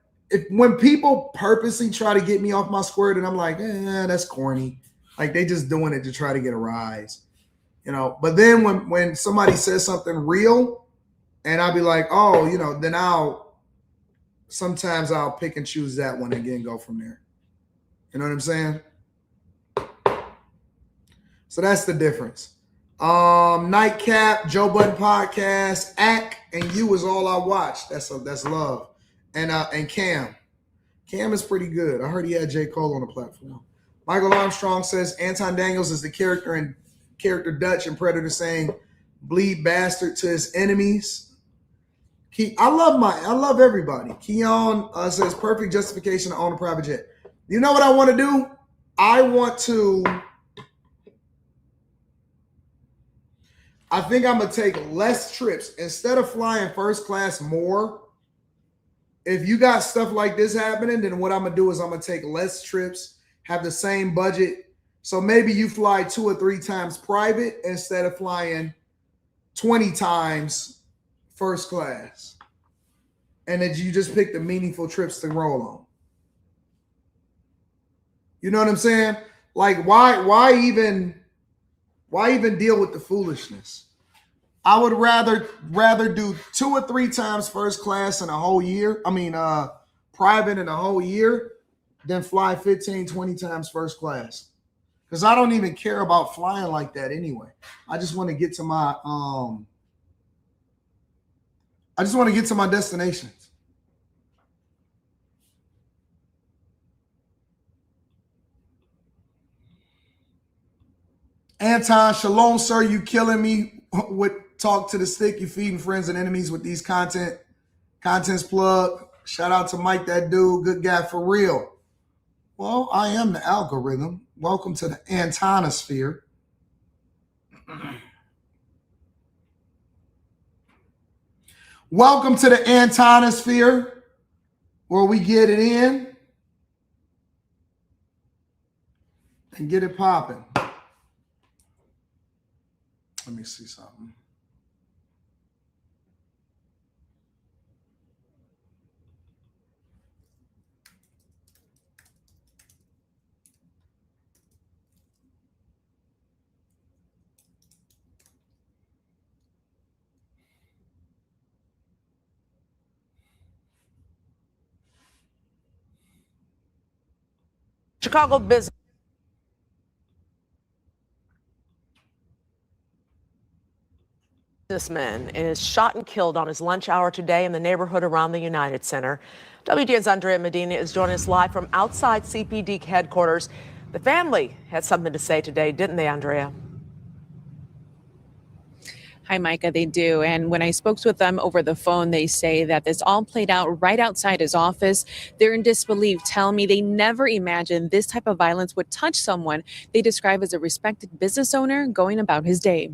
when people purposely try to get me off my square, then I'm like, that's corny. Like, they just doing it to try to get a rise. You know, but then when somebody says something real, and I'll be like, oh, you know, then sometimes I'll pick and choose that one and again go from there. You know what I'm saying? So that's the difference. Nightcap, Joe Budden Podcast, Ack, and You is all I watch. That's love. And Cam. Cam is pretty good. I heard he had J. Cole on the platform. Michael Armstrong says Anton Daniels is the character Dutch and Predator saying bleed bastard to his enemies. I love everybody. Keon says perfect justification to own a private jet. You know what I want to do? I think I'm going to take less trips. Instead of flying first class more, if you got stuff like this happening, then what I'm going to do is I'm going to take less trips, have the same budget. So maybe you fly 2 or 3 times private instead of flying 20 times first class. And then you just pick the meaningful trips to roll on. You know what I'm saying? Like, why even deal with the foolishness? I would rather do 2 or 3 times first class in a whole year. I mean, private in a whole year than fly 15, 20 times first class. Because I don't even care about flying like that anyway. I just want to get to my I just want to get to my destinations. Anton, shalom, sir. You killing me with talk to the stick. You feeding friends and enemies with these contents plug. Shout out to Mike, that dude. Good guy for real. Well, I am the algorithm. Welcome to the Antonosphere. Welcome to the Antonosphere, where we get it in and get it popping. Let me see something. Chicago businessman is shot and killed on his lunch hour today in the neighborhood around the United Center. WGN's Andrea Medina is joining us live from outside CPD headquarters. The family had something to say today, didn't they, Andrea? Hi, Micah, they do. And when I spoke with them over the phone, they say that this all played out right outside his office. They're in disbelief, telling me they never imagined this type of violence would touch someone they describe as a respected business owner going about his day.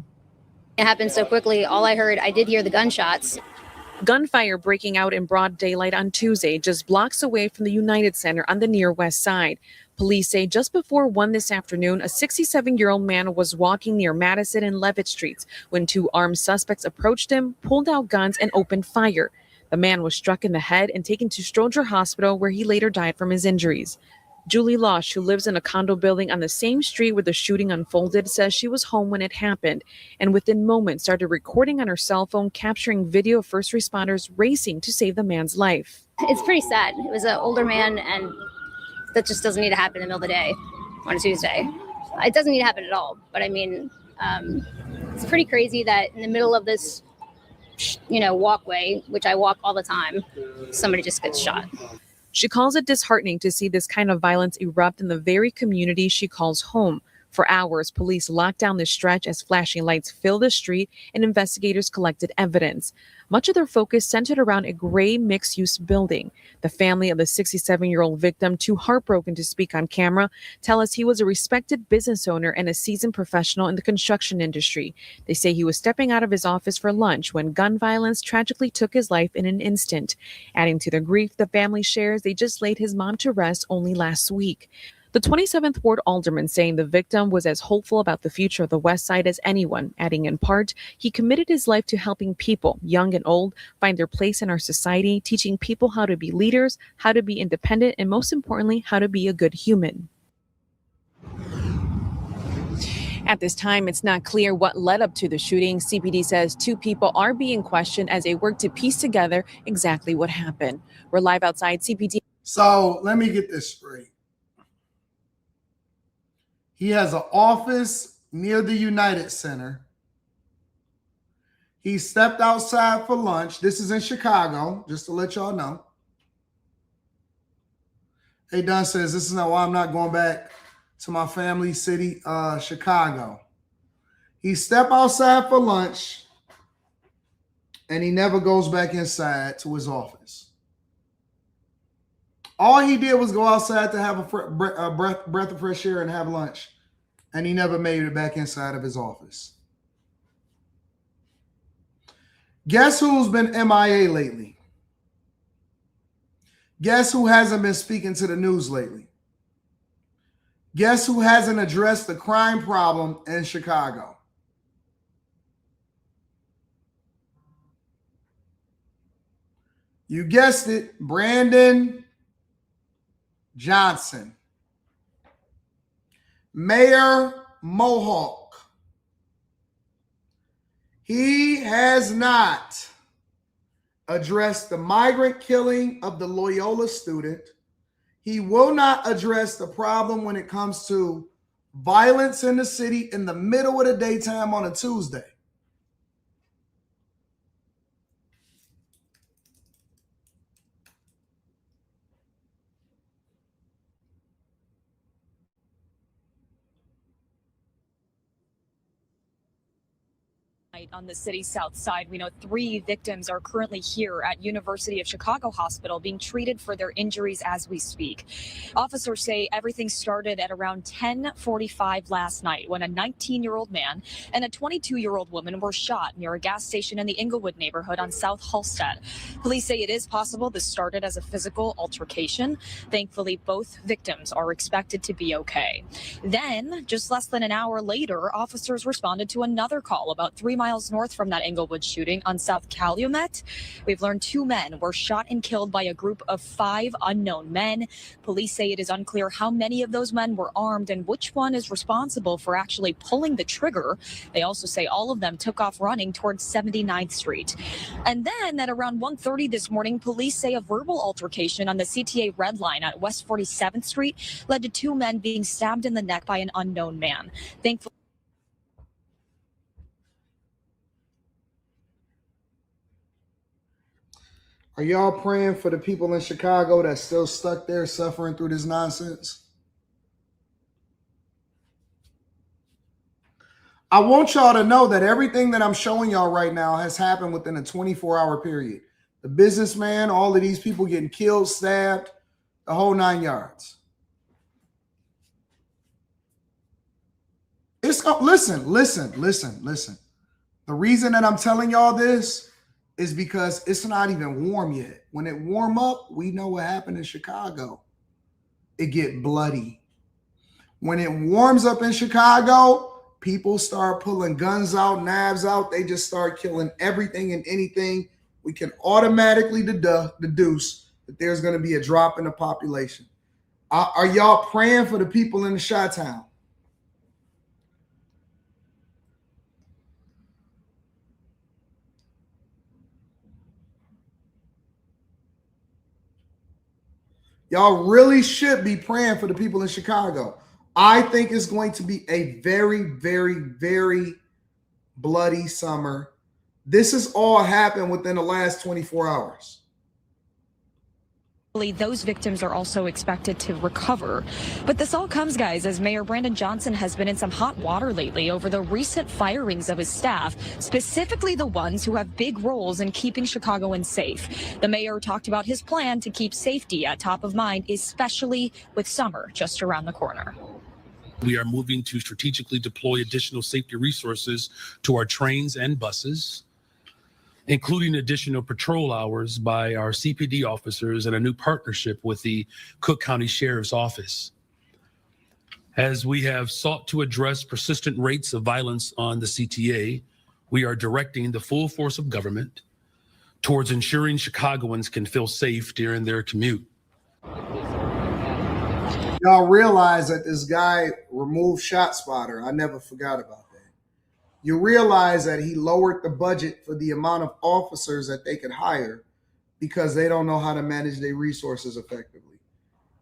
It happened so quickly. All I heard, I did hear the gunshots. Gunfire breaking out in broad daylight on Tuesday, just blocks away from the United Center on the near west side. Police say just before 1 this afternoon, a 67-year-old man was walking near Madison and Levitt Streets when two armed suspects approached him, pulled out guns, and opened fire. The man was struck in the head and taken to Stroger Hospital, where he later died from his injuries. Julie Losh, who lives in a condo building on the same street where the shooting unfolded, says she was home when it happened and within moments started recording on her cell phone, capturing video of first responders racing to save the man's life. It's pretty sad. It was an older man, and that just doesn't need to happen in the middle of the day on a Tuesday. It doesn't need to happen at all. But I mean, it's pretty crazy that in the middle of this, walkway, which I walk all the time, somebody just gets shot. She calls it disheartening to see this kind of violence erupt in the very community she calls home. For hours, police locked down the stretch as flashing lights filled the street and investigators collected evidence. Much of their focus centered around a gray mixed-use building. The family of the 67-year-old victim, too heartbroken to speak on camera, tell us he was a respected business owner and a seasoned professional in the construction industry. They say he was stepping out of his office for lunch when gun violence tragically took his life in an instant. Adding to their grief, the family shares they just laid his mom to rest only last week. The 27th Ward alderman saying the victim was as hopeful about the future of the West Side as anyone, adding in part, he committed his life to helping people, young and old, find their place in our society, teaching people how to be leaders, how to be independent, and most importantly, how to be a good human. At this time, it's not clear what led up to the shooting. CPD says two people are being questioned as they work to piece together exactly what happened. We're live outside CPD. So let me get this straight. He has an office near the United Center. He stepped outside for lunch. This is in Chicago, just to let y'all know. Hey, Don says, this is not why I'm not going back to my family city, Chicago. He stepped outside for lunch, and he never goes back inside to his office. All he did was go outside to have a breath of fresh air and have lunch, and he never made it back inside of his office. Guess who's been MIA lately? Guess who hasn't been speaking to the news lately? Guess who hasn't addressed the crime problem in Chicago? You guessed it, Brandon Johnson. Mayor Mohawk. He has not addressed the migrant killing of the Loyola student. He will not address the problem when it comes to violence in the city in the middle of the daytime on a Tuesday. night on the city's south side. We know 3 victims are currently here at University of Chicago Hospital being treated for their injuries as we speak. Officers say everything started at around 10:45 last night when a 19-year-old man and a 22-year-old woman were shot near a gas station in the Inglewood neighborhood on South Halstead. Police say it is possible this started as a physical altercation. Thankfully, both victims are expected to be okay. Then, just less than an hour later, officers responded to another call about 3 miles north from that Inglewood shooting on South Calumet. We've learned 2 men were shot and killed by a group of 5 unknown men. Police say it is unclear how many of those men were armed and which one is responsible for actually pulling the trigger. They also say all of them took off running towards 79th Street. And then at around 1:30 this morning, police say a verbal altercation on the CTA Red Line at West 47th Street led to 2 men being stabbed in the neck by an unknown man. Thankfully, Are y'all praying for the people in Chicago that's still stuck there suffering through this nonsense? I want y'all to know that everything that I'm showing y'all right now has happened within a 24-hour period. The businessman, all of these people getting killed, stabbed, the whole 9 yards. Listen. The reason that I'm telling y'all this is because it's not even warm yet. When it warm up, we know what happened in Chicago. It get bloody. When it warms up in Chicago, people start pulling guns out, knives out. They just start killing everything and anything. We can automatically deduce that there's going to be a drop in the population. Are y'all praying for the people in the Chi-Town? Y'all really should be praying for the people in Chicago. I think it's going to be a very, very, very bloody summer. This has all happened within the last 24 hours. those victims are also expected to recover. But this all comes, guys, as Mayor Brandon Johnson has been in some hot water lately over the recent firings of his staff, specifically the ones who have big roles in keeping Chicagoans safe. The mayor talked about his plan to keep safety at top of mind, especially with summer just around the corner. We are moving to strategically deploy additional safety resources to our trains and buses, including additional patrol hours by our CPD officers and a new partnership with the Cook County Sheriff's Office. As we have sought to address persistent rates of violence on the CTA, we are directing the full force of government towards ensuring Chicagoans can feel safe during their commute. Y'all realize that this guy removed ShotSpotter. I never forgot about that. You realize that he lowered the budget for the amount of officers that they could hire because they don't know how to manage their resources effectively.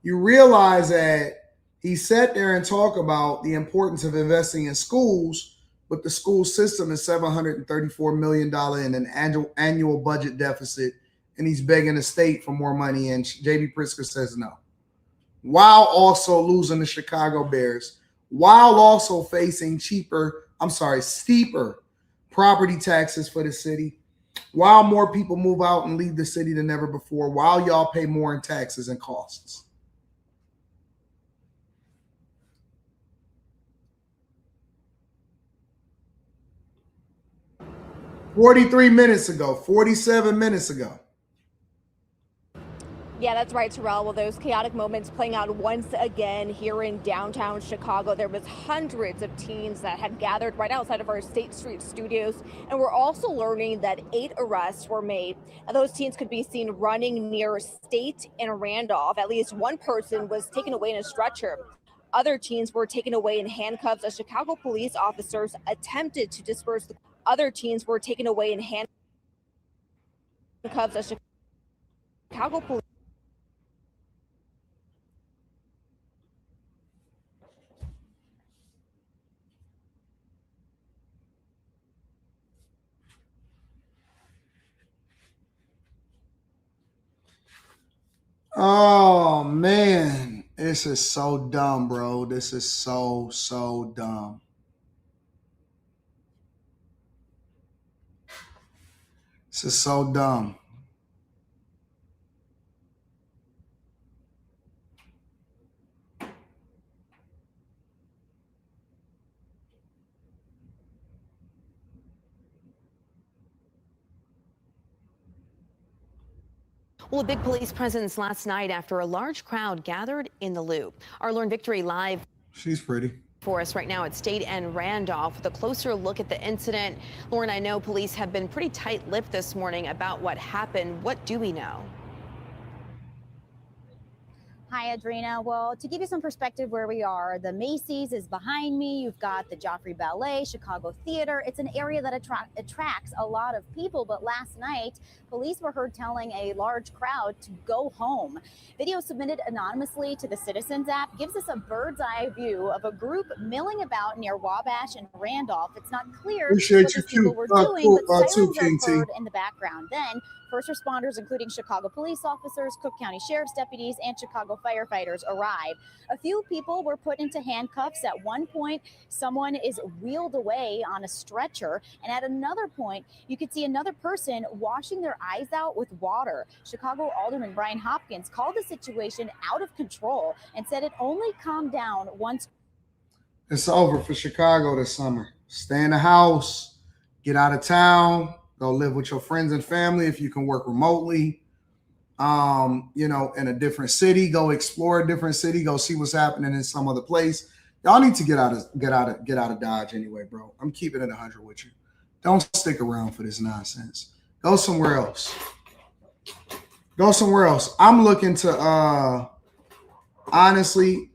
You realize that he sat there and talked about the importance of investing in schools, but the school system is $734 million in an annual budget deficit, and he's begging the state for more money, and J.B. Pritzker says no. While also losing the Chicago Bears, while also facing steeper property taxes for the city, while more people move out and leave the city than ever before, while y'all pay more in taxes and costs. $43 minutes ago, 47 minutes ago. Yeah, that's right, Terrell. Well, those chaotic moments playing out once again here in downtown Chicago. There was hundreds of teens that had gathered right outside of our State Street studios. And we're also learning that 8 arrests were made. And those teens could be seen running near State and Randolph. At least one person was taken away in a stretcher. Other teens were taken away in handcuffs as Chicago police officers attempted to disperse the other teens were taken away in handcuffs as Chicago police. Oh, man. This is so dumb, bro. This is so dumb. This is so dumb. Well, a big police presence last night after a large crowd gathered in the Loop. Our Learn Victory live. She's pretty. For us right now at State and Randolph with a closer look at the incident. Lauren, I know police have been pretty tight-lipped this morning about what happened. What do we know? Hi, Adrena. Well, to give you some perspective where we are, the Macy's is behind me. You've got the Joffrey Ballet, Chicago Theater. It's an area that attracts a lot of people. But last night, police were heard telling a large crowd to go home. Video submitted anonymously to the Citizens app gives us a bird's eye view of a group milling about near Wabash and Randolph. It's not clear Appreciate what you, these people were doing, cool, but sirens King are heard in the background. Then first responders, including Chicago police officers, Cook County Sheriff's deputies, and Chicago firefighters arrived. A few people were put into handcuffs. At one point, someone is wheeled away on a stretcher. And at another point, you could see another person washing their eyes out with water. Chicago Alderman Brian Hopkins called the situation out of control and said it only calmed down once. It's over for Chicago this summer. Stay in the house, get out of town, go live with your friends and family if you can work remotely. You know, in a different city, go explore a different city, go see what's happening in some other place. Y'all need to get out of Dodge anyway, bro. I'm keeping it 100 with you. Don't stick around for this nonsense. Go somewhere else. Go somewhere else. I'm looking to honestly,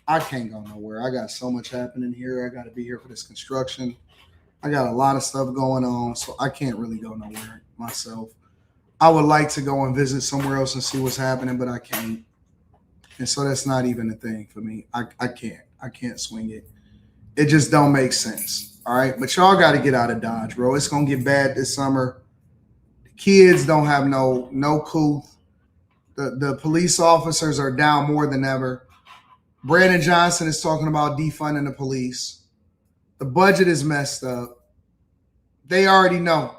I can't go nowhere. I got so much happening here. I got to be here for this construction. I got a lot of stuff going on, so I can't really go nowhere myself. I would like to go and visit somewhere else and see what's happening, but I can't. And so that's not even a thing for me. I can't. I can't swing it. It just don't make sense. All right. But y'all got to get out of Dodge, bro. It's going to get bad this summer. The kids don't have no couth. The police officers are down more than ever. Brandon Johnson is talking about defunding the police. The budget is messed up. They already know.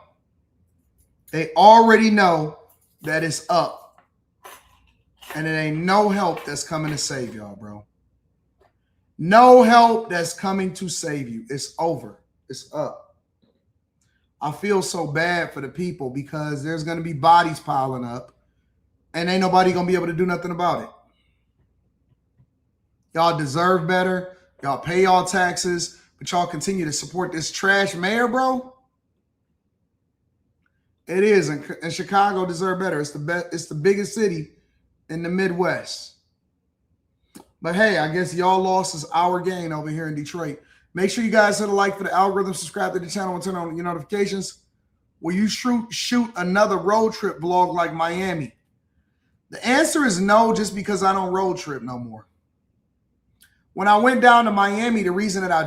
They already know that it's up. And it ain't no help that's coming to save y'all, bro. No help that's coming to save you. It's over. It's up. I feel so bad for the people because there's going to be bodies piling up and ain't nobody going to be able to do nothing about it. Y'all deserve better. Y'all pay y'all taxes, but y'all continue to support this trash mayor, bro. It is, and Chicago deserve better. It's the biggest city in the Midwest. But hey, I guess y'all lost is our gain over here in Detroit. Make sure you guys hit a like for the algorithm, subscribe to the channel, and turn on your notifications. Will you shoot another road trip vlog like Miami? The answer is no, just because I don't road trip no more. When I went down to Miami, the reason that I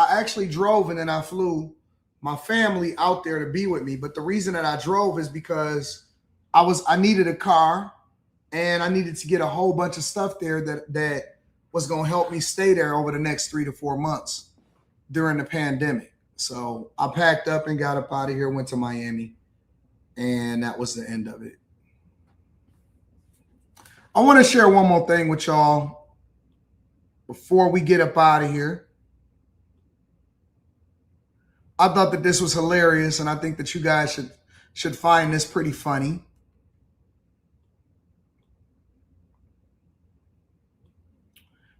actually drove and then I flew my family out there to be with me. But the reason that I drove is because I needed a car and I needed to get a whole bunch of stuff there that was going to help me stay there over the next 3 to 4 months during the pandemic. So I packed up and got up out of here, went to Miami, and that was the end of it. I want to share one more thing with y'all before we get up out of here. I thought that this was hilarious, and I think that you guys should find this pretty funny.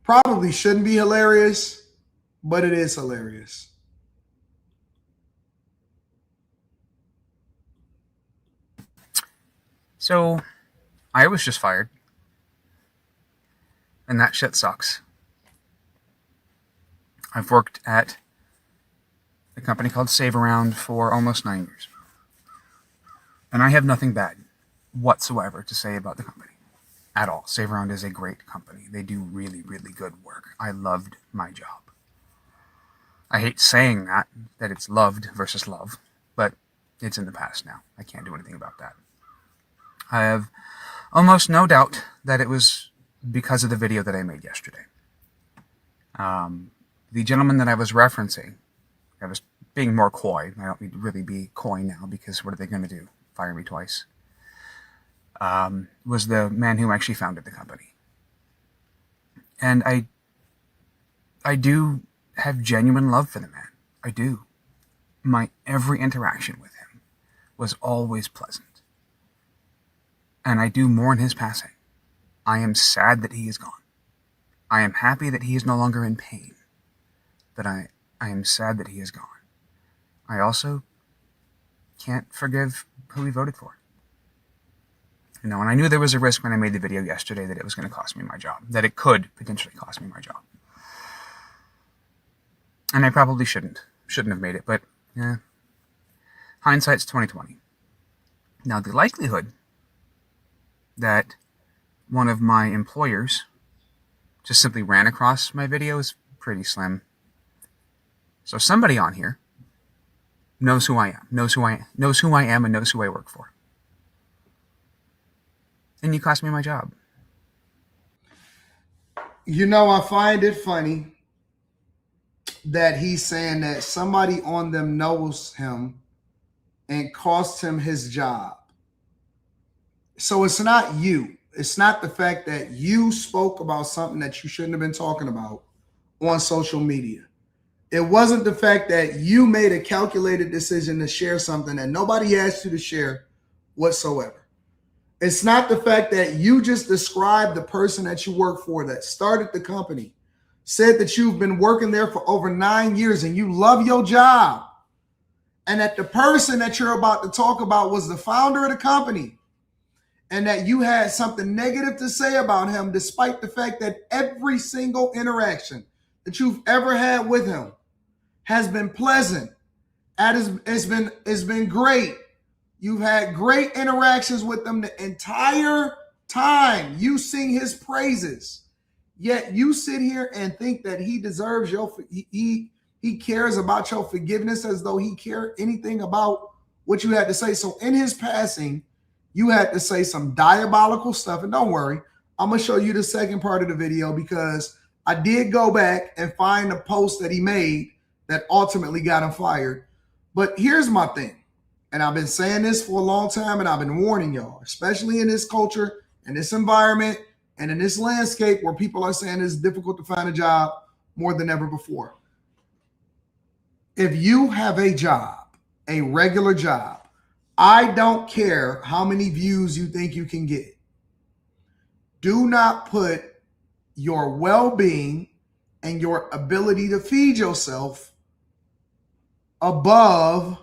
Probably shouldn't be hilarious, but it is hilarious. So, I was just fired. And that shit sucks. I've worked at a company called Save Around for almost 9 years. And I have nothing bad whatsoever to say about the company. At all. Save Around is a great company. They do really, really good work. I loved my job. I hate saying that it's loved versus love, but it's in the past now. I can't do anything about that. I have almost no doubt that it was because of the video that I made yesterday. The gentleman that I was referencing, I was being more coy. I don't need to really be coy now because what are they going to do? Fire me twice. Was the man who actually founded the company. And I do have genuine love for the man. I do. My every interaction with him was always pleasant. And I do mourn his passing. I am sad that he is gone. I am happy that he is no longer in pain. But I am sad that he is gone. I also can't forgive who he voted for. You know, and I knew there was a risk when I made the video yesterday that it was going to cost me my job. That it could potentially cost me my job. And I probably shouldn't have made it, but yeah. Hindsight's 20/20. Now the likelihood that one of my employers just simply ran across my video is pretty slim. So somebody on here knows who I am, knows who I am, and knows who I work for. And you cost me my job. You know, I find it funny that he's saying that somebody on them knows him and cost him his job. So it's not you. It's not the fact that you spoke about something that you shouldn't have been talking about on social media. It wasn't the fact that you made a calculated decision to share something that nobody asked you to share whatsoever. It's not the fact that you just described the person that you work for that started the company, said that you've been working there for over 9 years and you love your job, and that the person that you're about to talk about was the founder of the company, and that you had something negative to say about him, despite the fact that every single interaction that you've ever had with him has been pleasant. It's been great. You've had great interactions with them the entire time. You sing his praises. Yet you sit here and think that he deserves he cares about your forgiveness as though he cared anything about what you had to say. So in his passing, you had to say some diabolical stuff. And don't worry, I'm going to show you the second part of the video because I did go back and find the post that he made that ultimately got him fired. But here's my thing. And I've been saying this for a long time, and I've been warning y'all, especially in this culture, in this environment, and in this landscape where people are saying it's difficult to find a job more than ever before. If you have a job, a regular job, I don't care how many views you think you can get. Do not put your well-being and your ability to feed yourself above,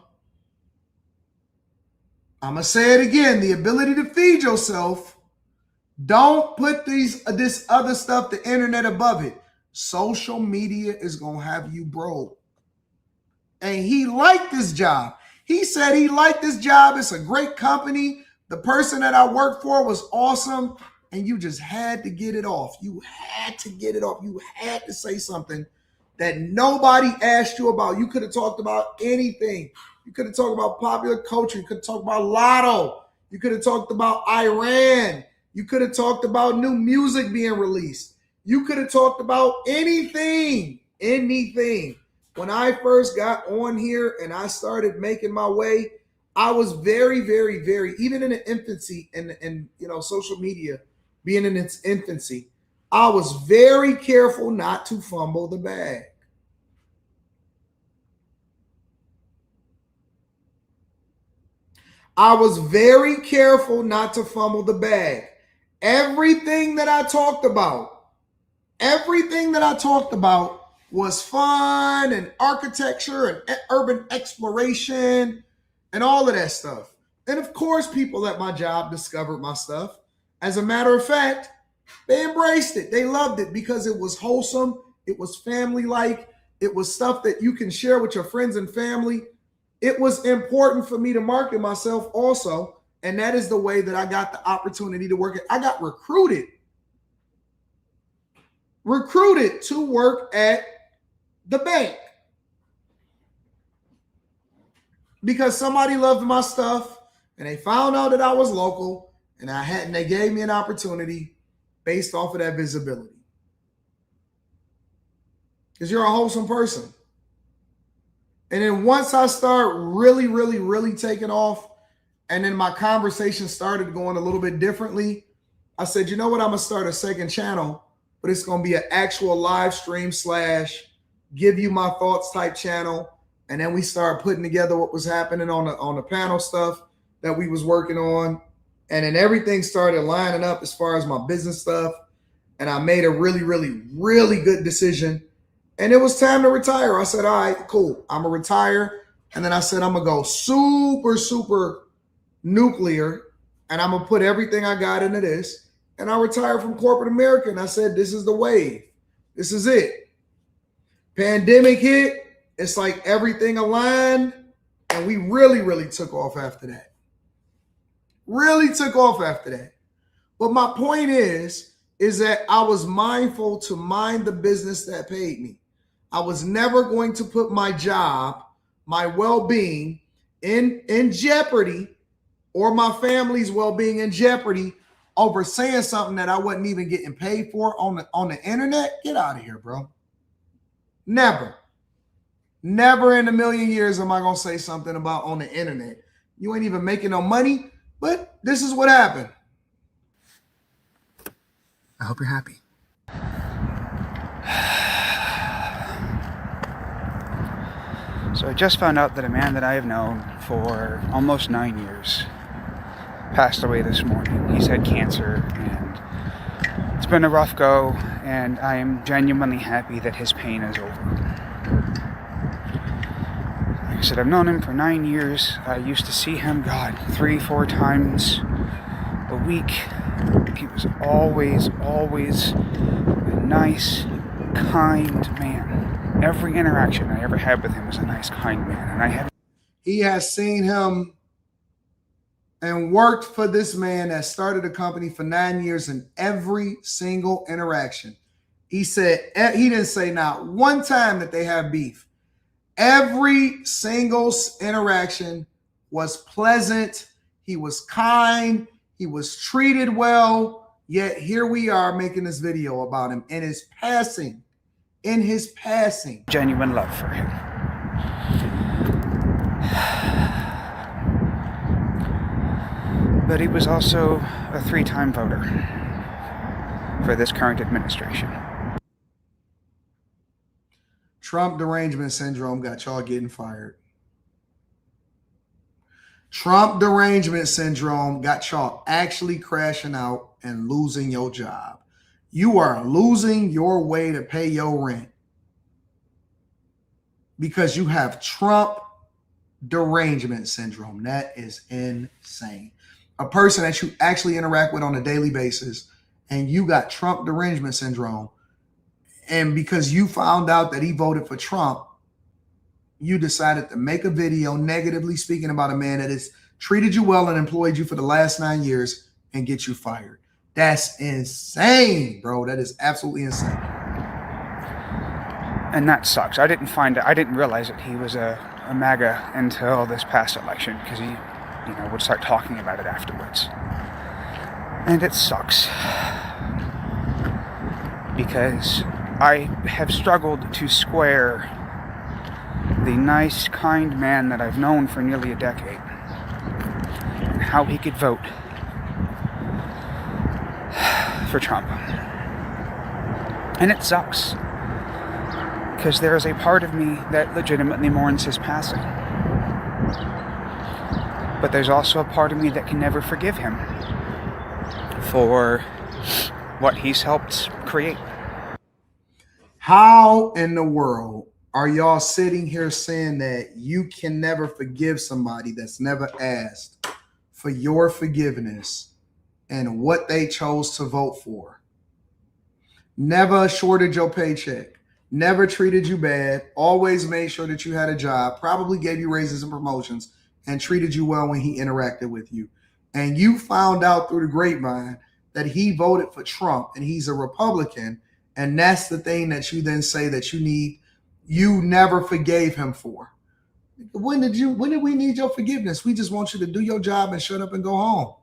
I'm going to say it again, the ability to feed yourself. Don't put this other stuff, the internet, above it. Social media is going to have you broke. And he liked this job. He said he liked this job. It's a great company. The person that I worked for was awesome. And you just had to get it off. You had to get it off. You had to say something that nobody asked you about. You could have talked about anything. You could have talked about popular culture. You could have talked about Lotto. You could have talked about Iran. You could have talked about new music being released. You could have talked about anything. When I first got on here and I started making my way, I was very, very, very, even in the infancy and social media being in its infancy, I was very careful not to fumble the bag. I was very careful not to fumble the bag. Everything that I talked about was fun and architecture and urban exploration and all of that stuff. And of course, people at my job discovered my stuff. As a matter of fact, they embraced it. They loved it because it was wholesome. It was family-like. It was stuff that you can share with your friends and family. It was important for me to market myself also. And that is the way that I got the opportunity to work. I got recruited to work at the bank because somebody loved my stuff and they found out that I was local and they gave me an opportunity based off of that visibility. Because you're a wholesome person. And then once I start really taking off, and then my conversation started going a little bit differently, I said, you know what? I'm going to start a second channel, but it's going to be an actual live stream / give you my thoughts type channel. And then we started putting together what was happening on the panel stuff that we was working on. And then everything started lining up as far as my business stuff. And I made a really good decision. And it was time to retire. I said, all right, cool. I'm going to retire. And then I said, I'm going to go super nuclear. And I'm going to put everything I got into this. And I retired from corporate America. And I said, this is the wave. This is it. Pandemic hit. It's like everything aligned. And we really took off after that. Really took off after that. But my point is that I was mindful to mind the business that paid me. I was never going to put my job, my well-being in jeopardy, or my family's well-being in jeopardy over saying something that I wasn't even getting paid for on the internet. Get out of here, bro. Never in a million years am I going to say something about on the internet. You ain't even making no money, but this is what happened. I hope you're happy. So I just found out that a man that I have known for almost 9 years passed away this morning. He's had cancer, and it's been a rough go, and I am genuinely happy that his pain is over. Like I said, I've known him for 9 years. I used to see him, 3-4 times a week. He was always a nice, kind man. Every interaction I ever had with him was a nice, kind man. And he has seen him and worked for this man that started a company for 9 years, in every single interaction. He said, he didn't say not one time that they have beef. Every single interaction was pleasant. He was kind. He was treated well. Yet here we are making this video about him in his passing. Genuine love for him. But he was also a 3-time voter for this current administration. Trump derangement syndrome got y'all getting fired. Trump derangement syndrome got y'all actually crashing out and losing your job. You are losing your way to pay your rent because you have Trump derangement syndrome. That is insane. A person that you actually interact with on a daily basis, and you got Trump derangement syndrome, and because you found out that he voted for Trump, you decided to make a video negatively speaking about a man that has treated you well and employed you for the last 9 years and get you fired. That's insane, bro. That is absolutely insane. And that sucks. I didn't realize that he was a MAGA until this past election, because he, would start talking about it afterwards. And it sucks. Because I have struggled to square the nice, kind man that I've known for nearly a decade, and how he could vote for Trump. And it sucks, because there is a part of me that legitimately mourns his passing. But there's also a part of me that can never forgive him for what he's helped create. How in the world are y'all sitting here saying that you can never forgive somebody that's never asked for your forgiveness and what they chose to vote for? Never shorted your paycheck, never treated you bad, always made sure that you had a job, probably gave you raises and promotions, and treated you well when he interacted with you. And you found out through the grapevine that he voted for Trump and he's a Republican, and that's the thing that you then say that you never forgave him for. When did we need your forgiveness? We just want you to do your job and shut up and go home.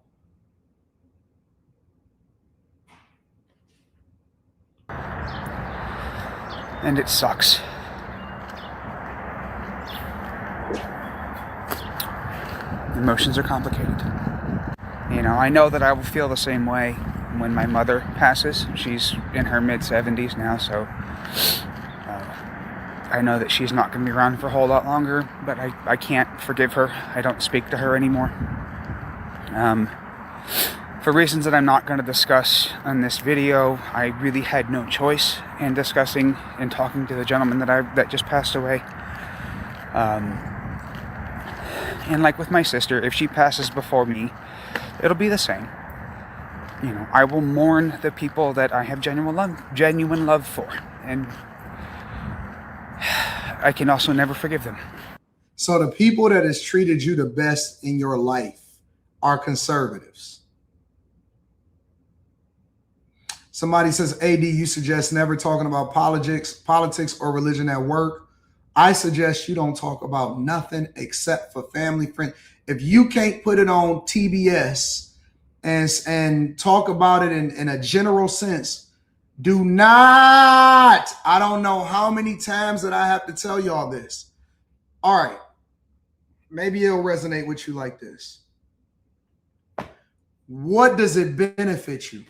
And it sucks. Emotions are complicated. You know, I know that I will feel the same way when my mother passes. She's in her mid-70s now, so I know that she's not going to be around for a whole lot longer, but I can't forgive her. I don't speak to her anymore. For reasons that I'm not going to discuss on this video, I really had no choice in discussing and talking to the gentleman that just passed away. And like with my sister, if she passes before me, it'll be the same. You know, I will mourn the people that I have genuine love for, and I can also never forgive them. So the people that has treated you the best in your life are conservatives. Somebody says, AD, you suggest never talking about politics or religion at work. I suggest you don't talk about nothing except for family, friends. If you can't put it on TBS and talk about it in a general sense, do not. I don't know how many times that I have to tell y'all this. All right. Maybe it'll resonate with you like this. What does it benefit you?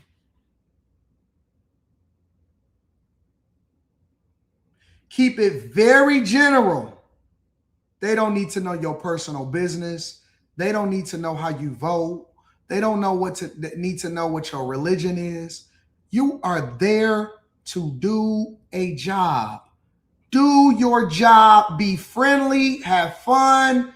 Keep it very general. They don't need to know your personal business. They don't need to know how you vote. They don't need to know what your religion is. You are there to do a job. Do your job. Be friendly. Have fun.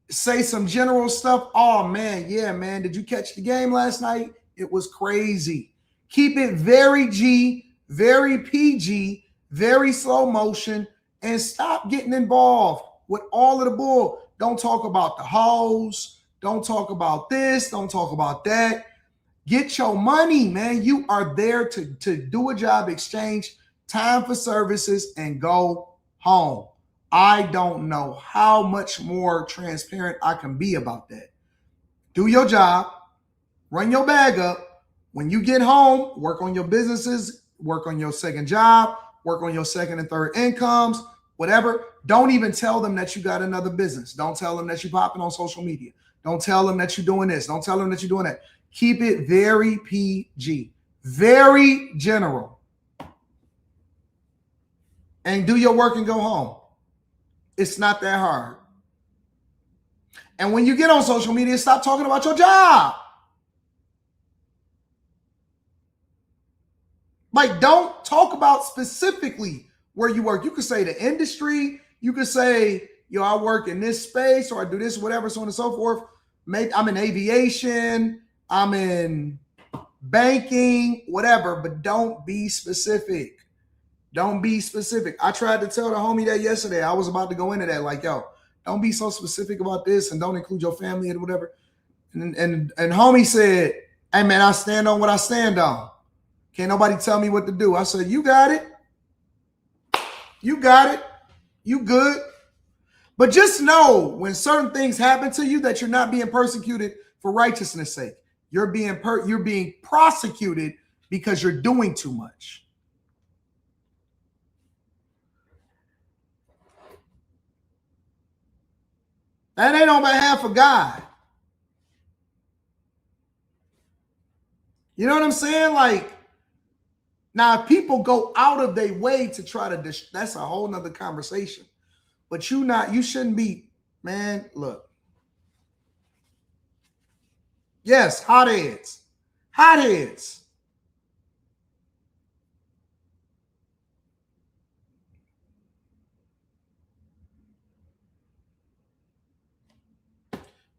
Say some general stuff. Oh, man. Yeah, man. Did you catch the game last night? It was crazy. Keep it very G, very PG, very slow motion, and stop getting involved with all of the bull. Don't talk about the hoes. Don't talk about this. Don't talk about that. Get your money, man. You are there to do a job, exchange time for services, and go home. I don't know how much more transparent I can be about that. Do your job. Run your bag up. When you get home, work on your businesses, work on your second job, work on your second and third incomes, whatever. Don't even tell them that you got another business. Don't tell them that you're popping on social media. Don't tell them that you're doing this. Don't tell them that you're doing that. Keep it very PG, very general. And do your work and go home. It's not that hard. And when you get on social media, stop talking about your job. Like, don't talk about specifically where you work. You could say the industry. You could say, yo, I work in this space, or I do this, whatever, so on and so forth. Maybe I'm in aviation. I'm in banking, whatever, but don't be specific. Don't be specific. I tried to tell the homie that yesterday. I was about to go into that, like, yo, don't be so specific about this and don't include your family and whatever. And homie said, hey, man, I stand on what I stand on. Can't nobody tell me what to do. I said, you got it. You got it. You good. But just know when certain things happen to you that you're not being persecuted for righteousness' sake. You're being prosecuted because you're doing too much. That ain't on behalf of God. You know what I'm saying? Like, now, if people go out of their way to try to, that's a whole nother conversation. But you shouldn't be, man, look. Yes, hotheads. Hotheads.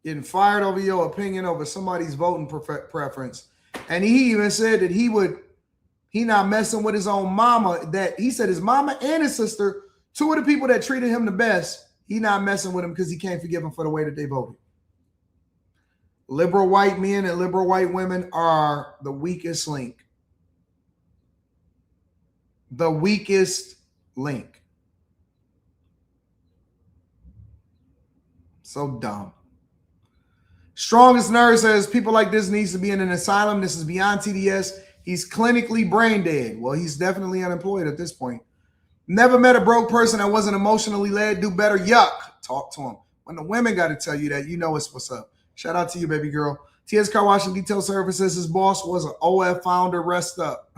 Getting fired over your opinion over somebody's voting preference. And he even said that he not messing with his own mama. That he said his mama and his sister, two of the people that treated him the best, he not messing with them because he can't forgive them for the way that they voted. Liberal white men and liberal white women are the weakest link. The weakest link. So dumb. Strongest Nerve says people like this needs to be in an asylum. This is beyond TDS. He's clinically brain dead. Well, he's definitely unemployed at this point. Never met a broke person that wasn't emotionally led. Do better. Yuck. Talk to him. When the women got to tell you that, you know it's what's up. Shout out to you, baby girl. TS Car Wash and Detail Services. His boss was an OF founder. Rest up.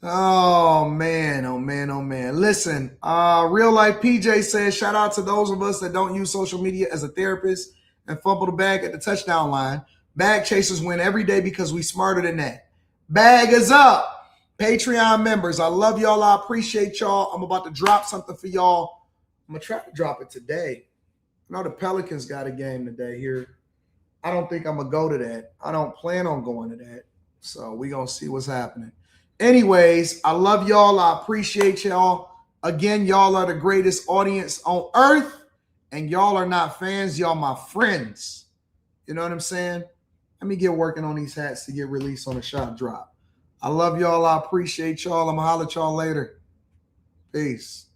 Oh, man. Oh, man. Oh, man. Listen, Real Life PJ says, shout out to those of us that don't use social media as a therapist and fumble the bag at the touchdown line. Bag chasers win every day because we smarter than that. Bag is up. Patreon members, I love y'all. I appreciate y'all. I'm about to drop something for y'all. I'm going to try to drop it today. I know the Pelicans got a game today here. I don't think I'm going to go to that. I don't plan on going to that. So we're going to see what's happening. Anyways, I love y'all. I appreciate y'all. Again, y'all are the greatest audience on earth. And y'all are not fans. Y'all my friends. You know what I'm saying? Let me get working on these hats to get released on the shot drop. I love y'all. I appreciate y'all. I'm going to holler at y'all later. Peace.